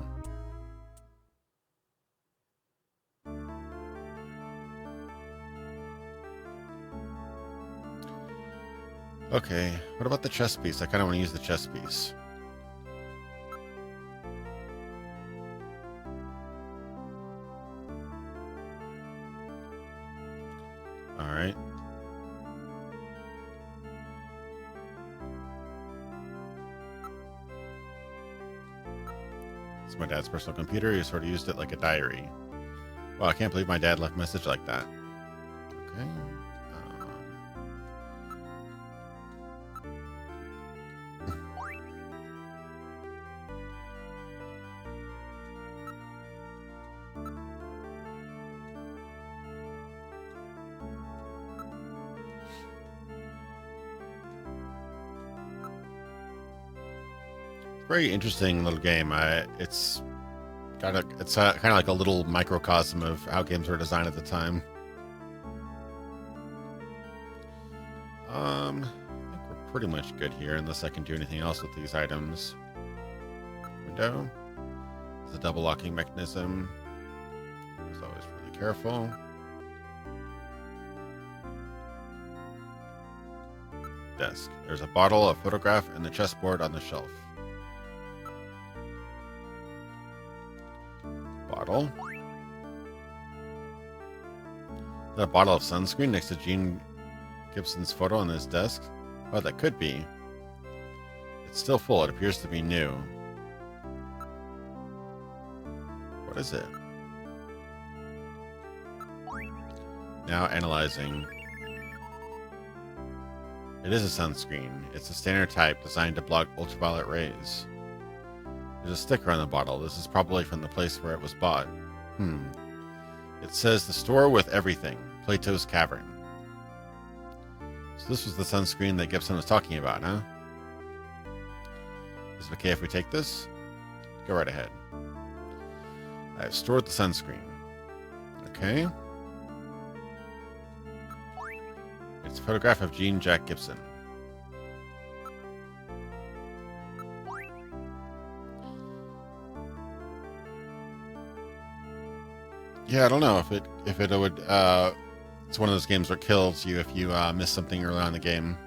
Okay, what about the chess piece? I kind of want to use the chess piece. Alright. It's my dad's personal computer. He sort of used it like a diary. Wow, I can't believe my dad left a message like that. Okay. Very interesting little game. It's kind of like a little microcosm of how games were designed at the time. I think we're pretty much good here, unless I can do anything else with these items. Window. There's a double locking mechanism. I was always really careful. Desk. There's a bottle, a photograph, and the chessboard on the shelf. Bottle. A bottle of sunscreen next to Gene Gibson's photo on his desk. Oh, that could be. It's still full. It appears to be new. What is it? Now analyzing. It is a sunscreen. It's a standard type designed to block ultraviolet rays. There's a sticker on the bottle. This is probably from the place where it was bought. It says the store with everything. Plato's Cavern. So this was the sunscreen that Gibson was talking about, huh? Is it okay if we take this? Go right ahead. I've stored the sunscreen. Okay. It's a photograph of Gene Jack Gibson. Yeah, I don't know if it would. It's one of those games where it kills you if you miss something early on in the game.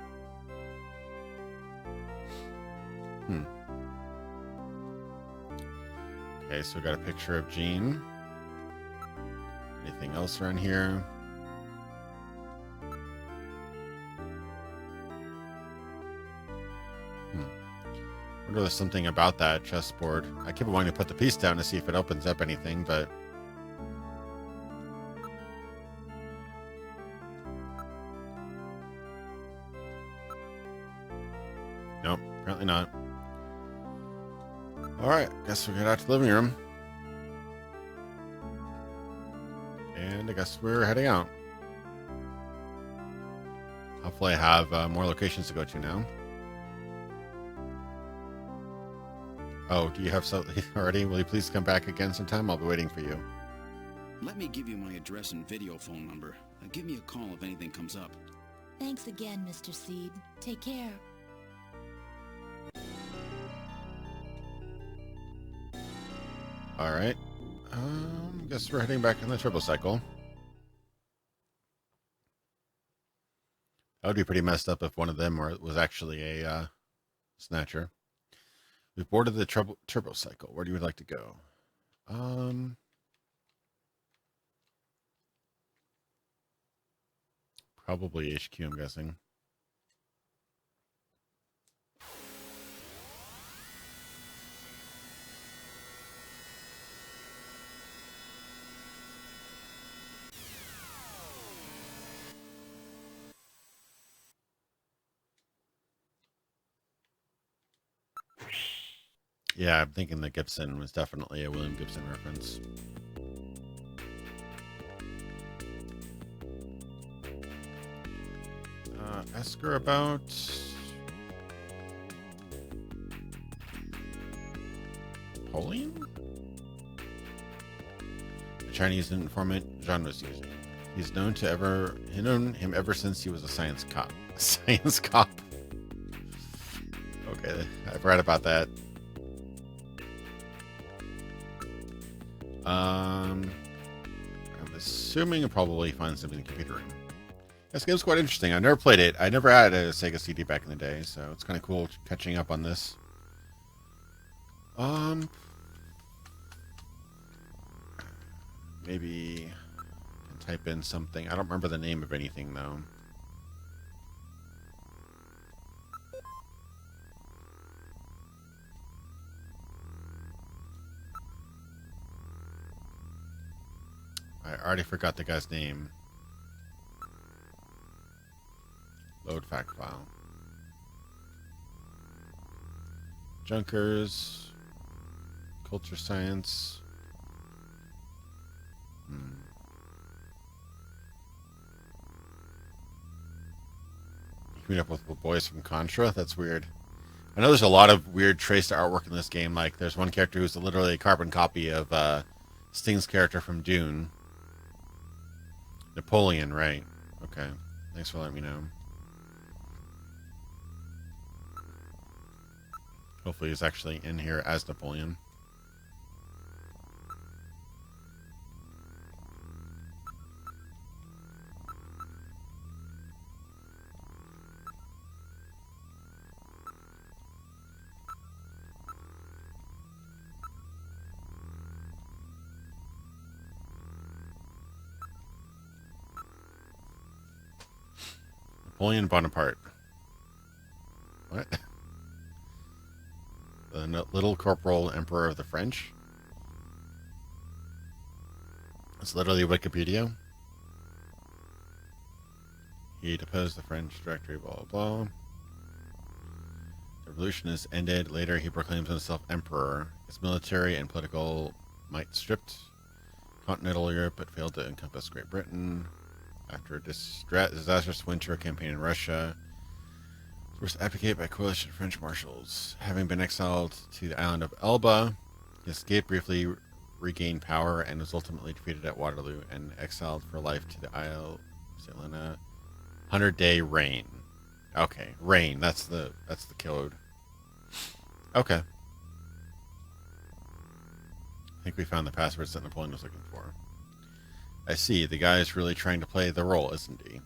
Okay, so we got a picture of Gene. Anything else around here? I wonder if there's something about that chessboard. I keep wanting to put the piece down to see if it opens up anything, but nope, apparently not. Alright, guess we'll get out to the living room. And I guess we're heading out. Hopefully I have more locations to go to now. Oh, do you have something already? Will you please come back again sometime? I'll be waiting for you. Let me give you my address and video phone number. Give me a call if anything comes up. Thanks again, Mr. Seed. Take care. Alright. Guess we're heading back in the turbo cycle. That would be pretty messed up if one of them was actually a Snatcher. We've boarded the turbo cycle. Where do you like to go? Probably HQ, I'm guessing. Yeah, I'm thinking the Gibson was definitely a William Gibson reference. Ask her about Napoleon? The Chinese informant Jean was using. He's known him ever since he was a science cop. Science cop. Okay, I've read about that. I'm assuming you'll probably find something in the computer room. This game's quite interesting. I've never played it. I never had a Sega CD back in the day, so it's kind of cool catching up on this. Maybe I can type in something. I don't remember the name of anything though. I already forgot the guy's name. Load fact file. Junkers. Culture science. Meet up with the boys from Contra? That's weird. I know there's a lot of weird traced artwork in this game. Like, there's one character who's literally a carbon copy of Sting's character from Dune. Napoleon, right. Okay. Thanks for letting me know. Hopefully he's actually in here as Napoleon. Napoleon Bonaparte. What? The little corporal emperor of the French? It's literally Wikipedia. He deposed the French directory, blah, blah, blah. The revolution is ended. Later, he proclaims himself emperor. His military and political might stripped continental Europe, but failed to encompass Great Britain. After a disastrous winter campaign in Russia, was abdicated by coalition French marshals. Having been exiled to the island of Elba, he escaped, briefly regained power, and was ultimately defeated at Waterloo and exiled for life to the Isle of Selena. 100-day reign. Okay, reign. That's the code. Okay. I think we found the passwords that Napoleon was looking for. I see. The guy is really trying to play the role, isn't he?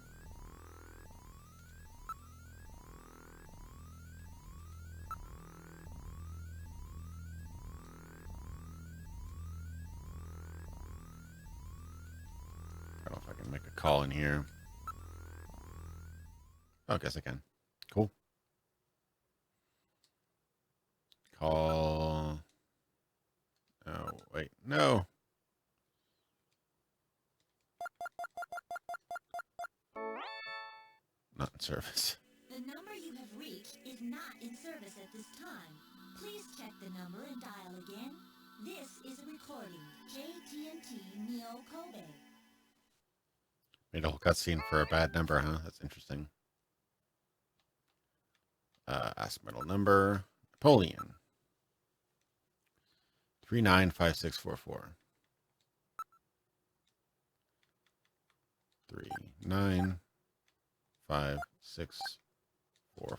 I don't know if I can make a call in here. Oh, I guess I can. Cool. Call. Oh, wait. No. Not in service. The number you have reached is not in service at this time. Please check the number and dial again. This is a recording. JT&T Neo Kobe. Made a whole cutscene for a bad number, huh? That's interesting. Ask middle number. Napoleon. 395644. 395644.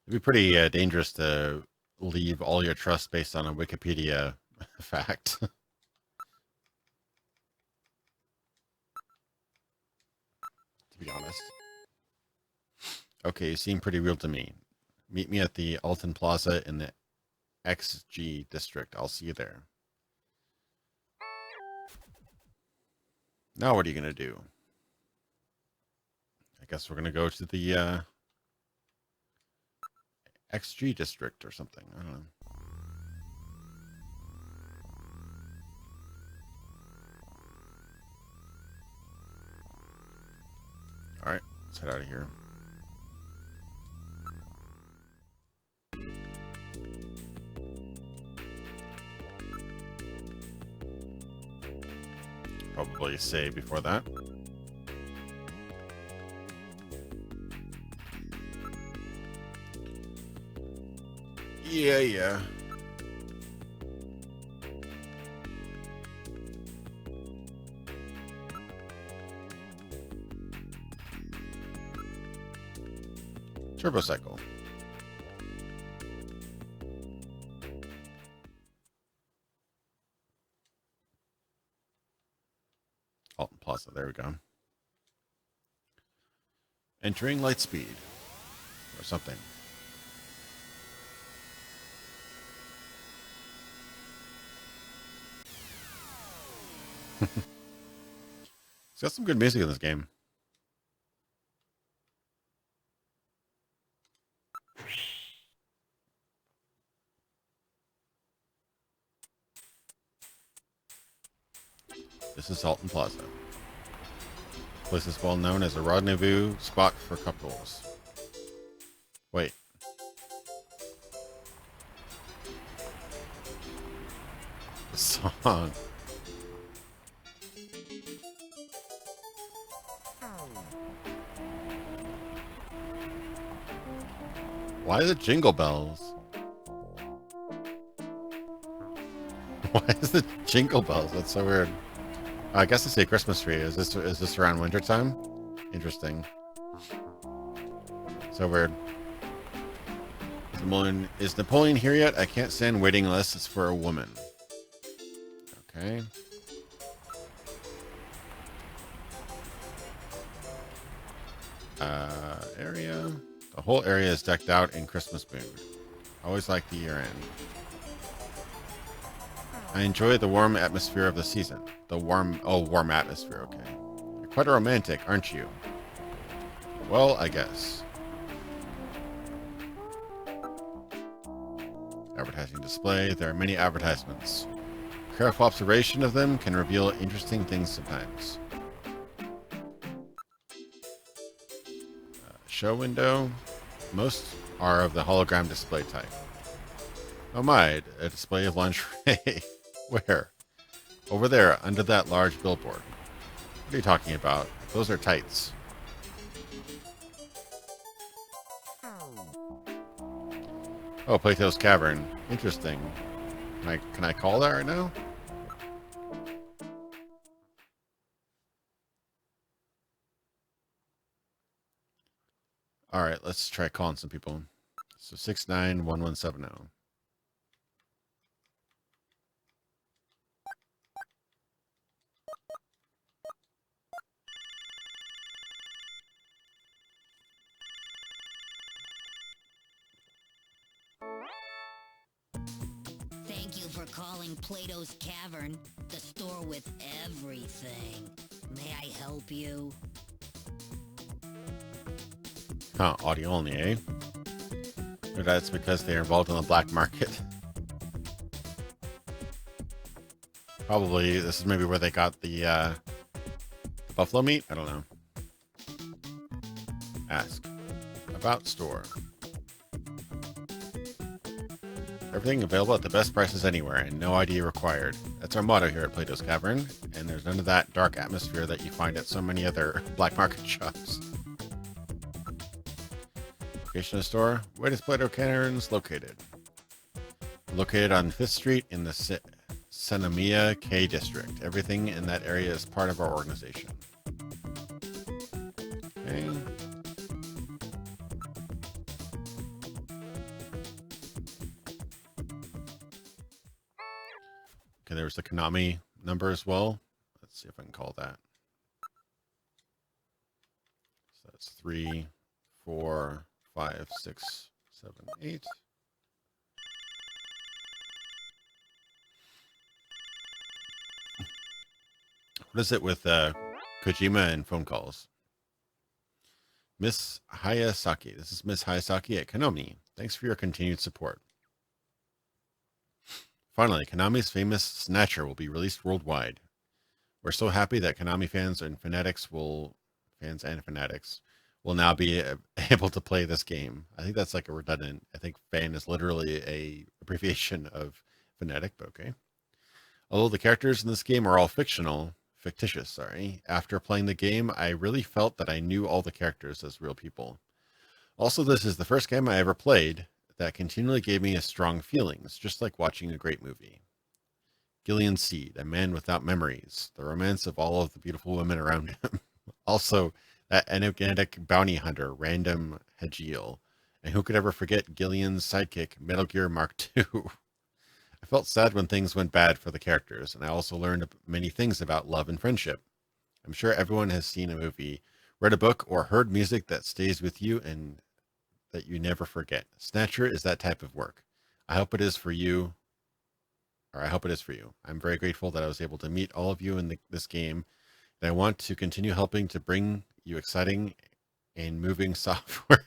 It'd be pretty dangerous to leave all your trust based on a Wikipedia fact. To be honest. Okay, you seem pretty real to me. Meet me at the Alton Plaza in the XG district. I'll see you there. Now what are you going to do? I guess we're going to go to the XG district or something. I don't know. All right, let's head out of here. Probably save before that. Yeah. Turbo cycle. Alton Plaza, there we go. Entering Lightspeed. Or something. It's got some good music in this game. This is Alton Plaza. The place is well known as a rendezvous spot for couples. Wait. The song. Why is it Jingle Bells? Why is it Jingle Bells? That's so weird. I guess I see a Christmas tree. Is this around winter time? Interesting. So weird. Is Napoleon here yet? I can't stand waiting unless it's for a woman. Okay. Area. The whole area is decked out in Christmas mood. Always like the year end. I enjoy the warm atmosphere of the season. The warm atmosphere, okay. You're quite a romantic, aren't you? Well, I guess. Advertising display. There are many advertisements. Careful observation of them can reveal interesting things sometimes. Show window. Most are of the hologram display type. Oh my, a display of lingerie. Where? Over there, under that large billboard. What are you talking about? Those are tights. Oh, Plato's Cavern. Interesting. Can I call that right now? All right, let's try calling some people. So 691170. Thank you for calling Plato's Cavern, the store with everything. May I help you? Huh, audio only, eh? But that's because they're involved in the black market. Probably, this is maybe where they got the buffalo meat? I don't know. Ask. About store. Everything available at the best prices anywhere, and no ID required. That's our motto here at Plato's Cavern, and there's none of that dark atmosphere that you find at so many other black market shops. Location of the store. Where is Plato Caverns located? Located on 5th Street in the Senamiya K district. Everything in that area is part of our organization. Okay. Okay, there's the Konami number as well. Let's see if I can call that. So that's 3, 4, 5, 6, 7, 8. What is it with Kojima and phone calls? Miss Hayasaki. This is Miss Hayasaki at Konami. Thanks for your continued support. Finally, Konami's famous Snatcher will be released worldwide. We're so happy that Konami fans and fanatics will now be able to play this game. I think that's like a redundant. I think fan is literally a abbreviation of fanatic, but okay. Although the characters in this game are all fictitious, after playing the game, I really felt that I knew all the characters as real people. Also, this is the first game I ever played that continually gave me strong feelings, just like watching a great movie. Gillian Seed, a man without memories, the romance of all of the beautiful women around him. Also, that enigmatic bounty hunter, Random Hajiel. And who could ever forget Gillian's sidekick, Metal Gear Mark II? I felt sad when things went bad for the characters, and I also learned many things about love and friendship. I'm sure everyone has seen a movie, read a book, or heard music that stays with you and that you never forget. Snatcher is that type of work. I hope it is for you. I'm very grateful that I was able to meet all of you in this game, and I want to continue helping to bring you exciting and moving software.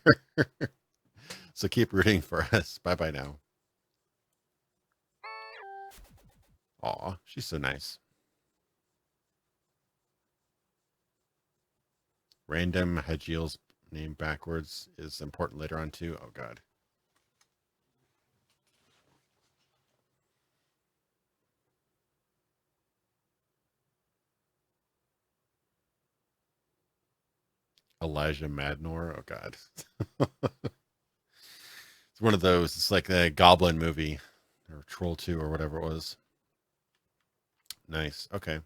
So keep rooting for us. Bye-bye now. Aw, she's so nice. Random Hajiel's name backwards is important later on too. Oh god. Elijah Madnor. Oh god. It's one of those. It's like the Goblin movie or Troll 2 or whatever it was. Nice. Okay.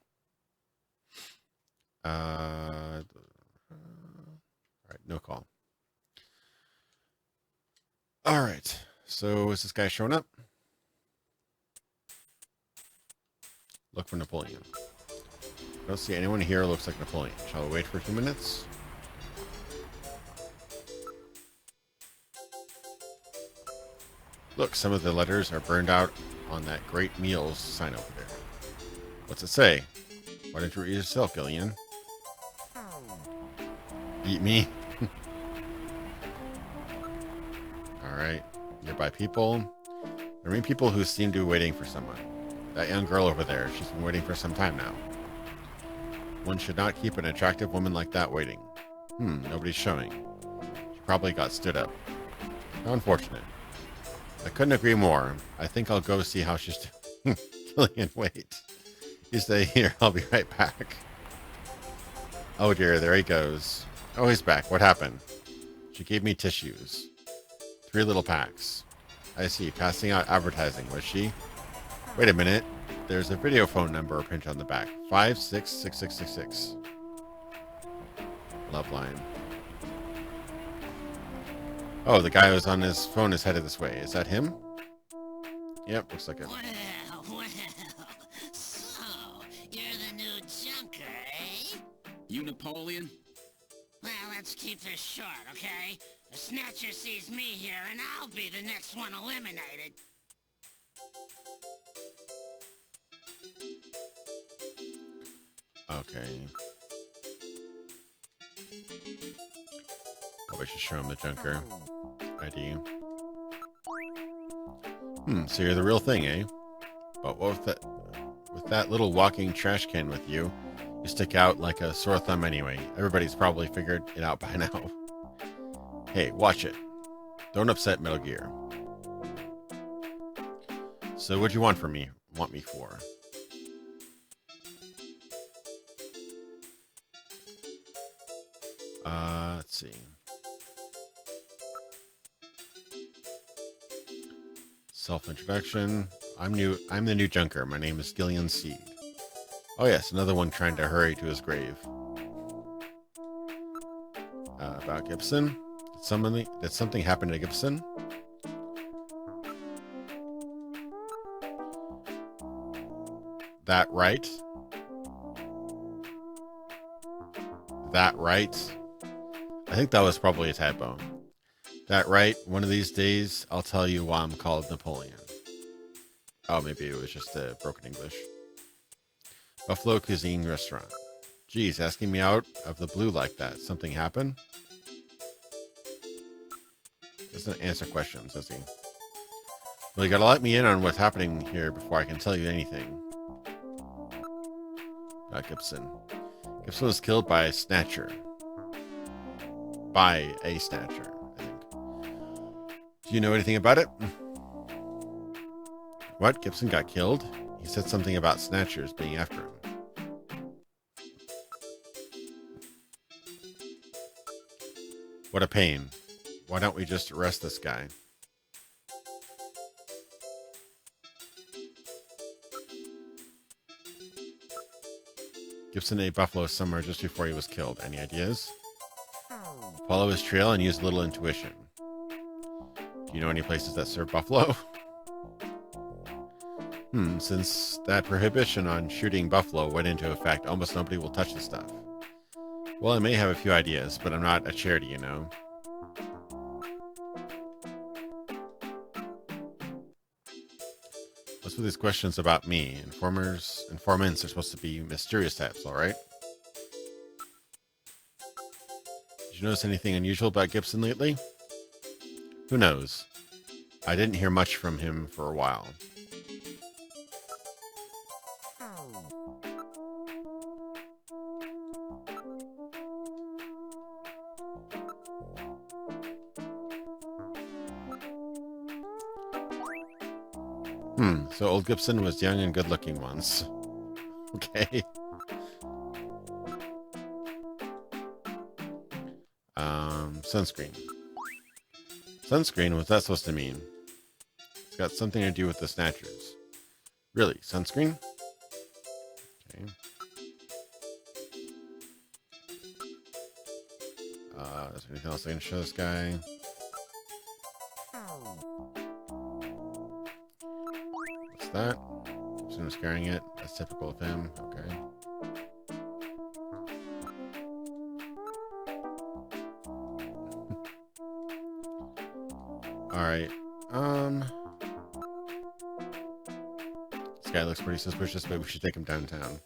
All right, no call. All right. So is this guy showing up? Look for Napoleon. Don't see anyone here. Looks like Napoleon. Shall we wait for 2 minutes? Look, some of the letters are burned out on that great meals sign over there. What's it say? Why don't you read it yourself, Gillian? Beat me? Alright. Nearby people. There are people who seem to be waiting for someone. That young girl over there, she's been waiting for some time now. One should not keep an attractive woman like that waiting. Nobody's showing. She probably got stood up. How unfortunate. I couldn't agree more. I think I'll go see how she's doing. Gillian, wait. You stay here. I'll be right back. Oh dear, there he goes. Oh, he's back. What happened? She gave me tissues. 3 little packs. I see. Passing out advertising, was she? Wait a minute. There's a video phone number printed on the back. 566666. Love line. Oh, the guy who's on his phone is headed this way. Is that him? Yep, looks like it. Well, so, you're the new junker, eh? You Napoleon? Well, let's keep this short, okay? The Snatcher sees me here, and I'll be the next one eliminated. Okay. Probably should show him the junker ID. So you're the real thing, eh? But what with that little walking trash can with you, you stick out like a sore thumb anyway. Everybody's probably figured it out by now. Hey, watch it. Don't upset Metal Gear. So what'd you want from me? Want me for? Let's see. Self-introduction. I'm the new junker. My name is Gillian Seed. Oh yes, another one trying to hurry to his grave. About Gibson. Did something happen to Gibson? That right? That right? I think that was probably a typo. That right? One of these days, I'll tell you why I'm called Napoleon. Oh, maybe it was just a broken English. Buffalo Cuisine Restaurant. Geez, asking me out of the blue like that. Something happened? Doesn't answer questions, does he? Well, you gotta let me in on what's happening here before I can tell you anything. Gibson. Gibson was killed by a Snatcher. By a Snatcher, I think. Do you know anything about it? What? Gibson got killed? He said something about Snatchers being after him. What a pain. Why don't we just arrest this guy? Gibson ate buffalo somewhere just before he was killed. Any ideas? Follow his trail and use a little intuition. Do you know any places that serve buffalo? Since that prohibition on shooting buffalo went into effect, almost nobody will touch the stuff. Well, I may have a few ideas, but I'm not a charity, you know. What's with these questions about me? Informants are supposed to be mysterious types, alright? Did you notice anything unusual about Gibson lately? Who knows? I didn't hear much from him for a while. So old Gibson was young and good-looking once. Okay. Sunscreen. Sunscreen? What's that supposed to mean? It's got something to do with the Snatchers. Really? Sunscreen? Okay. Is there anything else I can show this guy? What's that? Gibson was carrying it. That's typical of him. Okay. Alright. This guy looks pretty suspicious, but we should take him downtown.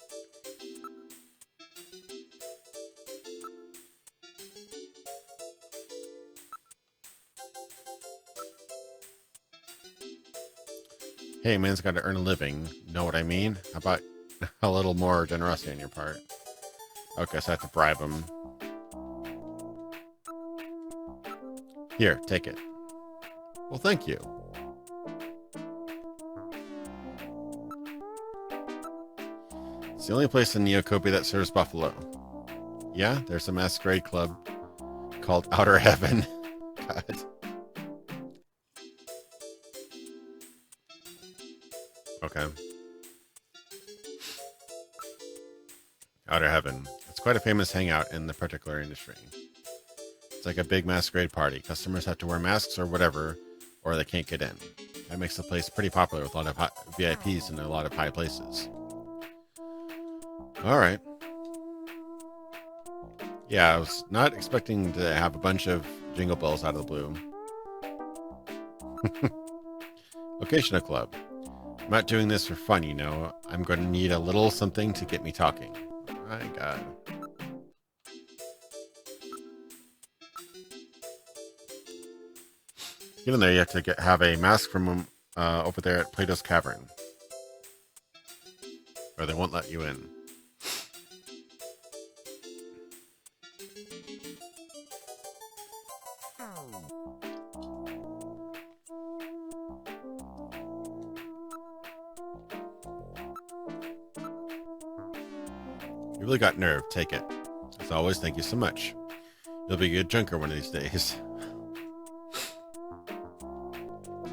Hey, man's got to earn a living. Know what I mean? How about a little more generosity on your part? Okay, so I have to bribe him. Here, take it. Well, thank you. It's the only place in Neocopi that serves buffalo. Yeah, there's a masquerade club called Outer Heaven. God. Okay. Outer Heaven. It's quite a famous hangout in the particular industry. It's like a big masquerade party. Customers have to wear masks or whatever, or they can't get in. That makes the place pretty popular with a lot of VIPs in a lot of high places. Alright. Yeah, I was not expecting to have a bunch of jingle bells out of the blue. Location of club. I'm not doing this for fun, you know. I'm going to need a little something to get me talking. My God. Get in there, you have to have a mask from over there at Plato's Cavern. Or they won't let you in. You really got nerve. Take it. As always, thank you so much. You'll be a good junker one of these days.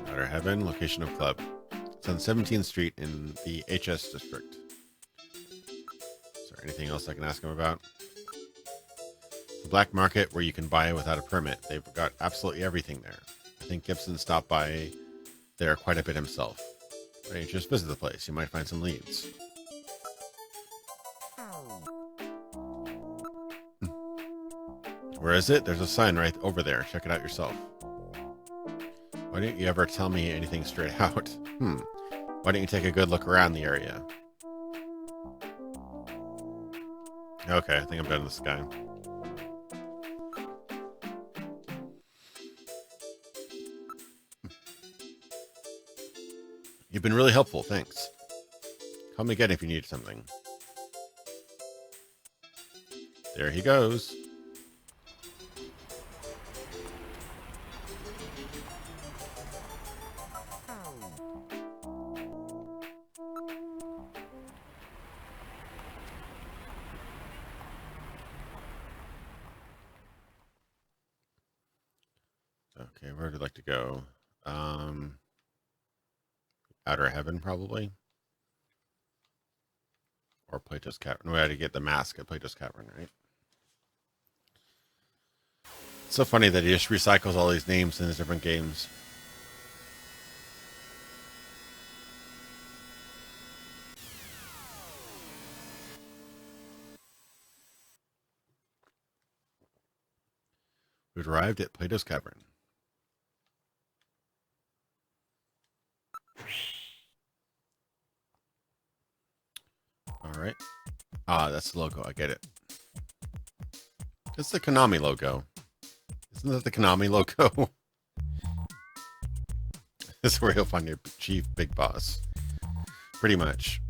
Outer Heaven, location of club. It's on 17th Street in the HS district. Is there anything else I can ask him about? The black market where you can buy without a permit. They've got absolutely everything there. I think Gibson stopped by there quite a bit himself. Why don't you just visit the place? You might find some leads. Where is it? There's a sign right over there. Check it out yourself. Why didn't you ever tell me anything straight out? Why don't you take a good look around the area? Okay, I think I'm done with this guy. You've been really helpful. Thanks. Call me again if you need something. There he goes. Okay, where would I like to go? Outer Heaven, probably. Or Plato's Cavern. We had to get the mask at Plato's Cavern, right? It's so funny that he just recycles all these names in his different games. We've arrived at Plato's Cavern. All right. Ah, that's the logo. I get it. It's the Konami logo. Isn't that the Konami logo? This is where you'll find your chief big boss. Pretty much.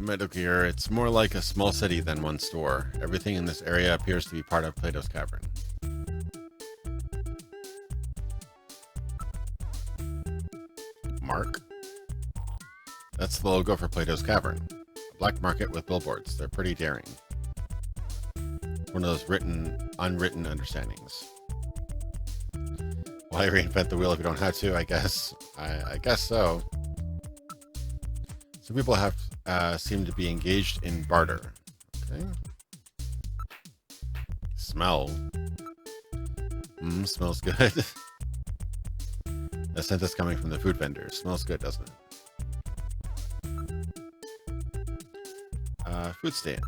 Metal Gear, it's more like a small city than one store. Everything in this area appears to be part of Plato's Cavern. Mark? That's the logo for Plato's Cavern. A black market with billboards. They're pretty daring. One of those unwritten understandings. Why reinvent the wheel if you don't have to? I guess. I guess so. Some people have seem to be engaged in barter. Okay. Smell. Smells good. The scent is coming from the food vendors. Smells good, doesn't it? Food stand.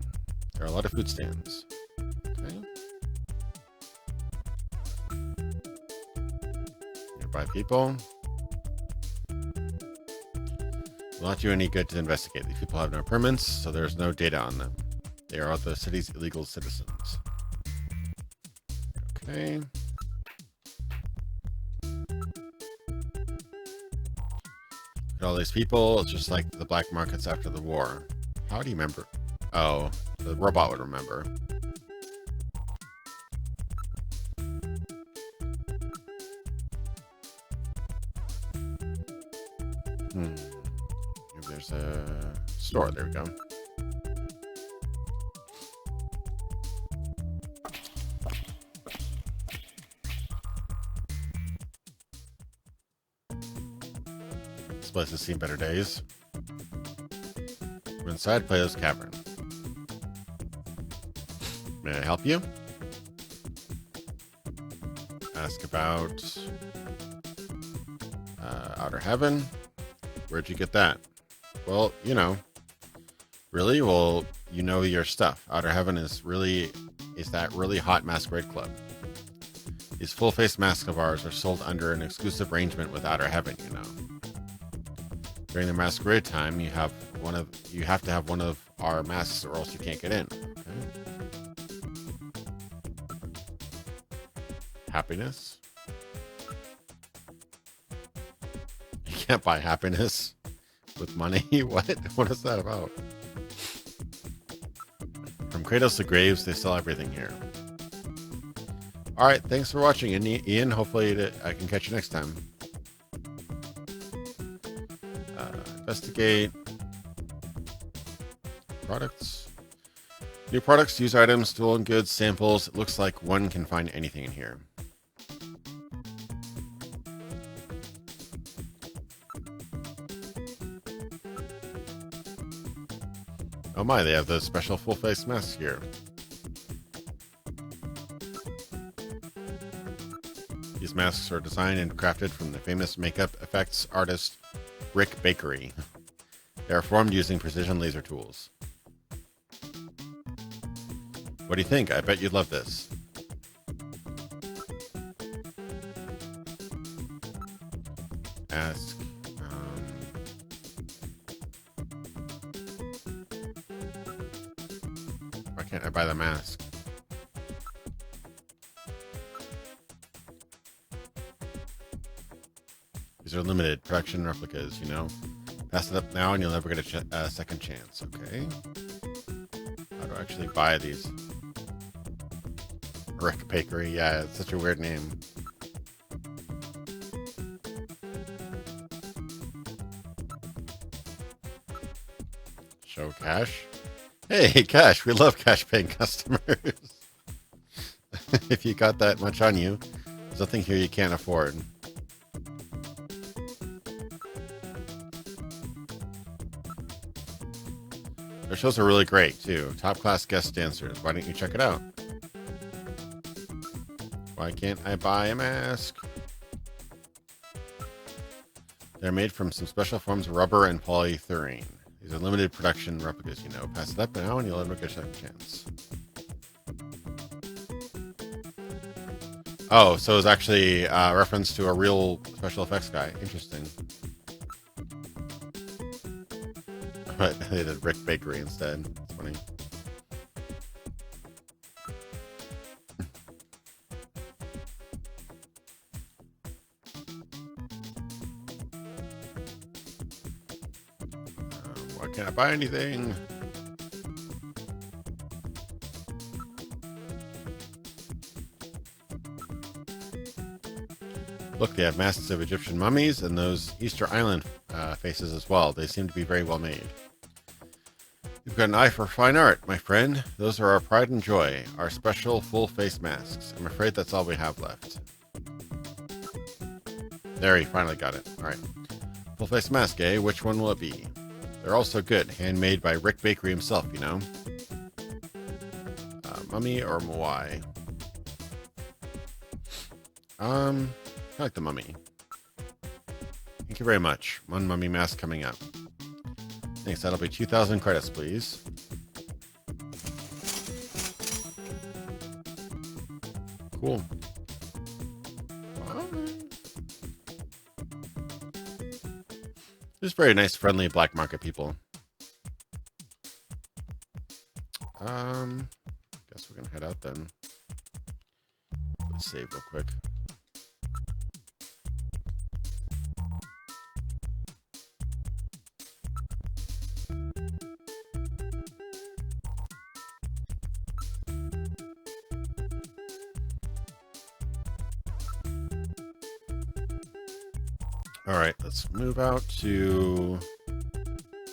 There are a lot of food stands. Okay. Nearby people. Will not do any good to investigate. These people have no permits, so there's no data on them. They are the city's illegal citizens. Okay. Look at all these people. It's just like the black markets after the war. How do you remember? Oh, the robot would remember. Maybe there's a store. There we go. This place has seen better days. We're inside Plato's Cavern. May I help you? Ask about Outer Heaven. Where'd you get that? Well, you know. Really? Well, you know your stuff. Outer Heaven is that really hot masquerade club. These full-face masks of ours are sold under an exclusive arrangement with Outer Heaven, you know. During the masquerade time, you have to have one of our masks or else you can't get in. Okay? Happiness. You can't buy happiness with money. What? What is that about? From cradles to graves, they sell everything here. All right, thanks for watching, Ian. Hopefully I can catch you next time. Investigate. Products. New products, used items, stolen goods, samples. It looks like one can find anything in here. Oh my, they have those special full-face masks here. These masks are designed and crafted from the famous makeup effects artist Rick Bakery. They are formed using precision laser tools. What do you think? I bet you'd love this. Ask. Why can't I buy the mask? These are limited production replicas, you know. Pass it up now and you'll never get a second chance. Okay. How do I actually buy these? Rick Bakery. Yeah, it's such a weird name. Show cash. Hey, cash. We love cash paying customers. If you got that much on you, there's nothing here you can't afford. Their shows are really great, too. Top-class guest dancers. Why don't you check it out? Why can't I buy a mask? They're made from some special forms of rubber and polyurethane. These are limited production replicas, you know. Pass it up now and you'll never get a second chance. Oh, so it's actually a reference to a real special effects guy. Interesting. But they did Rick Bakery instead. It's funny. Why can't I buy anything? Look, they have masks of Egyptian mummies and those Easter Island faces as well. They seem to be very well made. You've got an eye for fine art, my friend. Those are our pride and joy, our special full-face masks. I'm afraid that's all we have left. There, he finally got it. All right. Full-face mask, eh? Which one will it be? They're all so good. Handmade by Rick Bakery himself, you know? Mummy or Moai? I like the mummy. Thank you very much. One mummy mask coming up. Thanks. That'll be 2,000 credits, please. Cool. Just very nice, friendly black market people. Guess we're gonna head out then. Let's save real quick. All right, let's move out to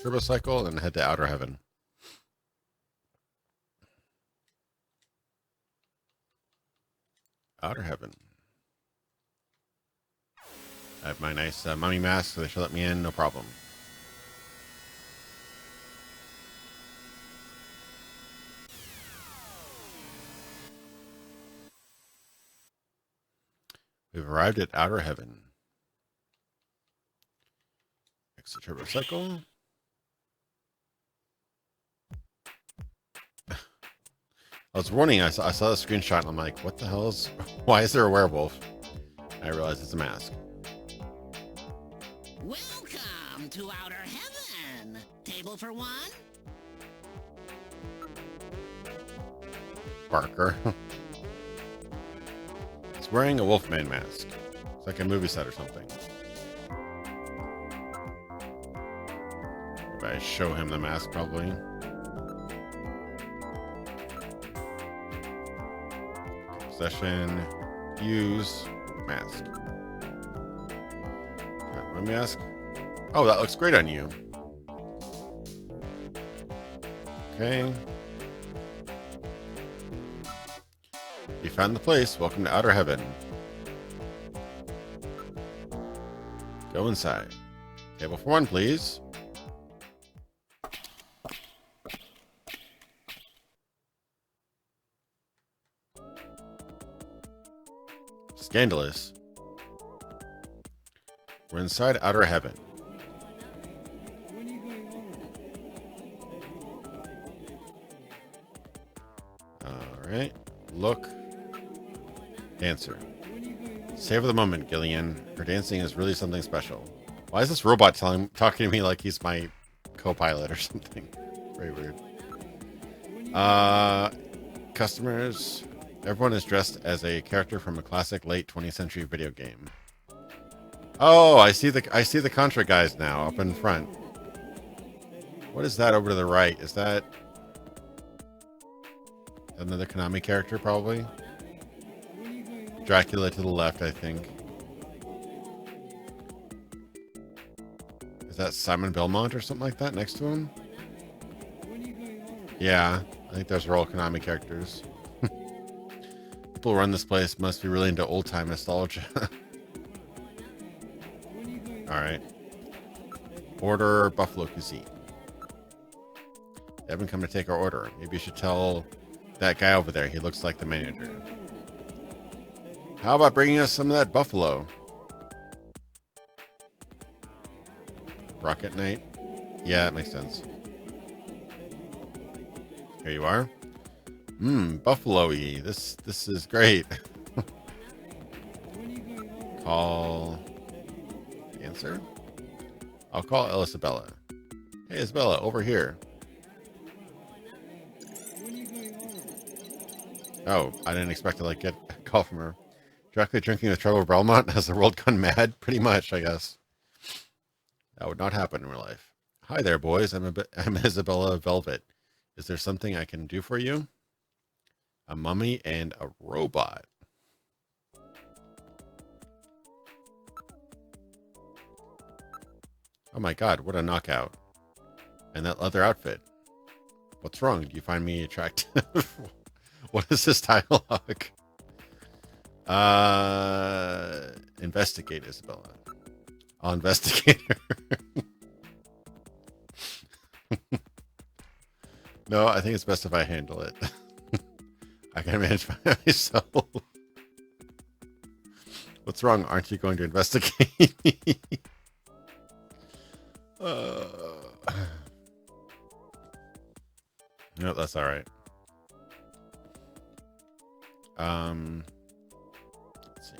Turbocycle and head to Outer Heaven. Outer Heaven. I have my nice mummy mask, so they should let me in, no problem. We've arrived at Outer Heaven. Exit Turbocycle. I was warning, I saw the screenshot and I'm like, what the hell is, why is there a werewolf? I realized it's a mask. Welcome to Outer Heaven. Table for one? Barker. He's wearing a Wolfman mask. It's like a movie set or something. If I show him the mask, probably. Possession. Use. Mask. Got my mask. Oh, that looks great on you. Okay. You found the place. Welcome to Outer Heaven. Go inside. Table for one, please. Scandalous. We're inside Outer Heaven. Alright. Look. Dancer. Savor the moment, Gillian. Her dancing is really something special. Why is this robot talking to me like he's my co-pilot or something? Very weird. Customers. Everyone is dressed as a character from a classic late 20th century video game. Oh, I see the Contra guys now up in front. What is that over to the right? Is that another Konami character, probably? Dracula to the left, I think. Is that Simon Belmont or something like that next to him? Yeah, I think those are all Konami characters. People who run this place must be really into old-time nostalgia. Alright. Order buffalo cuisine. They haven't come to take our order. Maybe you should tell that guy over there. He looks like the manager. How about bringing us some of that buffalo? Rocket Knight? Yeah, that makes sense. Here you are. Buffalo-y. This is great. Call... Answer? I'll call Isabella. Hey, Isabella, over here. Oh, I didn't expect to get a call from her. Directly drinking with Trevor Belmont? Has the world gone mad? Pretty much, I guess. That would not happen in real life. Hi there, boys. I'm Isabella Velvet. Is there something I can do for you? A mummy and a robot. Oh my god, what a knockout. And that leather outfit. What's wrong? Do you find me attractive? What is this dialogue? Investigate, Isabella. I'll investigate her. No, I think it's best if I handle it. I can manage myself. What's wrong? Aren't you going to investigate me? No, that's all right. Let's see.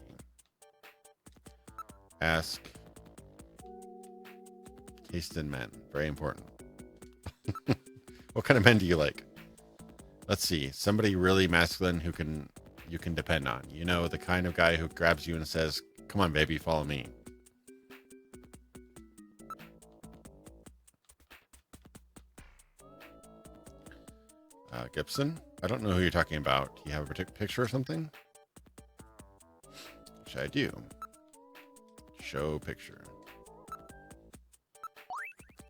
Ask. Taste in men. Very important. What kind of men do you like? Let's see. Somebody really masculine who you can depend on. You know, the kind of guy who grabs you and says, "Come on, baby, follow me." Gibson? I don't know who you're talking about. Do you have a particular picture or something? Which I do. Show picture.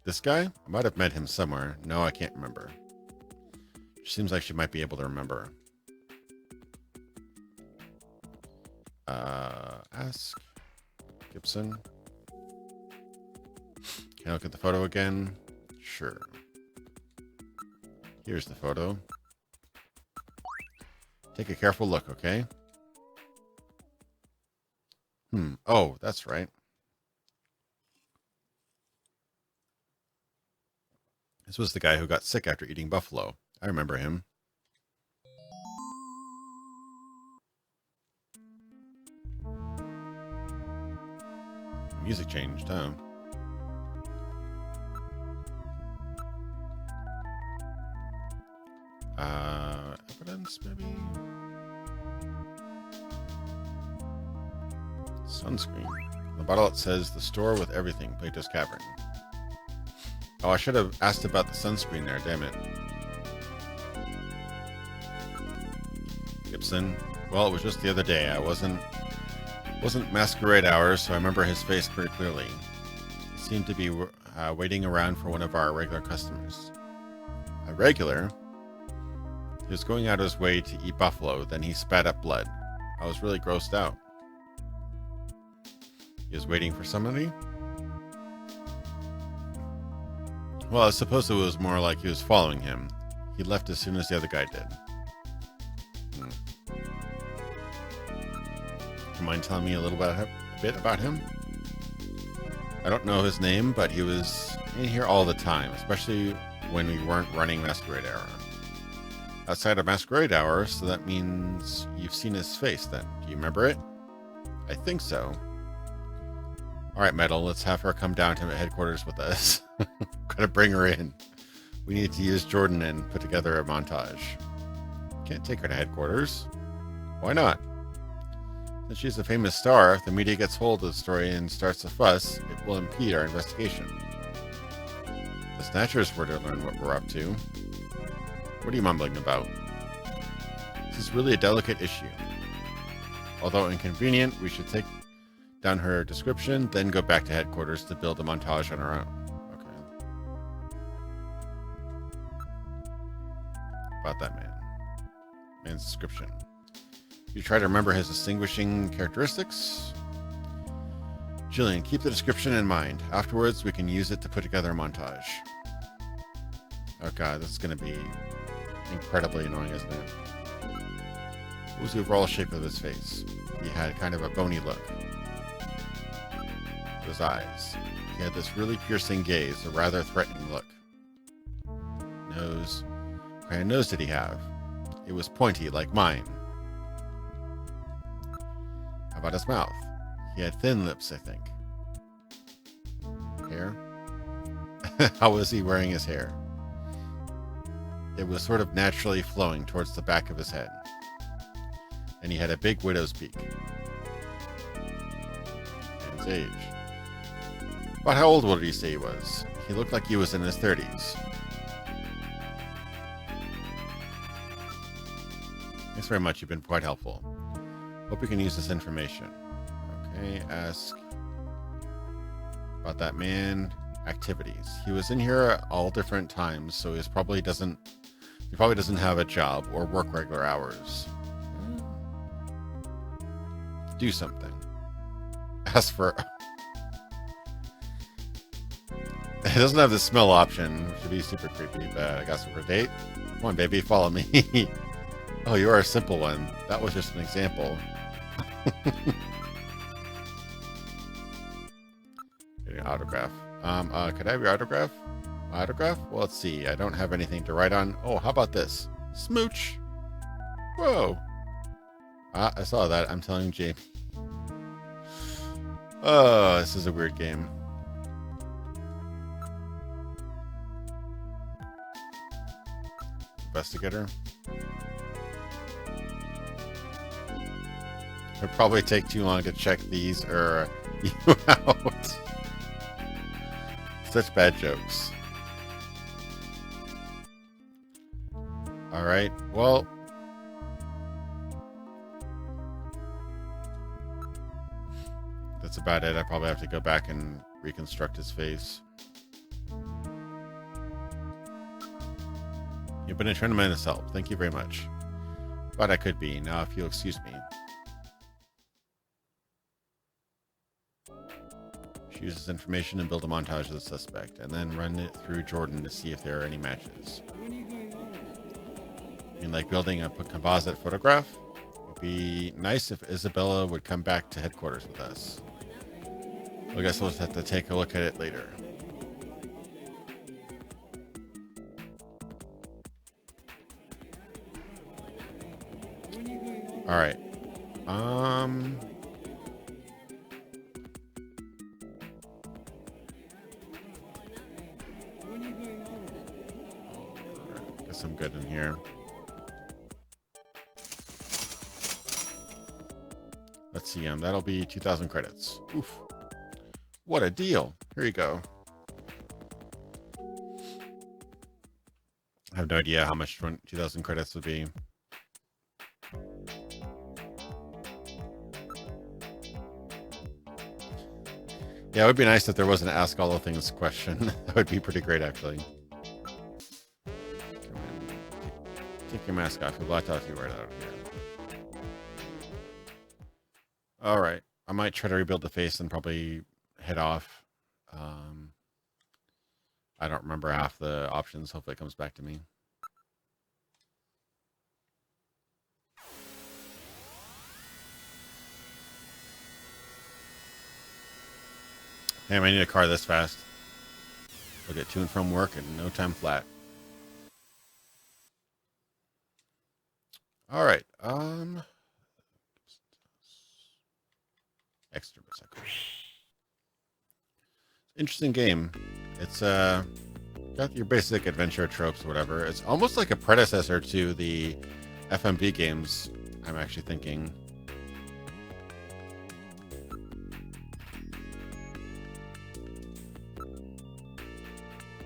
This guy? I might have met him somewhere. No, I can't remember. She seems like she might be able to remember. Ask Gibson. Can I look at the photo again? Sure. Here's the photo. Take a careful look, okay? Oh, that's right. This was the guy who got sick after eating buffalo. I remember him. The music changed, huh? Evidence, maybe? Sunscreen. On the bottle it says, the store with everything, Plato's Cavern. Oh, I should have asked about the sunscreen there, damn it. Gibson. Well, it was just the other day. I wasn't masquerade hours, so I remember his face pretty clearly. He seemed to be waiting around for one of our regular customers. A regular? He was going out of his way to eat buffalo, then he spat up blood. I was really grossed out. He was waiting for somebody? Well, I suppose it was more like he was following him. He left as soon as the other guy did. Do you mind telling me a bit about him? I don't know his name, but he was in here all the time, especially when we weren't running Masquerade Hour. Outside of Masquerade Hour, so that means you've seen his face then. Do you remember it? I think so. Alright, Metal, let's have her come down to headquarters with us. Gotta bring her in. We need to use Jordan and put together a montage. Can't take her to headquarters. Why not? Since she's a famous star, if the media gets hold of the story and starts a fuss, it will impede our investigation. The Snatchers were to learn what we're up to. What are you mumbling about? This is really a delicate issue. Although inconvenient, we should take down her description, then go back to headquarters to build a montage on our own. Okay. About that man. Man's description. You try to remember his distinguishing characteristics. Jillian, keep the description in mind. Afterwards, we can use it to put together a montage. Oh god, this is going to be incredibly annoying, isn't it? What was the overall shape of his face? He had kind of a bony look. His eyes. He had this really piercing gaze, a rather threatening look. Nose. What kind of nose did he have? It was pointy, like mine. How about his mouth? He had thin lips, I think. Hair? How was he wearing his hair? It was sort of naturally flowing towards the back of his head. And he had a big widow's peak. And his age. About how old would he say he was? He looked like he was in his 30s. Thanks very much, you've been quite helpful. Hope you can use this information. Okay, ask about that man. Activities. He was in here at all different times, so he probably doesn't have a job or work regular hours. Do something. Ask for... It doesn't have the smell option, which would be super creepy, but I guess for a date. Come on, baby, follow me. Oh, you are a simple one. That was just an example. Getting an autograph. Could I have your autograph? My autograph? Well, let's see. I don't have anything to write on. Oh, how about this? Smooch. Whoa. I saw that. I'm telling Jamie. Oh, this is a weird game. Investigator. It'd probably take too long to check these or you out. Such bad jokes. Alright, well. That's about it. I probably have to go back and reconstruct his face. You've been a tremendous help. Thank you very much. But I could be. Now, if you'll excuse me. She uses information and build a montage of the suspect, and then run it through Jordan to see if there are any matches. I mean, like building a composite photograph? It would be nice if Isabella would come back to headquarters with us. I guess we'll just have to take a look at it later. Alright. Guess I'm good in here. Let's see, that'll be 2,000 credits. Oof. What a deal. Here you go. I have no idea how much 2,000 credits would be. Yeah, it would be nice if there was an ask all the things question. That would be pretty great, actually. Come on. Take your mask off. You're blocked off. You right out here. All right. I might try to rebuild the face and probably head off. I don't remember half the options. Hopefully it comes back to me. Damn, I need a car this fast. We'll get to and from work in no time flat. All right. Extra motorcycle. Interesting game. It's got your basic adventure tropes or whatever. It's almost like a predecessor to the FMV games, I'm actually thinking.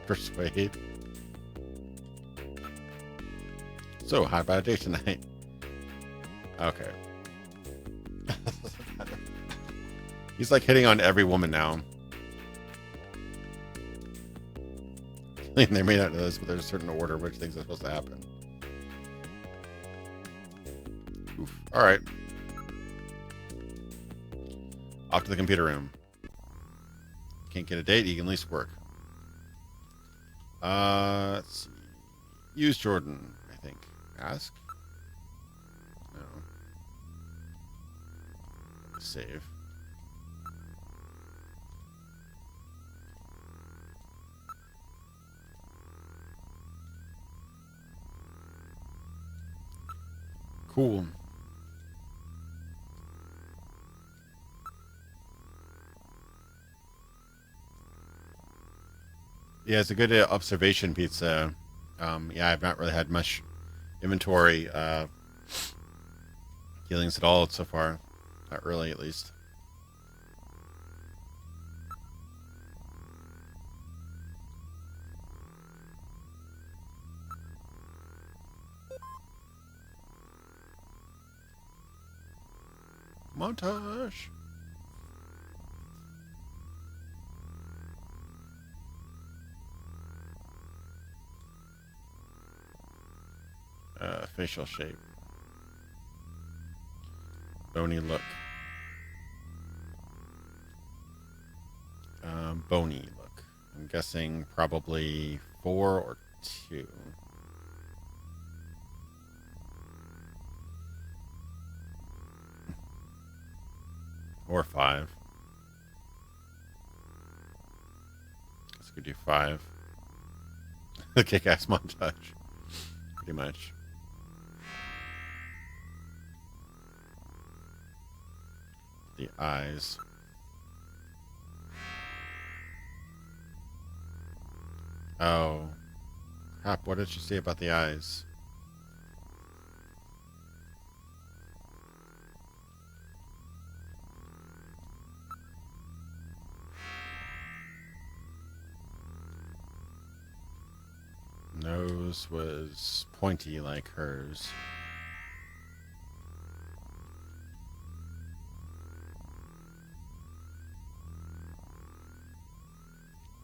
Persuade. So, how about a date tonight? Okay. He's like hitting on every woman now. They may not know this, but there's a certain order which things are supposed to happen. Oof. All right. Off to the computer room. Can't get a date, you can at least work. Let's see. Use Jordan, I think. Ask? No. Save. Cool. Yeah, it's a good observation pizza. Yeah, I've not really had much inventory healings at all so far. Not really, at least. Montage. Facial shape. Bony look. Bony look. I'm guessing probably 4 or 2. Or 5. Guess we could do 5. The kick-ass montage. Pretty much. The eyes. Oh. Crap, what did she say about the eyes? Nose was pointy like hers.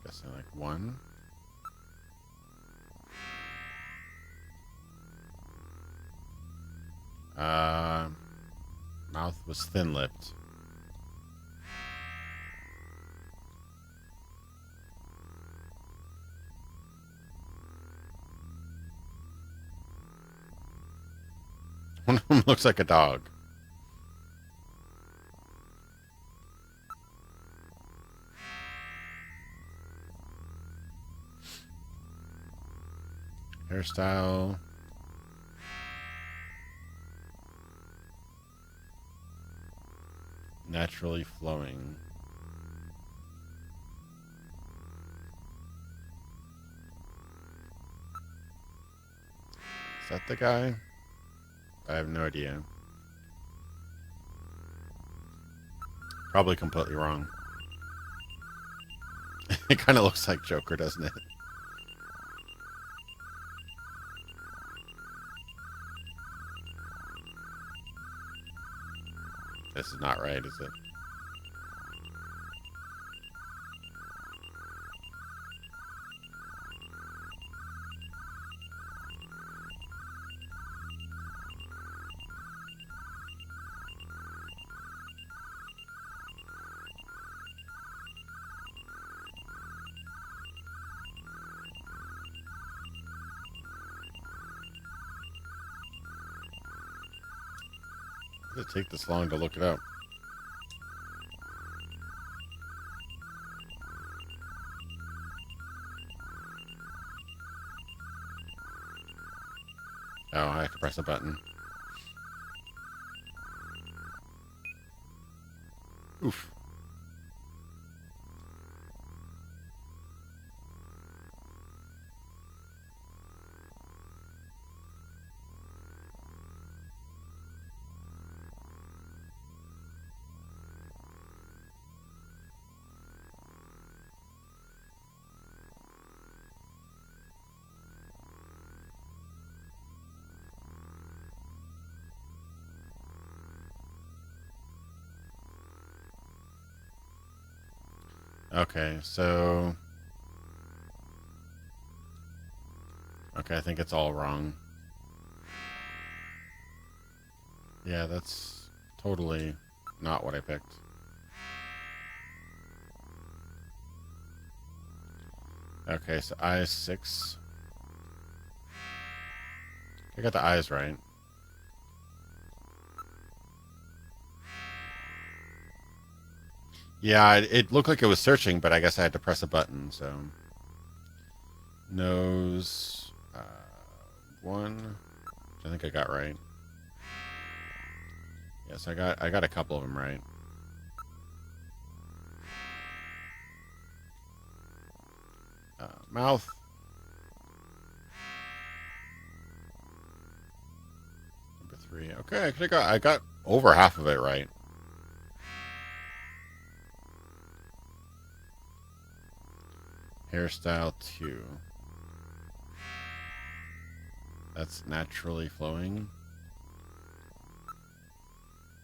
Guessing like 1. Mouth was thin-lipped. One of them looks like a dog. Hairstyle. Naturally flowing. Is that the guy? I have no idea. Probably completely wrong. It kind of looks like Joker, doesn't it? This is not right, is it? Why does it take this long to look it up? Oh, I have to press a button. Oof. Okay, so... Okay, I think it's all wrong. Yeah, that's totally not what I picked. Okay, so I is 6. I got the eyes right. Yeah, it looked like it was searching, but I guess I had to press a button, so... Nose... 1... I think I got right. Yes, I got a couple of them right. Mouth. Number 3. Okay, I got over half of it right. Hairstyle 2. That's naturally flowing.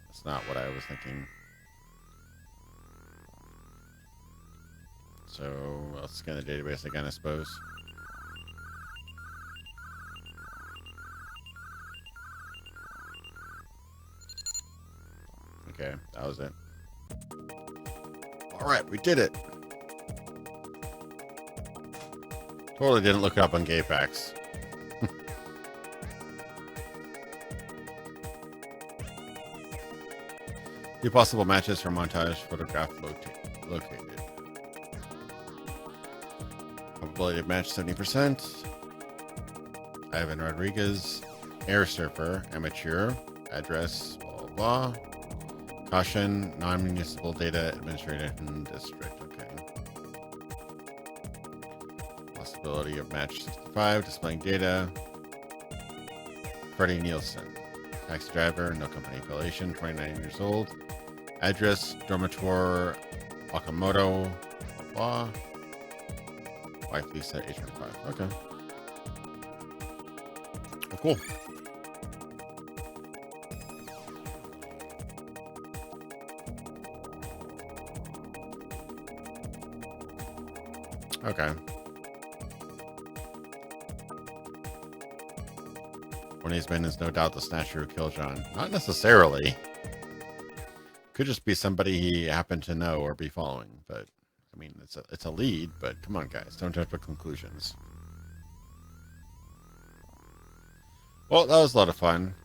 That's not what I was thinking. So let's scan the database again, I suppose. Okay, that was it. Alright, we did it. Totally didn't look it up on GameFAQs. Few possible matches for montage photograph located. Probability of match 70%. Ivan Rodriguez, Air Surfer, Amateur, address, blah, blah, blah. Caution, non-municipal data administration district, okay. Possibility of match 65, displaying data. Freddie Nielsen, taxi driver, no company affiliation, 29 years old. Address, Dormitor, Okamoto, blah, blah. Wife Lisa, age 25. Okay. Oh, cool. Okay. One of these men is no doubt the Snatcher who killed John. Not necessarily. Could just be somebody he happened to know or be following, but I mean, it's a lead, but come on, guys, don't jump to conclusions. Well, that was a lot of fun.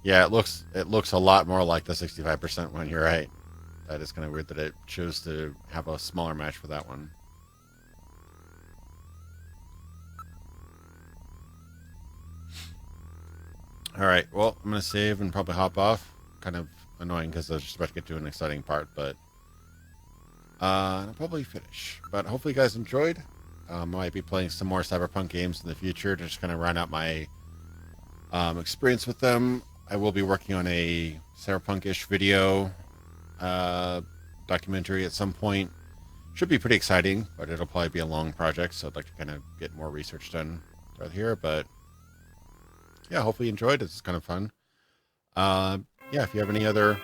Yeah, it looks a lot more like the 65% one. You're right. That is kind of weird that it chose to have a smaller match for that one. All right. Well, I'm gonna save and probably hop off. Kind of annoying because I was just about to get to an exciting part, but I'll probably finish. But hopefully you guys enjoyed. I might be playing some more Cyberpunk games in the future to just kind of round out my experience with them. I will be working on a Cyberpunk-ish video documentary at some point. Should be pretty exciting, but it'll probably be a long project, so I'd like to kind of get more research done right here. But yeah, hopefully you enjoyed. It's kind of fun. Yeah, if you have any other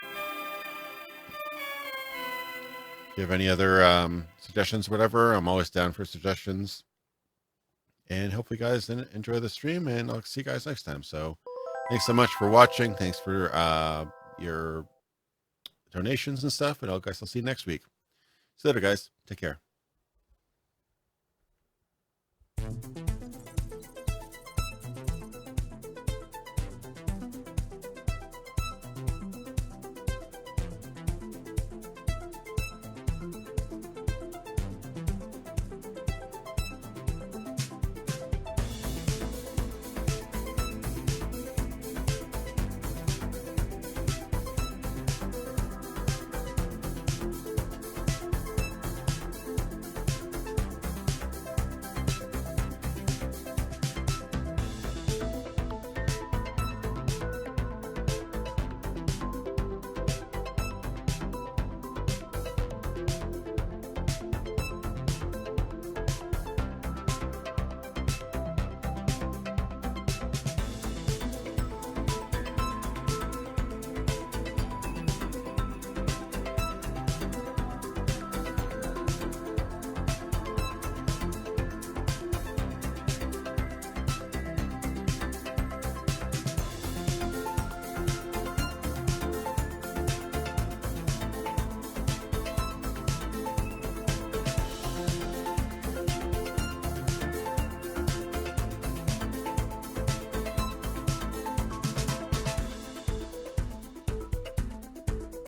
suggestions, whatever, I'm always down for suggestions. And hopefully you guys enjoy the stream, and I'll see you guys next time. So thanks so much for watching. Thanks for your donations and stuff, and I'll see you next week. See you later, guys. Take care.